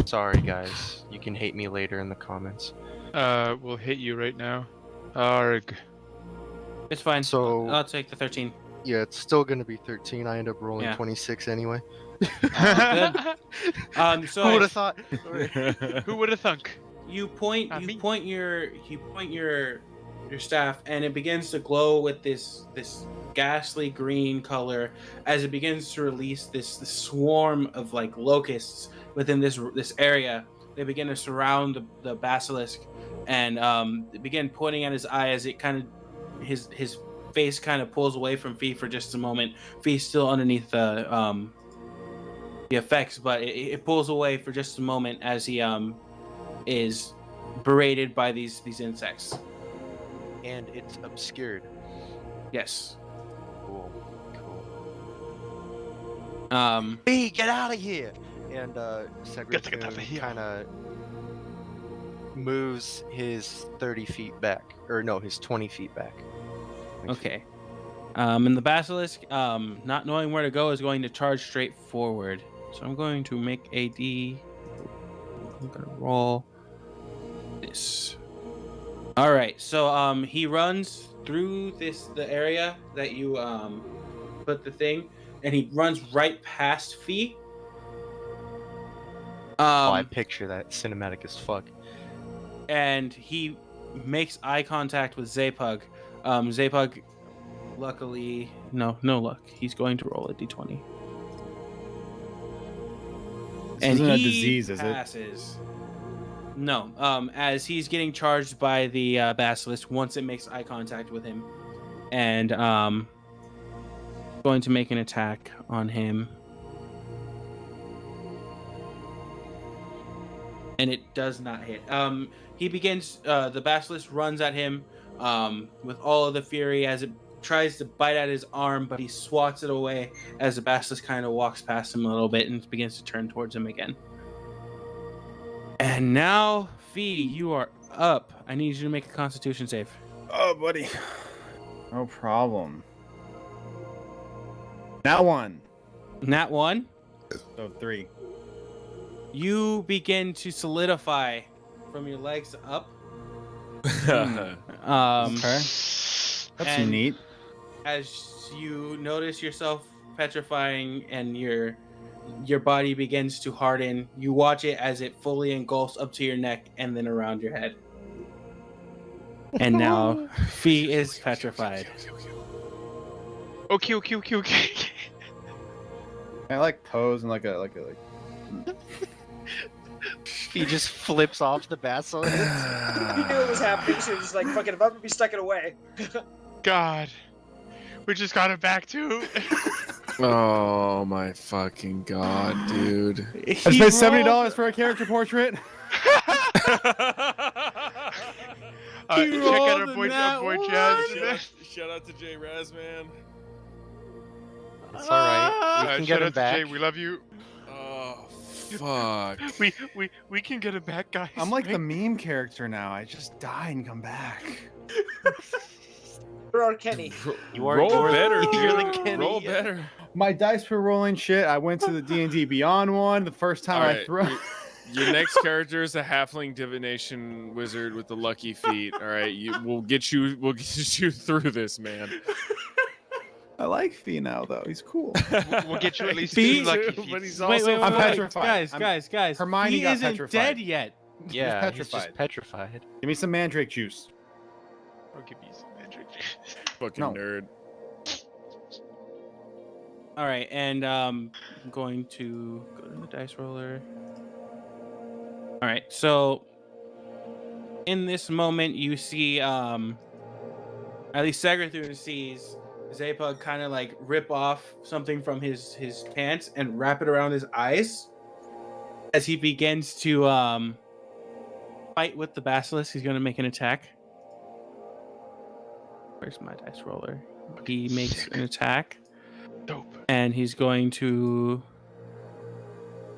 Sorry, guys. You can hate me later in the comments. We'll hit you right now. Arg. It's fine. So- I'll take the 13. Yeah, it's still gonna be 13. I end up rolling Yeah. 26 anyway. Good. Who So would have thought? Who would have thunk? you point Not me. your staff, and it begins to glow with this ghastly green color as it begins to release this swarm of like locusts within this area. They begin to surround the basilisk, and begin pointing at his eye as it kind of his face kind of pulls away from Fee for just a moment. Fee's still underneath the effects, but it pulls away for just a moment as he is berated by these insects. And it's obscured. Yes. Cool. B, Get out of here! And Get out of Segrethrud here. kind of moves his 30 feet back, or no, his 20 feet back. Okay. And the basilisk, not knowing where to go, is going to charge straight forward. So I'm going to make a D. I'm gonna roll this. All right. So he runs through the area that you put the thing, and he runs right past Fee. I picture that cinematic as fuck. And he makes eye contact with Zapug. Zapug, luckily, no luck. He's going to roll a d20. This isn't a disease, is it? passes. No. As he's getting charged by the basilisk once it makes eye contact with him, and going to make an attack on him. and it does not hit. He begins. The basilisk runs at him with all of the fury as it tries to bite at his arm, but he swats it away as the basilisk kind of walks past him a little bit and begins to turn towards him again. And now, Fee, you are up. I need you to make a Constitution save. Oh, buddy. No problem. That one. Nat 1. So 3. You begin to solidify from your legs up. Okay. That's and neat. As you notice yourself petrifying and your body begins to harden, you watch it as it fully engulfs up to your neck and then around your head. And now Fee is petrified. Okay. I like pose and like. He just flips off the basilisk. He knew it was happening, so he was just like, "Fuck it, if I'm gonna be stuck it away." God, we just got it back too. Oh my fucking god, dude. I spent $70 for a character portrait. Check out our boy Jazz. Shout out to J Raz, man. It's alright. We can get shout him out to back. Jay, we love you. Oh fuck. We can get him back, guys. I'm like the meme character now. I just die and come back. For our Kenny. Roll better, You're dude. the Kenny. Roll better. My dice were rolling shit. I went to the D&D Beyond one the first time I Alright, threw. Your next character is a halfling divination wizard with the lucky feet. All right, we'll get you through this, man. I like Fee now though. He's cool. We'll get you at least Fee? two lucky But feet. he's Wait, also I'm petrified. Guys. Hermione he got isn't petrified. dead yet. Yeah, he's petrified. just petrified. Give me some mandrake juice. I'll give you some magic. fucking No. nerd. All right, and I'm going to go to the dice roller. All right, so in this moment, you see, at least Segrathun sees Zapug kind of like rip off something from his pants and wrap it around his eyes as he begins to fight with the basilisk. He's going to make an attack. Where's my dice roller? He makes an attack. Dope. And he's going to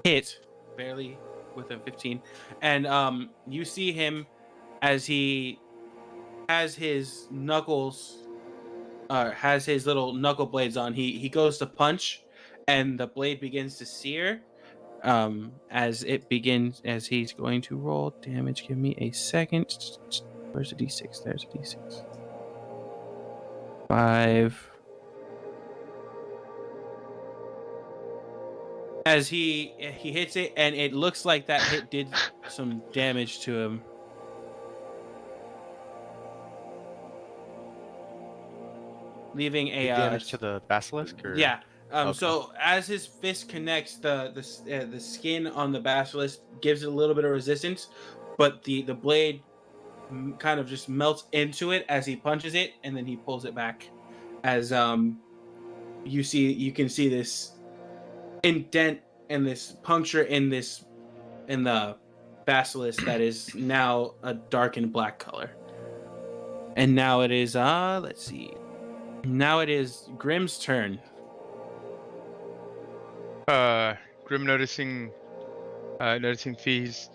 hit barely with a 15. And you see him as he has his knuckles, has his little knuckle blades on. He goes to punch, and the blade begins to sear. As he's going to roll damage. Give me a second. Where's the D6? There's a D6. 5. As he hits it, and it looks like that hit did some damage to him. Leaving a damage to the basilisk, or yeah. Okay. So as his fist connects, the skin on the basilisk gives it a little bit of resistance, but the blade kind of just melts into it as he punches it, and then he pulls it back. As you can see this indent and this puncture in the basilisk that is now a darkened black color. And now it is let's see. Now it is Grimm's turn. Grim noticing Fee's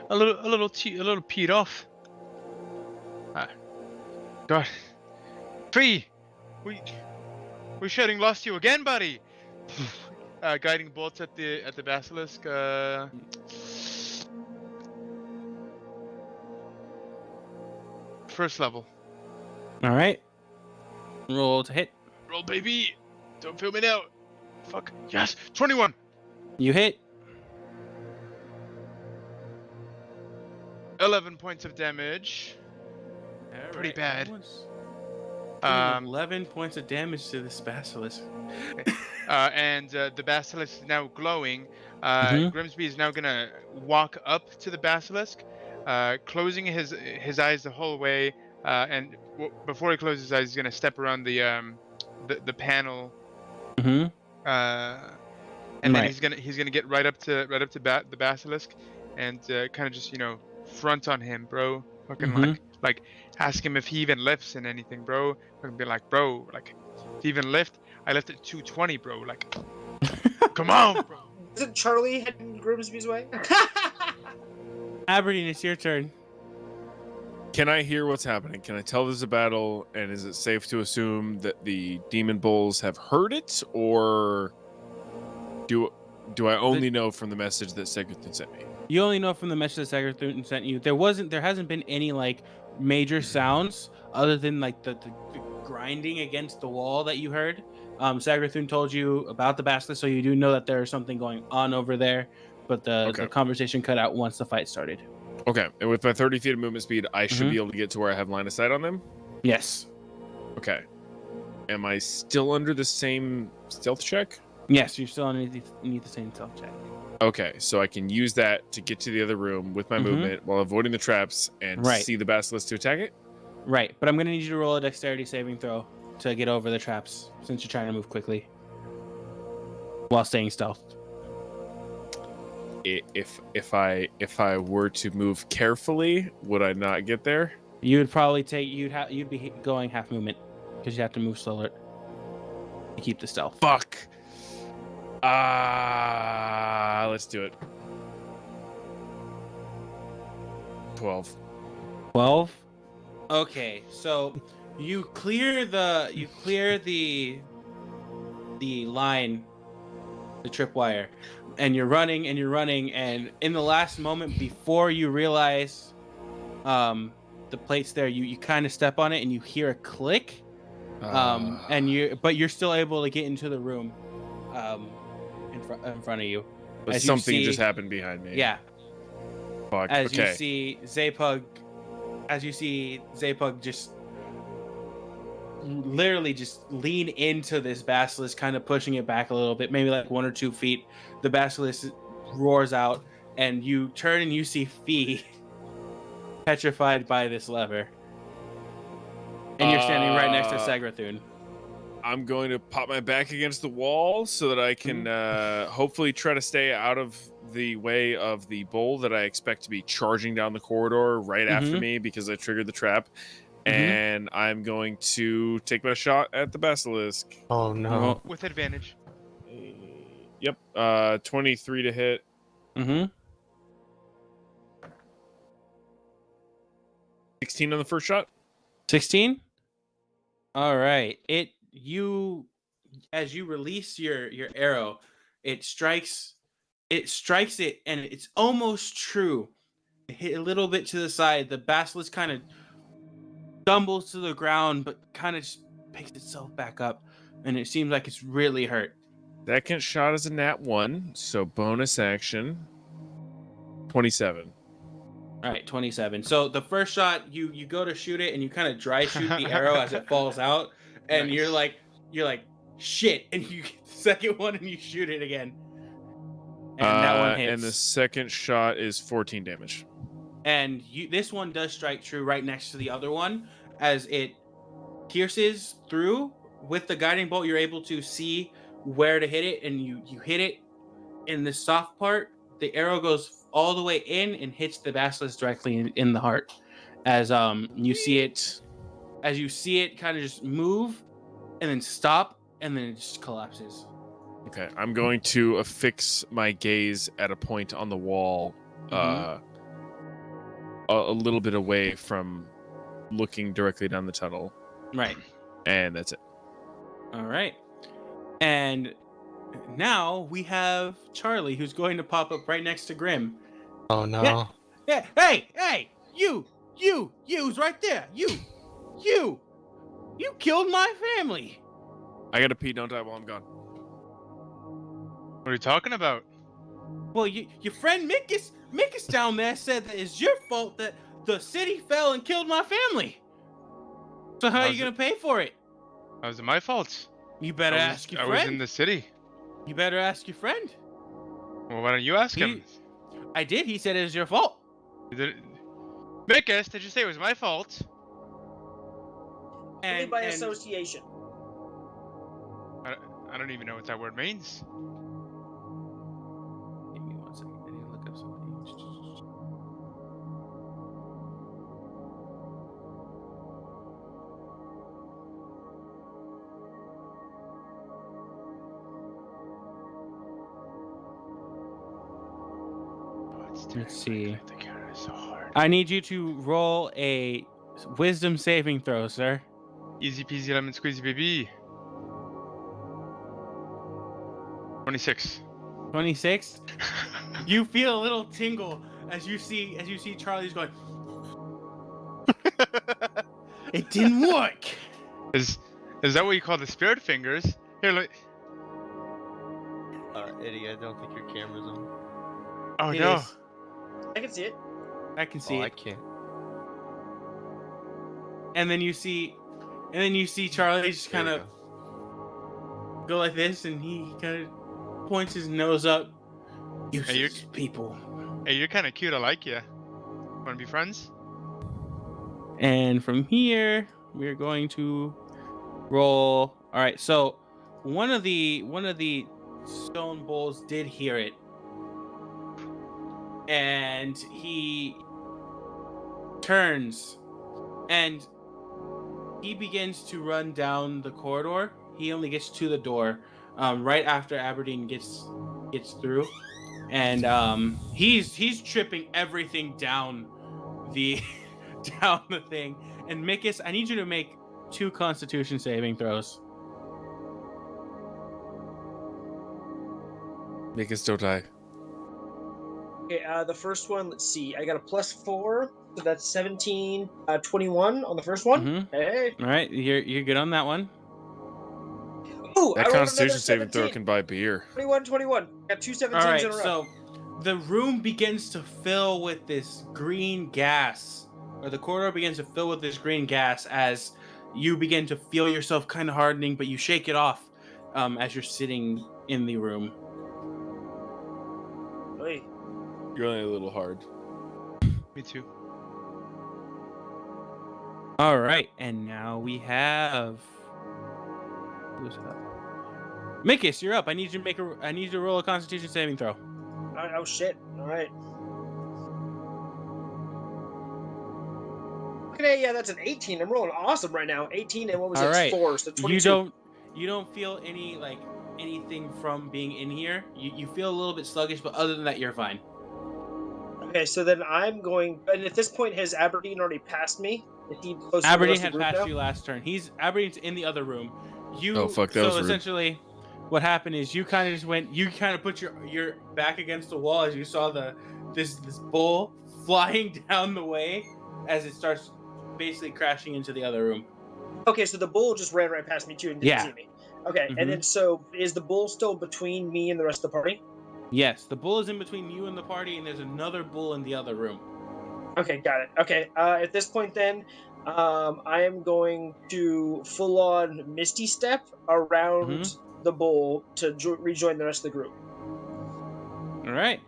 a little peed off. God, Fee, we shouldn't lost you again, buddy. Guiding bolts at the basilisk. First level. All right. Roll to hit. Roll, baby. Don't feel me now. Fuck. Yes. 21. You hit. 11 points of damage. Pretty bad. 11 points of damage to this basilisk. And the basilisk is now glowing. Grimsby is now gonna walk up to the basilisk, closing his eyes the whole way. And before he closes his eyes, he's gonna step around the panel. And then he's gonna get right up to the basilisk, and kind of just front on him, bro. Fucking Mhm. like ask him if he even lifts in anything, bro. Fucking be like, bro, like if he even lift, I lifted 220, bro. Like, come on, bro. Isn't Charlie heading Grimsby's way? Aberdeen, it's your turn. Can I hear what's happening? Can I tell there's a battle? And is it safe to assume that the demon bulls have heard it, or do I only know from the message that Segutun sent me? You only know from the message that Sagarthun sent you. There hasn't been any like major sounds other than like the grinding against the wall that you heard. Sagarthun told you about the basilisk, so you do know that there is something going on over there. But the conversation cut out once the fight started. Okay, and with my 30 feet of movement speed, I should Mhm. be able to get to where I have line of sight on them? Yes. Okay. Am I still under the same stealth check? Yes, you're still underneath the same stealth check. Okay, so I can use that to get to the other room with my Mhm. movement while avoiding the traps and Right. see the basilisk to attack it? Right, but I'm gonna need you to roll a dexterity saving throw to get over the traps since you're trying to move quickly while staying stealth. If I were to move carefully, would I not get there? You would probably you'd be going half movement because you have to move slower to keep the stealth. Fuck. Let's do it. 12. 12. Okay, so you clear the line, the tripwire, and you're running and in the last moment before you realize the plate's there, you kind of step on it and you hear a click, but you're still able to get into the room in front of you. But As something you see, just happened behind me. Yeah. Fuck. As Okay. you see Zapug just literally just lean into this basilisk, kind of pushing it back a little bit, maybe like 1 or 2 feet. The basilisk roars out, and you turn and you see Fee petrified by this lever. And you're standing right next to Sagrathun. I'm going to pop my back against the wall so that I can hopefully try to stay out of the way of the bull that I expect to be charging down the corridor right after me because I triggered the trap. And I'm going to take my shot at the basilisk. Oh no. With advantage. Yep. 23 to hit. 16 on the first shot. 16? All right. As you release your arrow, it strikes it, and it's almost true. It hit a little bit to the side. The basilisk kind of stumbles to the ground, but kind of just picks itself back up, and it seems like it's really hurt. Second shot is a nat 1, so bonus action. 27. All right, 27. So the first shot, you go to shoot it, and you kind of dry shoot the arrow as it falls out, and Nice. you're like shit, and you get the second one and you shoot it again, and that one hits. And the second shot is 14 damage. And this one does strike true right next to the other one, as it pierces through with the guiding bolt. You're able to see where to hit it, and you hit it in the soft part. The arrow goes all the way in and hits the basilisk directly in the heart. As you see it kind of just move and then stop, and then it just collapses. Okay, I'm going to affix my gaze at a point on the wall, a little bit away from looking directly down the tunnel. Right. And that's it. All right. And now we have Charlie, who's going to pop up right next to Grim. Oh no. Yeah. Hey, you's right there. You killed my family. I gotta pee, don't die while I'm gone. What are you talking about? Well, your friend Mikus down there said that it's your fault that the city fell and killed my family. So how are you gonna pay for it? That was my fault. You better ask your I friend. was in the city. You better ask your friend. Well, why don't you ask him? I did. He said it was your fault. Mikus, did you say it was my fault? Only by association. I don't even know what that word means. Give me 1 second. I need to look up something. Let's see. The camera is so hard. I need you to roll a wisdom saving throw, sir. Easy peasy lemon squeezy baby. 26. 26. You feel a little tingle as you see Charlie's going. It didn't work. Is that what you call the spirit fingers? Here, look. Eddie, I don't think your camera's on. Oh It no. is. I can see it. I can see Oh, it. I can't. And then you see Charlie just There kind we of go. go like this, and he kind of points his nose up. Useless people. Hey, you're kind of cute. I like you. Want to be friends? And from here, we're going to roll. All right. So one of the stone bulls did hear it, and he turns and he begins to run down the corridor. He only gets to the door right after Aberdeen gets through, and he's tripping everything down the down the thing. And Mikis, I need you to make 2 Constitution saving throws. Make it still die. Okay, the first one, let's see. I got a +4, so that's 17, 21 on the first one. Mhm. Hey. All right, you're good on that one. Ooh, I That rolled Constitution another saving throw 17. can buy beer. 21. Got 2 17s All right, in a row. so the room begins to fill with this green gas, or the corridor begins to fill with this green gas as you begin to feel yourself kind of hardening, but you shake it off as you're sitting in the room. Hey. You're only a little hard. Me too. All right, and now we have who's up? Mikis, you're up. I need you to roll a Constitution saving throw. Oh shit! All right. Okay, yeah, that's an 18. I'm rolling awesome right now. 18 and what was All it? right. 4, so 22. You don't feel anything from being in here. You feel a little bit sluggish, but other than that, you're fine. Okay, so then I'm going. And at this point, has Aberdeen already passed me? Is he close to the Aberdeen rest of had the group passed now? you last turn. Aberdeen's in the other room. Oh, fuck, that was So rude. essentially, what happened is you kind of just went. You kind of put your back against the wall as you saw this bull flying down the way as it starts basically crashing into the other room. Okay, so the bull just ran right past me too and didn't see me. Okay, Mhm. and then so is the bull still between me and the rest of the party? Yes, the bull is in between you and the party, and there's another bull in the other room. Okay, got it. Okay, at this point then, I am going to full-on Misty Step around the bull to rejoin the rest of the group. All right.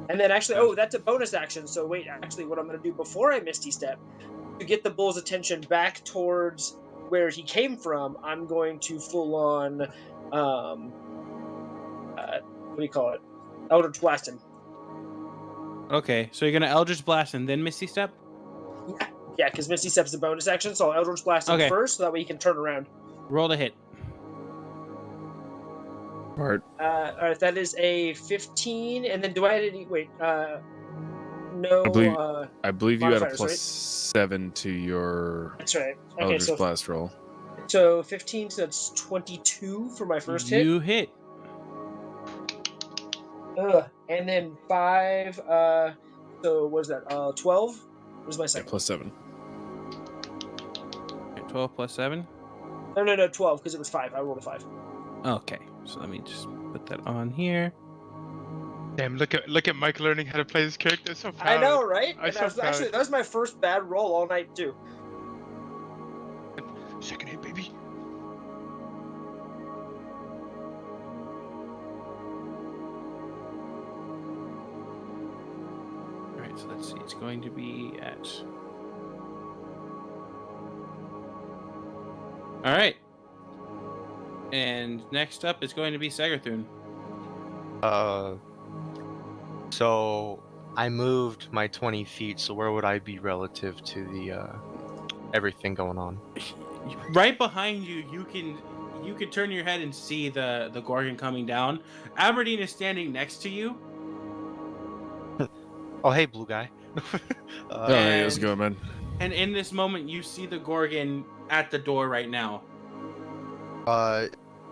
And then actually, that's a bonus action. So wait, actually, what I'm going to do before I Misty Step, to get the bull's attention back towards where he came from, I'm going to full-on, what do you call it? Eldritch Blast him. Okay, so you're gonna Eldritch Blast and then Misty Step? Yeah, because Misty Step's a bonus action, so I'll Eldritch Blast him first, so that way he can turn around. Roll to hit. Alright. Alright, that is a 15, and then do I add any... Wait, no... I believe you had a modifiers, +7 to your That's right. Okay, Eldritch so Blast roll. So 15, so that's 22 for my first hit. You hit. And then 5, so what is that, 12? What is my Yeah, second? +7. Okay, 12 plus 7. No, 12, because it was 5. I rolled a 5. Okay, so let me just put that on here. Damn! Look at Mike learning how to play this character. So proud. I know, right? I'm And so proud. actually, that was my first bad roll all night, too. Second hit, baby. Alright, so let's see. It's going to be at... Alright. And next up is going to be Sagarthun. So I moved my 20 feet, so where would I be relative to the everything going on? Right behind you, you can turn your head and see the Gorgon coming down. Aberdeen is standing next to you. Oh, hey, blue guy. Oh, hey, how's it going, man? And in this moment, you see the Gorgon at the door right now.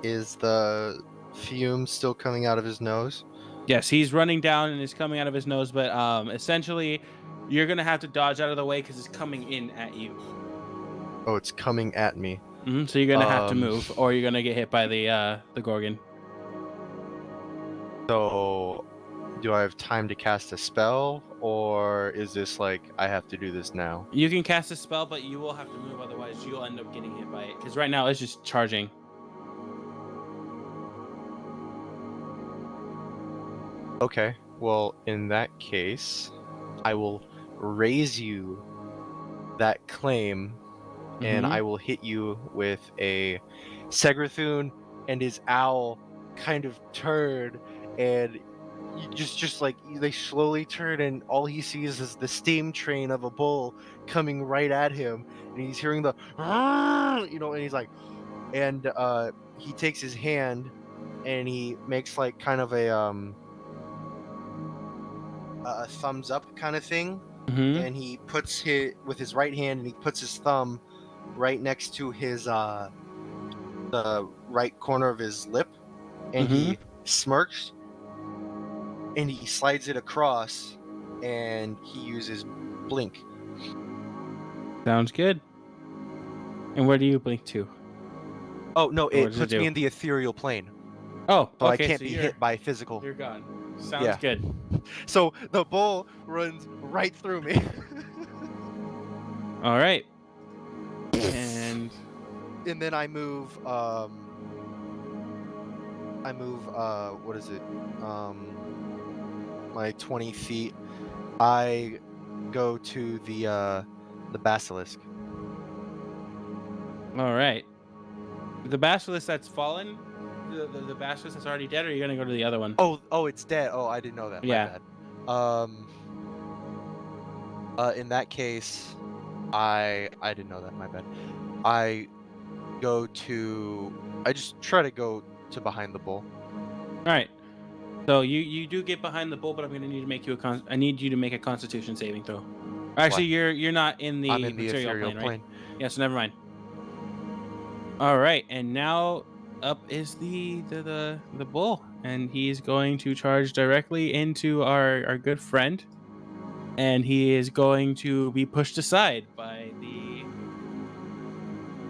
Is the fume still coming out of his nose? Yes, he's running down and it's coming out of his nose, but essentially, you're gonna have to dodge out of the way because it's coming in at you. Oh, it's coming at me. So you're gonna have to move, or you're gonna get hit by the Gorgon. So, do I have time to cast a spell, or is this like I have to do this now? You can cast a spell, but you will have to move, otherwise you'll end up getting hit by it. Because right now it's just charging. Okay, well, in that case, I will raise you that claim, and I will hit you with a Segrathun and his owl kind of turn, and you just like they slowly turn, and all he sees is the steam train of a bull coming right at him, and he's hearing the and he's like, and he takes his hand and he makes like kind of a thumbs up kind of thing, and he puts with his right hand, and he puts his thumb right next to his the right corner of his lip, and he smirks, and he slides it across, and he uses blink. Sounds good. And where do you blink to? Oh no, What it does it puts do? me in the ethereal plane, Oh, so okay, I can't so be you're- hit by physical. You're gone. Sounds Yeah. good. So the bull runs right through me. All right. And then I move what is it? Like 20 feet. I go to the basilisk. all right. The basilisk that's fallen, the basilisk that's already dead, or are you gonna go to the other one? Oh, it's dead. Oh, I didn't know that. Yeah. My bad. In that case, I didn't know that. My bad. I just try to go to behind the bull. All right. So you do get behind the bull, but I'm gonna need to make you I need you to make a Constitution saving throw. Actually, you're not in the I'm in the material ethereal plane, right? plane. Yeah, so never mind. All right, and now up is the bull, and he's going to charge directly into our good friend, and he is going to be pushed aside by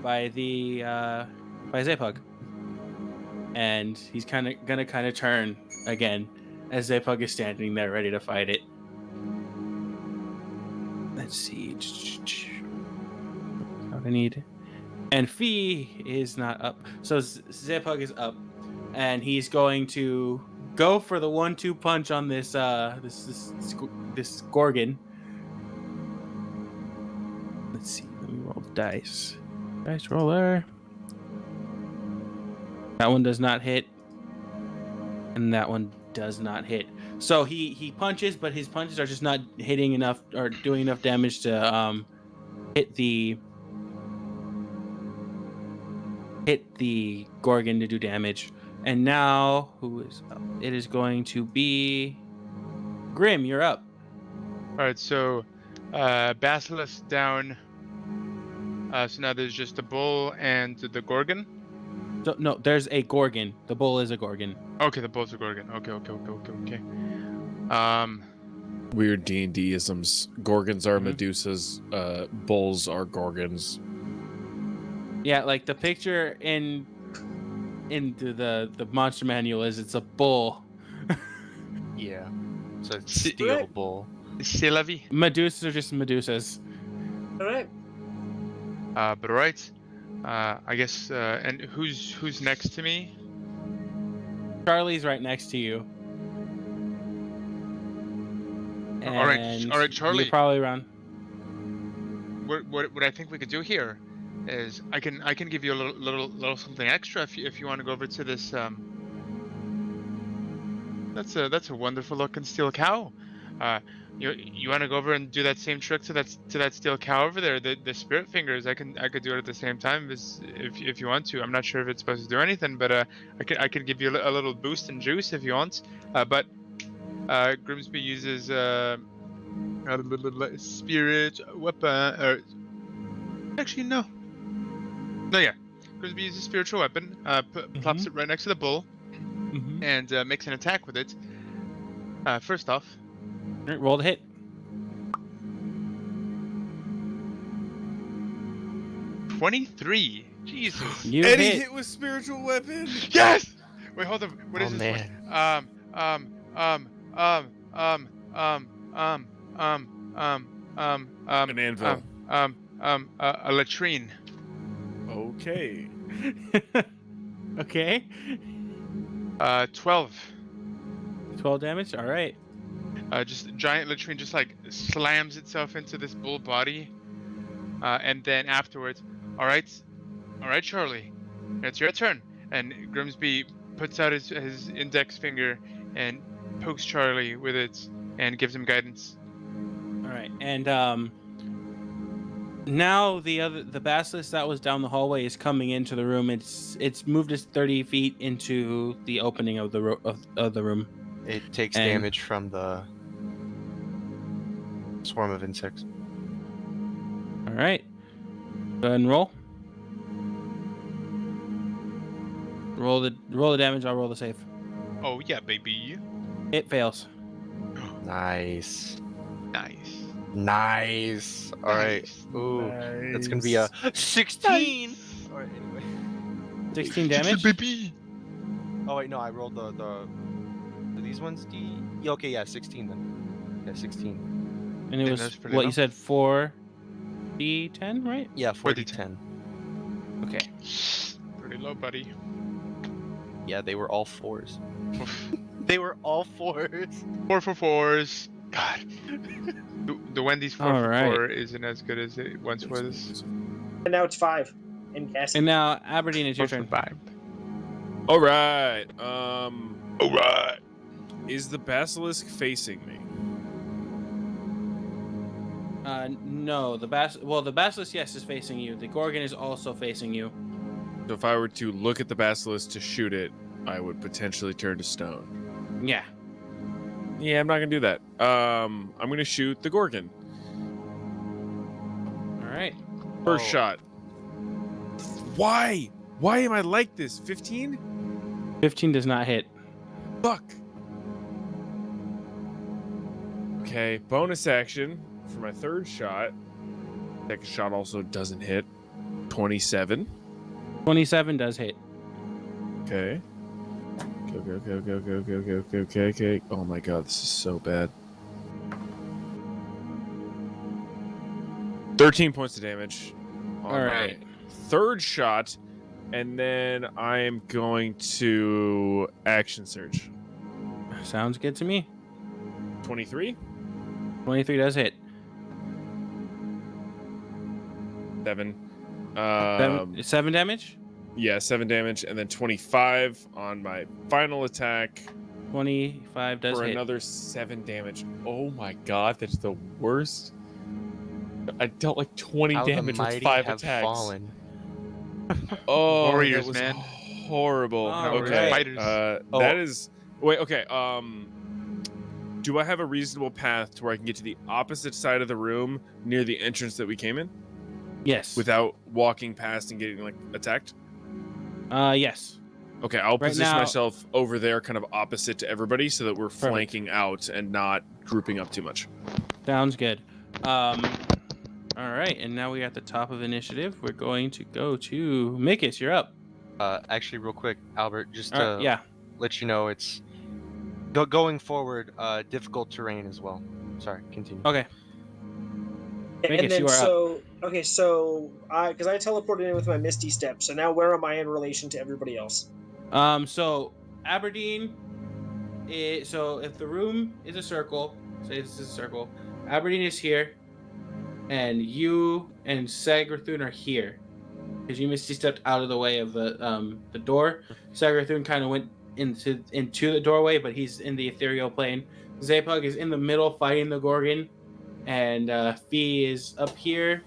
Zapug, and he's gonna turn again as Zapug is standing there ready to fight it. Let's see. What I need. And Fee is not up. So Zapug is up. And he's going to go for the 1-2 punch on this Gorgon. Let's see. Let me roll the dice. Dice roller. That one does not hit. And that one does not hit. So he punches, but his punches are just not hitting enough or doing enough damage to hit the Gorgon to do damage. And now who is up? It is going to be Grim. You're up. All right, so Basilisk down. So now there's just the bull and the Gorgon. So, no, there's a Gorgon. The bull is a Gorgon. Okay, the bull's a Gorgon. Okay. Weird D&D isms. Gorgons are Medusas. Bulls are Gorgons. Yeah, like the picture in the monster manual is it's a bull. Yeah. So it's steel bull. C'est la vie. Medusas are just Medusas. All right. But all right. I guess. And who's next to me? Charlie's right next to you. All right, Charlie. You're probably around. What I think we could do here is I can give you a little something extra if you want to go over to this. That's a wonderful looking steel cow. You want to go over and do that same trick to that steel cow over there, the spirit fingers. I could do it at the same time if you want to. I'm not sure if it's supposed to do anything, but I could give you a little boost in juice if you want. But Grimsby uses Spirit weapon. Or actually, no. No, yeah. Grimsby uses a spiritual weapon. Plops it right next to the bull, and makes an attack with it. First off, All right, roll the hit. 23. Jesus. You Eddie hit. hit with spiritual weapon. Yes. Wait, hold on. What is Oh, this man. one? An anvil. A latrine. Okay. Okay. 12. 12 damage. All right. Just a giant latrine just like slams itself into this bull body. And then afterwards, all right, Charlie, it's your turn. And Grimsby puts out his index finger and pokes Charlie with it and gives him guidance. All right. And now the basilisk that was down the hallway is coming into the room. It's moved us 30 feet into the opening of the room. It takes And- damage from the swarm of insects. All right. Go ahead and roll. Roll the damage. I'll roll the save. Oh yeah, baby. It fails. Nice. Nice. Nice. All right. Nice. Ooh, that's gonna be a 16. All right. Anyway. 16 damage. baby. Oh wait, no, I rolled the these ones. Yeah, okay, yeah, 16 then. Yeah, 16. And it Yeah, was that's pretty what low. you said, 4d10, right? Yeah, 4d10. 4d10. Okay. Pretty low, buddy. Yeah, they were all 4s. They were all 4s. 4 for 4s. God. The Wendy's 4 All for right. 4 isn't as good as it once was. And now it's 5. And guess. And now Aberdeen, it's your 4 turn. for 5. All right. Alright. Is the basilisk facing me? No, the basilisk, yes, is facing you. The gorgon is also facing you. So if I were to look at the basilisk to shoot it, I would potentially turn to stone. Yeah. Yeah, I'm not gonna do that. I'm gonna shoot the gorgon. All right. First Oh. shot. Why? Why am I like this? 15? 15 does not hit. Fuck. Okay, bonus action for my third shot. Second shot also doesn't hit. 27. 27 does hit. Okay. Okay. Oh my god, this is so bad. 13 points of damage. on All my right. Third shot, and then I am going to action surge. Sounds good to me. 23, 23 does hit. 7. 7 damage. Yeah, 7 damage, and then 25 on my final attack 25 does for hit. another 7 damage. Oh my god, that's the worst. I dealt like 20 How the damage with mighty 5 have attacks. fallen. Oh, Warriors, that was man. horrible. All Okay, right. Fighters. that is. Wait, okay. Do I have a reasonable path to where I can get to the opposite side of the room near the entrance that we came in Yes. without walking past and getting like attacked? Yes. Okay, I'll Right position now- myself over there, kind of opposite to everybody, so that we're flanking out and not grouping up too much. Sounds good. All right, and now we're at the top of initiative. We're going to go to Mikis. You're up. Actually, real quick, Albert, just to Yeah. let you know, it's going forward, difficult terrain as well. Sorry, continue. Okay. Vegas, And then you are so because I teleported in with my Misty Step, so now where am I in relation to everybody else? So Aberdeen. So if the room is a circle, say this is a circle, Aberdeen is here, and you and Sagrathun are here, because you Misty stepped out of the way of the door. Sagrathun kind of went into the doorway, but he's in the ethereal plane. Zapug is in the middle fighting the Gorgon, and Fee is up here,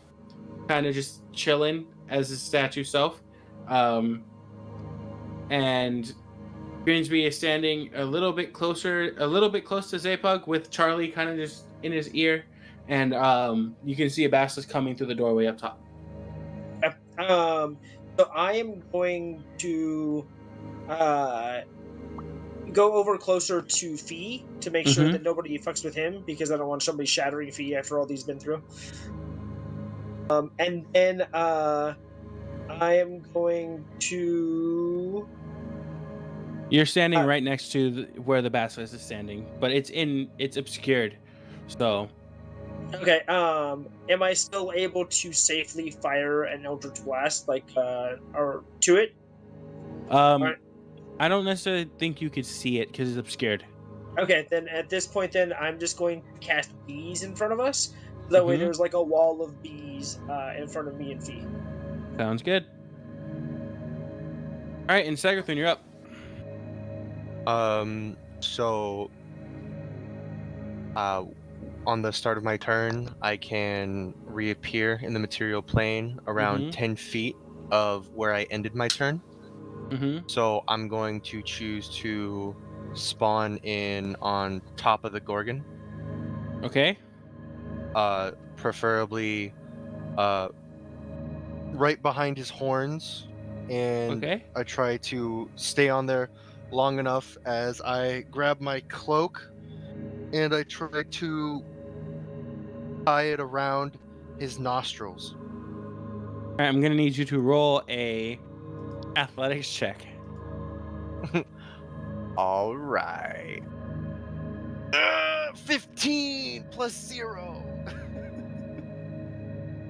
kind of just chilling as a statue self. And Grimsby is standing a little bit close to Zapug, with Charlie kind of just in his ear, and you can see a basilisk coming through the doorway up top. So I am going to go over closer to Fee to make sure that nobody fucks with him, because I don't want somebody shattering Fee after all he's been through. And then I am going to. You're standing right next to where the basilisk is standing, but it's obscured. So Okay. Am I still able to safely fire an Eldritch Blast, or to it? Right. I don't necessarily think you could see it because it's obscured. Okay, then at this point, then I'm just going to cast bees in front of us. So that way, there's like a wall of bees in front of me and Fee. Sounds good. All right, and Sagathun, you're up. So, on the start of my turn, I can reappear in the material plane around 10 feet of where I ended my turn. So I'm going to choose to spawn in on top of the Gorgon. Okay. Preferably, right behind his horns, and I try to stay on there long enough as I grab my cloak and I try to tie it around his nostrils. All right, I'm gonna need you to roll a athletics check. All right. 15 plus 0.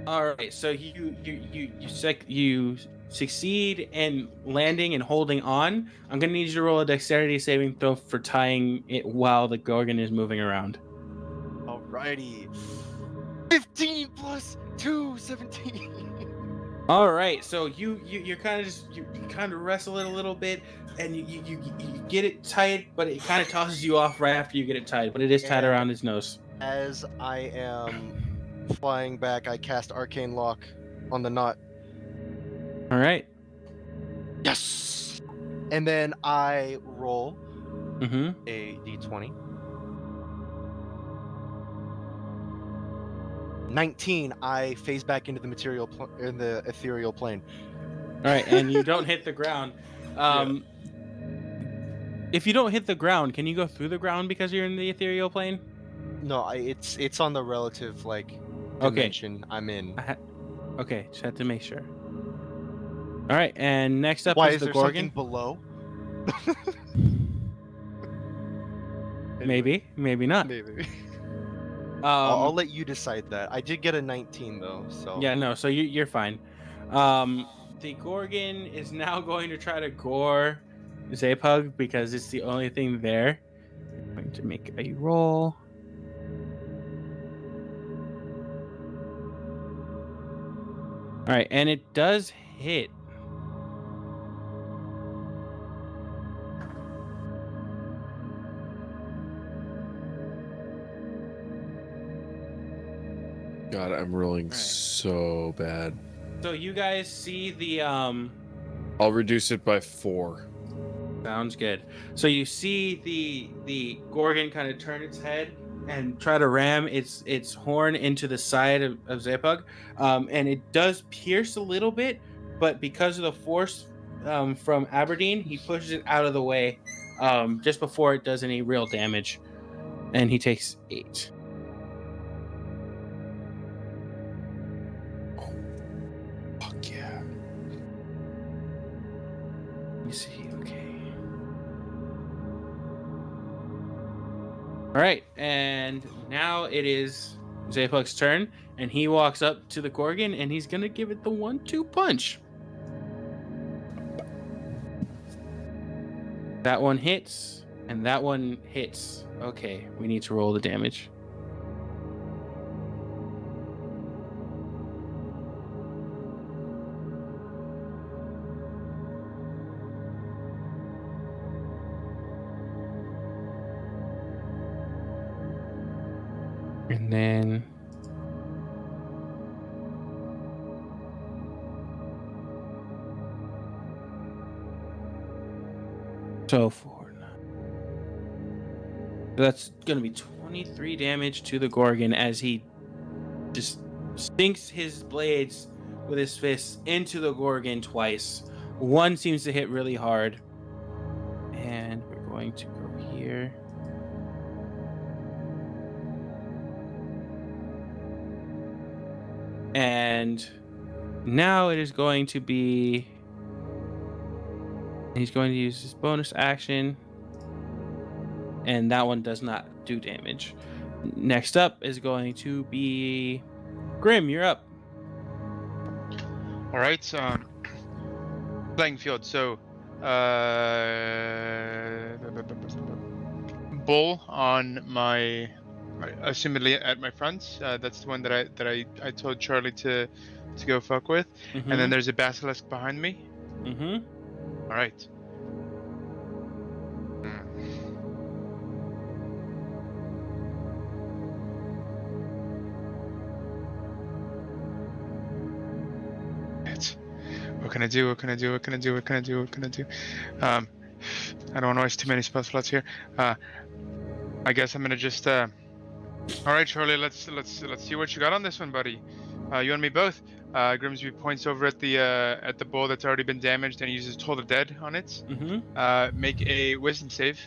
All right, so you succeed in landing and holding on. I'm gonna need you to roll a dexterity saving throw for tying it while the Gorgon is moving around. Alrighty. 15 plus 2, 17. All right, so you're kind of you kind of wrestle it a little bit, and you get it tight, but it kind of tosses you off right after you get it tied. But it is tied around his nose. As I am flying back, I cast Arcane Lock on the knot. All right. Yes. And then I roll a d20. 19. I phase back into the in the ethereal plane. All right, and you don't hit the ground. If you don't hit the ground, can you go through the ground because you're in the ethereal plane? No, it's on the relative dimension I'm in. Okay, just had to make sure. All right, and next up Why is the there Gorgon. Something below? Maybe, maybe not. Maybe. I'll let you decide that. I did get a 19 though, so. Yeah, no, so you're fine. The Gorgon is now going to try to gore Zapug because it's the only thing there. I'm going to make a roll. All right, and it does hit. God, I'm rolling so bad. So you guys see the I'll reduce it by 4. Sounds good. So you see the Gorgon kind of turn its head and try to ram its horn into the side of Zapug, and it does pierce a little bit, but because of the force from Aberdeen, he pushes it out of the way just before it does any real damage, and he takes 8. Fuck yeah. Let me see. Okay. All right, and now it is Zapug's turn, and he walks up to the Gorgon, and he's gonna give it the 1-2 punch. That one hits, and that one hits. Okay, we need to roll the damage. And then so 4. That's gonna be 20 23 damage to the Gorgon as he just sinks his blades with his fists into the Gorgon twice. One seems to hit really hard. And we're going to go here. And now it is going to be... He's going to use his bonus action. And that one does not do damage. Next up is going to be Grim. You're up. All right. Playing field. So, bull on my, assumedly at my front. That's the one that I told Charlie to go fuck with. And then there's a basilisk behind me. All right. What can I do? What can I do? What can I do? What can I do? What can I do? I don't want to waste too many spell slots here. I guess I'm gonna just. All right, Charlie. Let's see what you got on this one, buddy. You and me both. Grimsby points over at the bowl that's already been damaged and uses Toll the Dead on it. Make a wisdom save.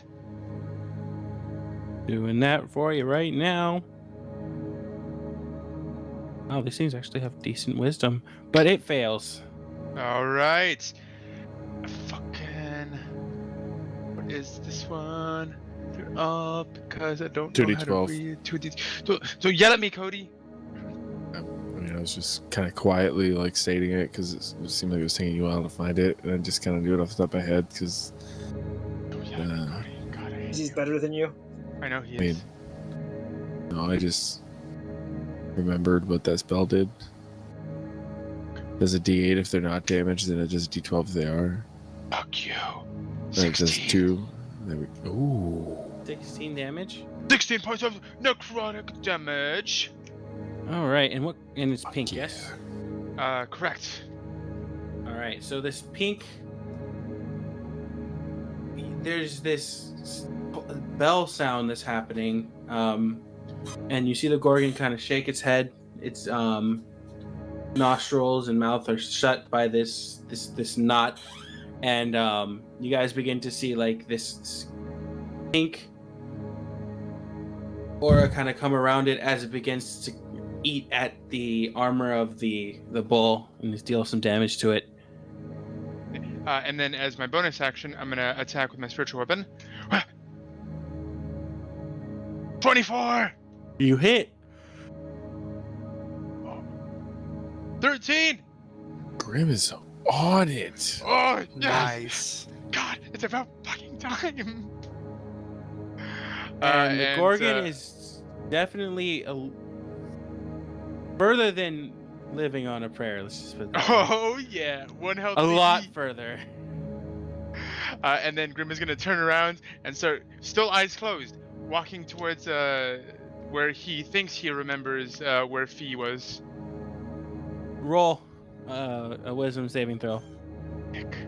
Doing that for you right now. Oh, these things actually have decent wisdom, but it fails. All right. Fucking. What is this one? You're up because I don't know how to 2d12. read. 2d. So yell at me, Cody. I mean, I was just kind of quietly like stating it because it seemed like it was taking you a while to find it, and I just kind of knew it off the top of my head because. He's better than you. I know he I mean, is. no, I just remembered what that spell did. Does a D8 if they're not damaged, then it does a D12 if they are. Fuck you. Then it does 2. There we go. Ooh. 16 damage. 16 points of necrotic damage. All right, and it's pink, yes? Correct. All right, so this pink, there's this bell sound that's happening, and you see the Gorgon kind of shake its head. Its nostrils and mouth are shut by this knot, and you guys begin to see like this pink aura kind of come around it as it begins to eat at the armor of the bull and deal some damage to it. And then as my bonus action, I'm gonna attack with my spiritual weapon. 24. You hit. 13. Grim is on it. Oh, yes. Nice. God, it's about fucking time. And the Gorgon is definitely further than living on a prayer. Let's just put it that way. Oh yeah, one health. A lot further. And then Grim is gonna turn around and start, still eyes closed, walking towards where he thinks he remembers where Fee was. Roll a wisdom saving throw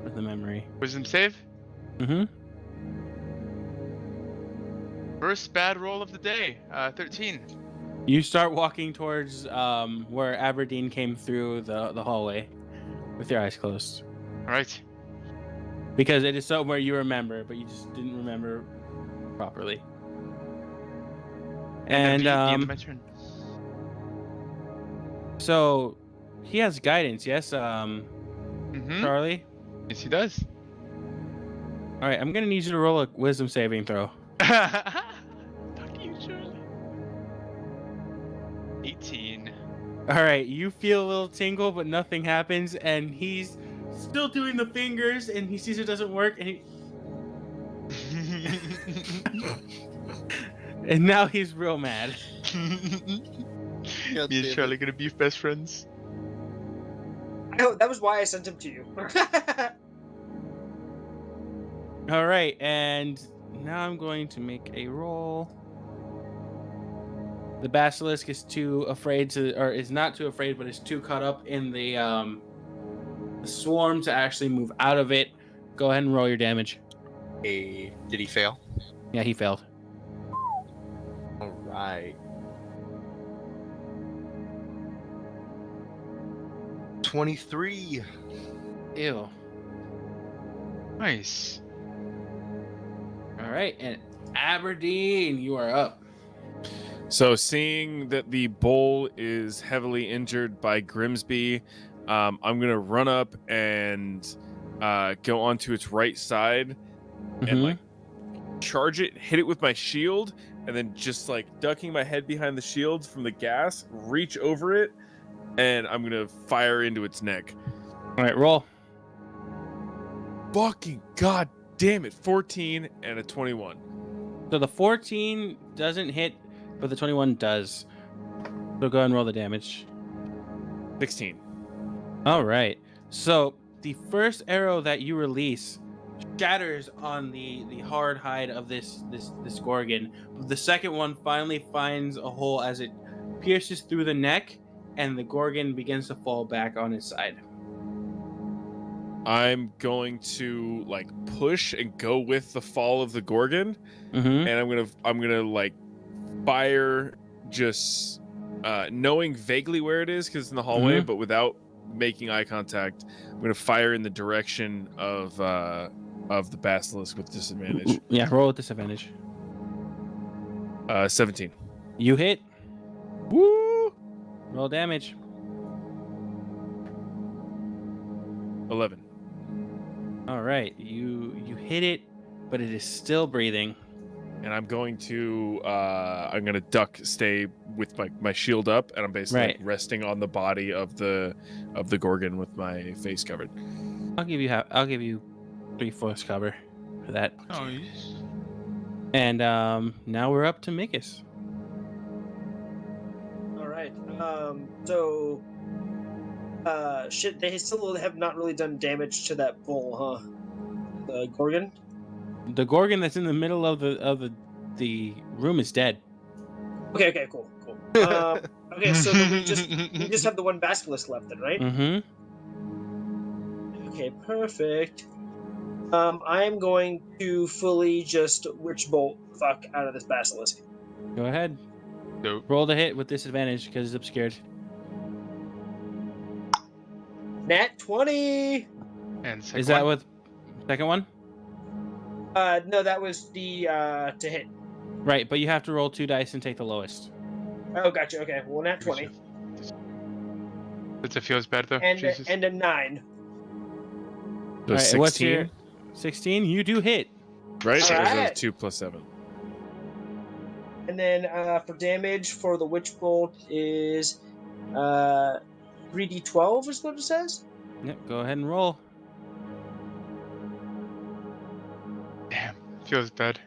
with the memory. Wisdom save. First bad roll of the day. 13. You start walking towards where Aberdeen came through the hallway with your eyes closed. All right. Because it is somewhere you remember, but you just didn't remember properly. And the end of my turn. So he has guidance, yes, Charlie? Yes, he does. All right, I'm gonna need you to roll a wisdom saving throw. Fuck you, Charlie. 18. All right, you feel a little tingle, but nothing happens, and he's still doing the fingers, and he sees it doesn't work, and and now he's real mad. Me and Charlie gonna be best friends. No, that was why I sent him to you. All right, and now I'm going to make a roll. The basilisk is too afraid to, or is not too afraid, but is too caught up in the swarm to actually move out of it. Go ahead and roll your damage. Did he fail? Yeah, he failed. All right. 23. Ew. Nice. All right, and Aberdeen, you are up. So, seeing that the bull is heavily injured by Grimsby, I'm gonna run up and go onto its right side and like charge it, hit it with my shield, and then just like ducking my head behind the shield from the gas, reach over it, and I'm gonna fire into its neck. All right, roll. Fucking god damn it! 14 and a 21. So the 14 doesn't hit, but the 21 does. So go ahead and roll the damage. 16. All right. So the first arrow that you release shatters on the hard hide of this gorgon. The second one finally finds a hole as it pierces through the neck, and the gorgon begins to fall back on its side. I'm going to like push and go with the fall of the gorgon, Mm-hmm. and I'm gonna like fire, just knowing vaguely where it is because it's in the hallway, but without making eye contact. I'm gonna fire in the direction of the basilisk with disadvantage. Yeah, roll with disadvantage. 17. You hit. Woo! Roll damage. 11. All right, you hit it, but it is still breathing. And I'm going to duck, stay with my shield up, and I'm basically like, resting on the body of the gorgon with my face covered. I'll give you 3/4 cover for that. Oh, yes. And now we're up to Mikus. All right. So, shit. They still have not really done damage to that bull, huh? The gorgon. The gorgon that's in the middle of the room is dead. Okay. Cool. Okay. So then we just have the one basilisk left, then, right? Mm-hmm. Okay. Perfect. I am going to fully just witch bolt the fuck out of this basilisk. Go ahead. Nope. Roll the hit with disadvantage because it's obscured. Nat 20. And Is that with second one? No, that was the to hit. Right, but you have to roll 2 dice and take the lowest. Oh, gotcha. Okay. Well, nat 20 It feels bad though. and Jesus. a 9. So All right, 16, what's your 16? You do hit. right? All Or is right. it 2 plus 7? And then for damage for the witch bolt is 3d12 is what it says. Yep, go ahead and roll. Damn, feels bad.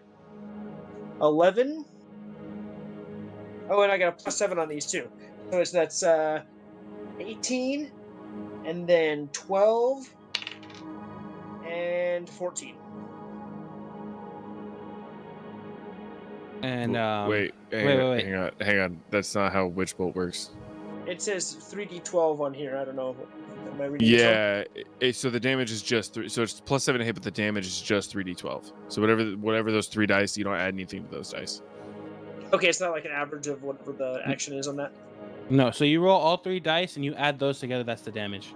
11. Oh, and I got a +7 on these too. So that's 18, and then 12, and 14. And wait. wait. Hang on. That's not how Witch Bolt works. It says 3d12 on here. I don't know. Am I reading it wrong? Yeah. So the damage is just 3. So it's +7 to hit, but the damage is just 3d12. So whatever those 3 dice, you don't add anything to those dice. Okay, it's not like an average of whatever the action is on that. no, so you roll all 3 dice and you add those together. That's the damage.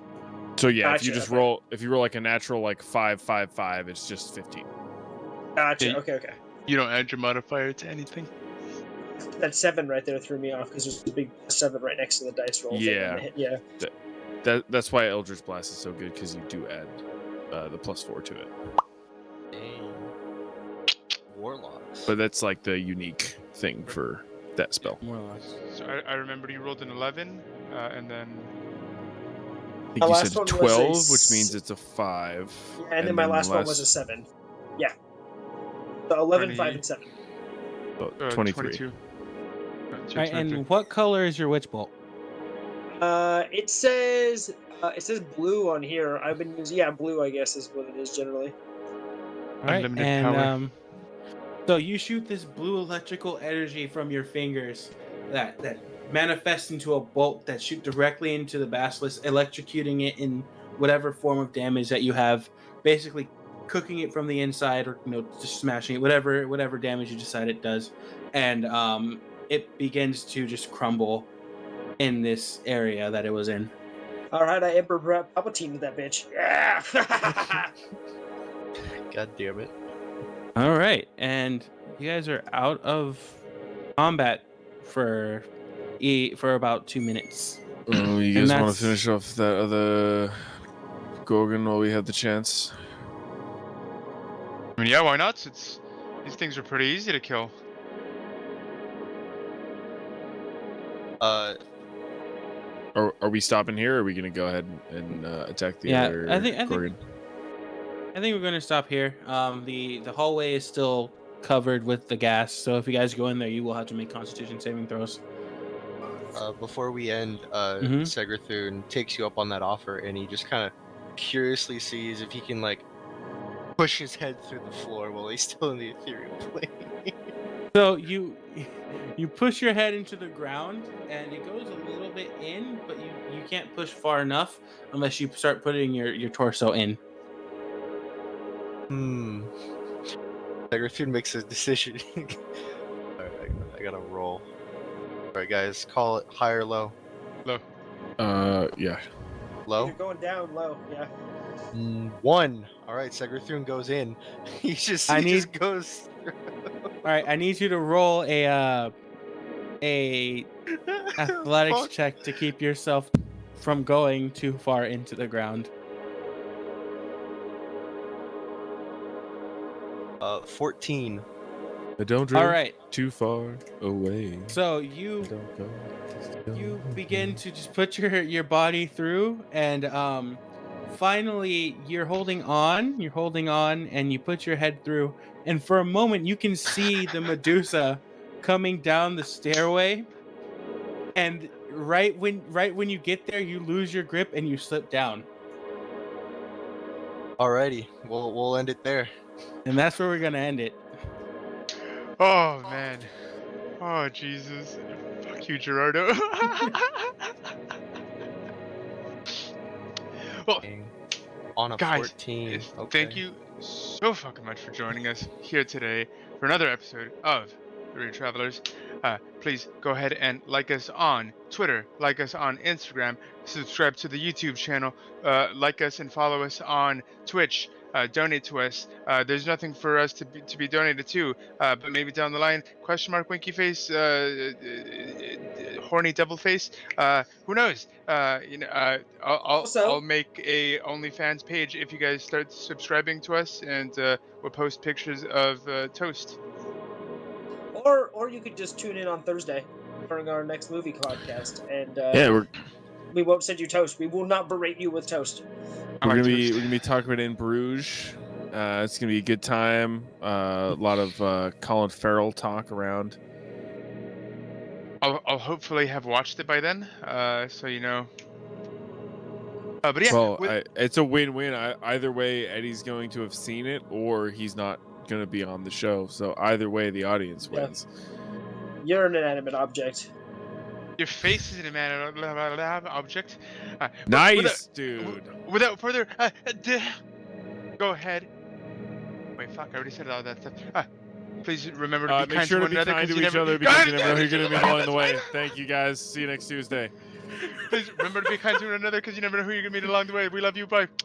So yeah, if you Gotcha, just okay. if you roll like a natural like 5, 5, 5, it's just 15. Gotcha. Yeah. Okay. You don't add your modifier to anything. That 7 right there threw me off because there's a big 7 right next to the dice roll. Yeah. Yeah. That's why Eldritch Blast is so good, because you do add the +4 to it. Dang. Warlocks. But that's like the unique thing for that spell. More or less. So I remember you rolled an 11, and then I think My you last said one was a 12, s- which means it's a 5. Yeah, and then my the last one was a 7. Yeah. So 11, 5, and 7. 23. 22. All right, and what color is your witch bolt? It says blue on here. I've been using blue. I guess is what it is generally. All right, Unlimited and power. so you shoot this blue electrical energy from your fingers that manifests into a bolt that shoot directly into the basilisk, electrocuting it in whatever form of damage that you have, basically cooking it from the inside, or just smashing it, whatever damage you decide it does. And it begins to just crumble in this area that it was in. All right, I Emperor Palpatine that bitch. Yeah. God damn it. All right, and you guys are out of combat for about 2 minutes. Oh, you And guys want that's- to finish off that other Gorgon while we have the chance? I mean, yeah, why not? These things are pretty easy to kill. Uh, Are we stopping here, or are we gonna go ahead and attack the other Gorgon? I think we're going to stop here. The hallway is still covered with the gas, so if you guys go in there, you will have to make Constitution saving throws. before we end, Mhm. Segrathun takes you up on that offer, and he just kind of curiously sees if he can like push his head through the floor while he's still in the ethereal plane. So you push your head into the ground, and it goes a little bit in, but you can't push far enough unless you start putting your torso in. Segrathun makes a decision. Alright, I gotta roll. Alright, guys, call it high or low. Low. Yeah. Low? You're going down low. Yeah. 1. Alright, Segrathun goes in. He just goes. All right, I need you to roll a athletics Fuck. check to keep yourself from going too far into the ground. 14. I don't drift All right. too far away. So you Don't go. you begin to just put your body through, and finally you're holding on, and you put your head through, and for a moment you can see the Medusa coming down the stairway, and right when you get there, you lose your grip and you slip down. Alrighty, we'll end it there. And that's where we're gonna end it. Oh man. Oh Jesus. Fuck you, Gerardo. Well, On a guys, 14. thank you so fucking much for joining us here today for another episode of The Real Travelers. Please go ahead and like us on Twitter, like us on Instagram, subscribe to the YouTube channel, like us and follow us on Twitch. Donate to us. There's nothing for us to be donated to, but maybe down the line, question mark, winky face, horny devil face. Who knows? I'll make a OnlyFans page if you guys start subscribing to us, and we'll post pictures of toast. Or you could just tune in on Thursday during our next movie podcast, and we won't send you toast. We will not berate you with toast. We're gonna be talking about it in Bruges. It's gonna be a good time. A lot of Colin Farrell talk around. I'll hopefully have watched it by then, so you know. But yeah, Well, it's a win-win. Either way, Eddie's going to have seen it, or he's not going to be on the show. So either way, the audience wins. You're an inanimate object. Your face is an inanimate object. Nice, dude. Without further go ahead. Wait, fuck! I already said all that stuff. Please remember to be kind to one another. Make sure to be kind to each other because you never know who you're going to meet along the way. Thank you, guys. See you next Tuesday. Please remember to be kind to one another because you never know who you're going to meet along the way. We love you. Bye.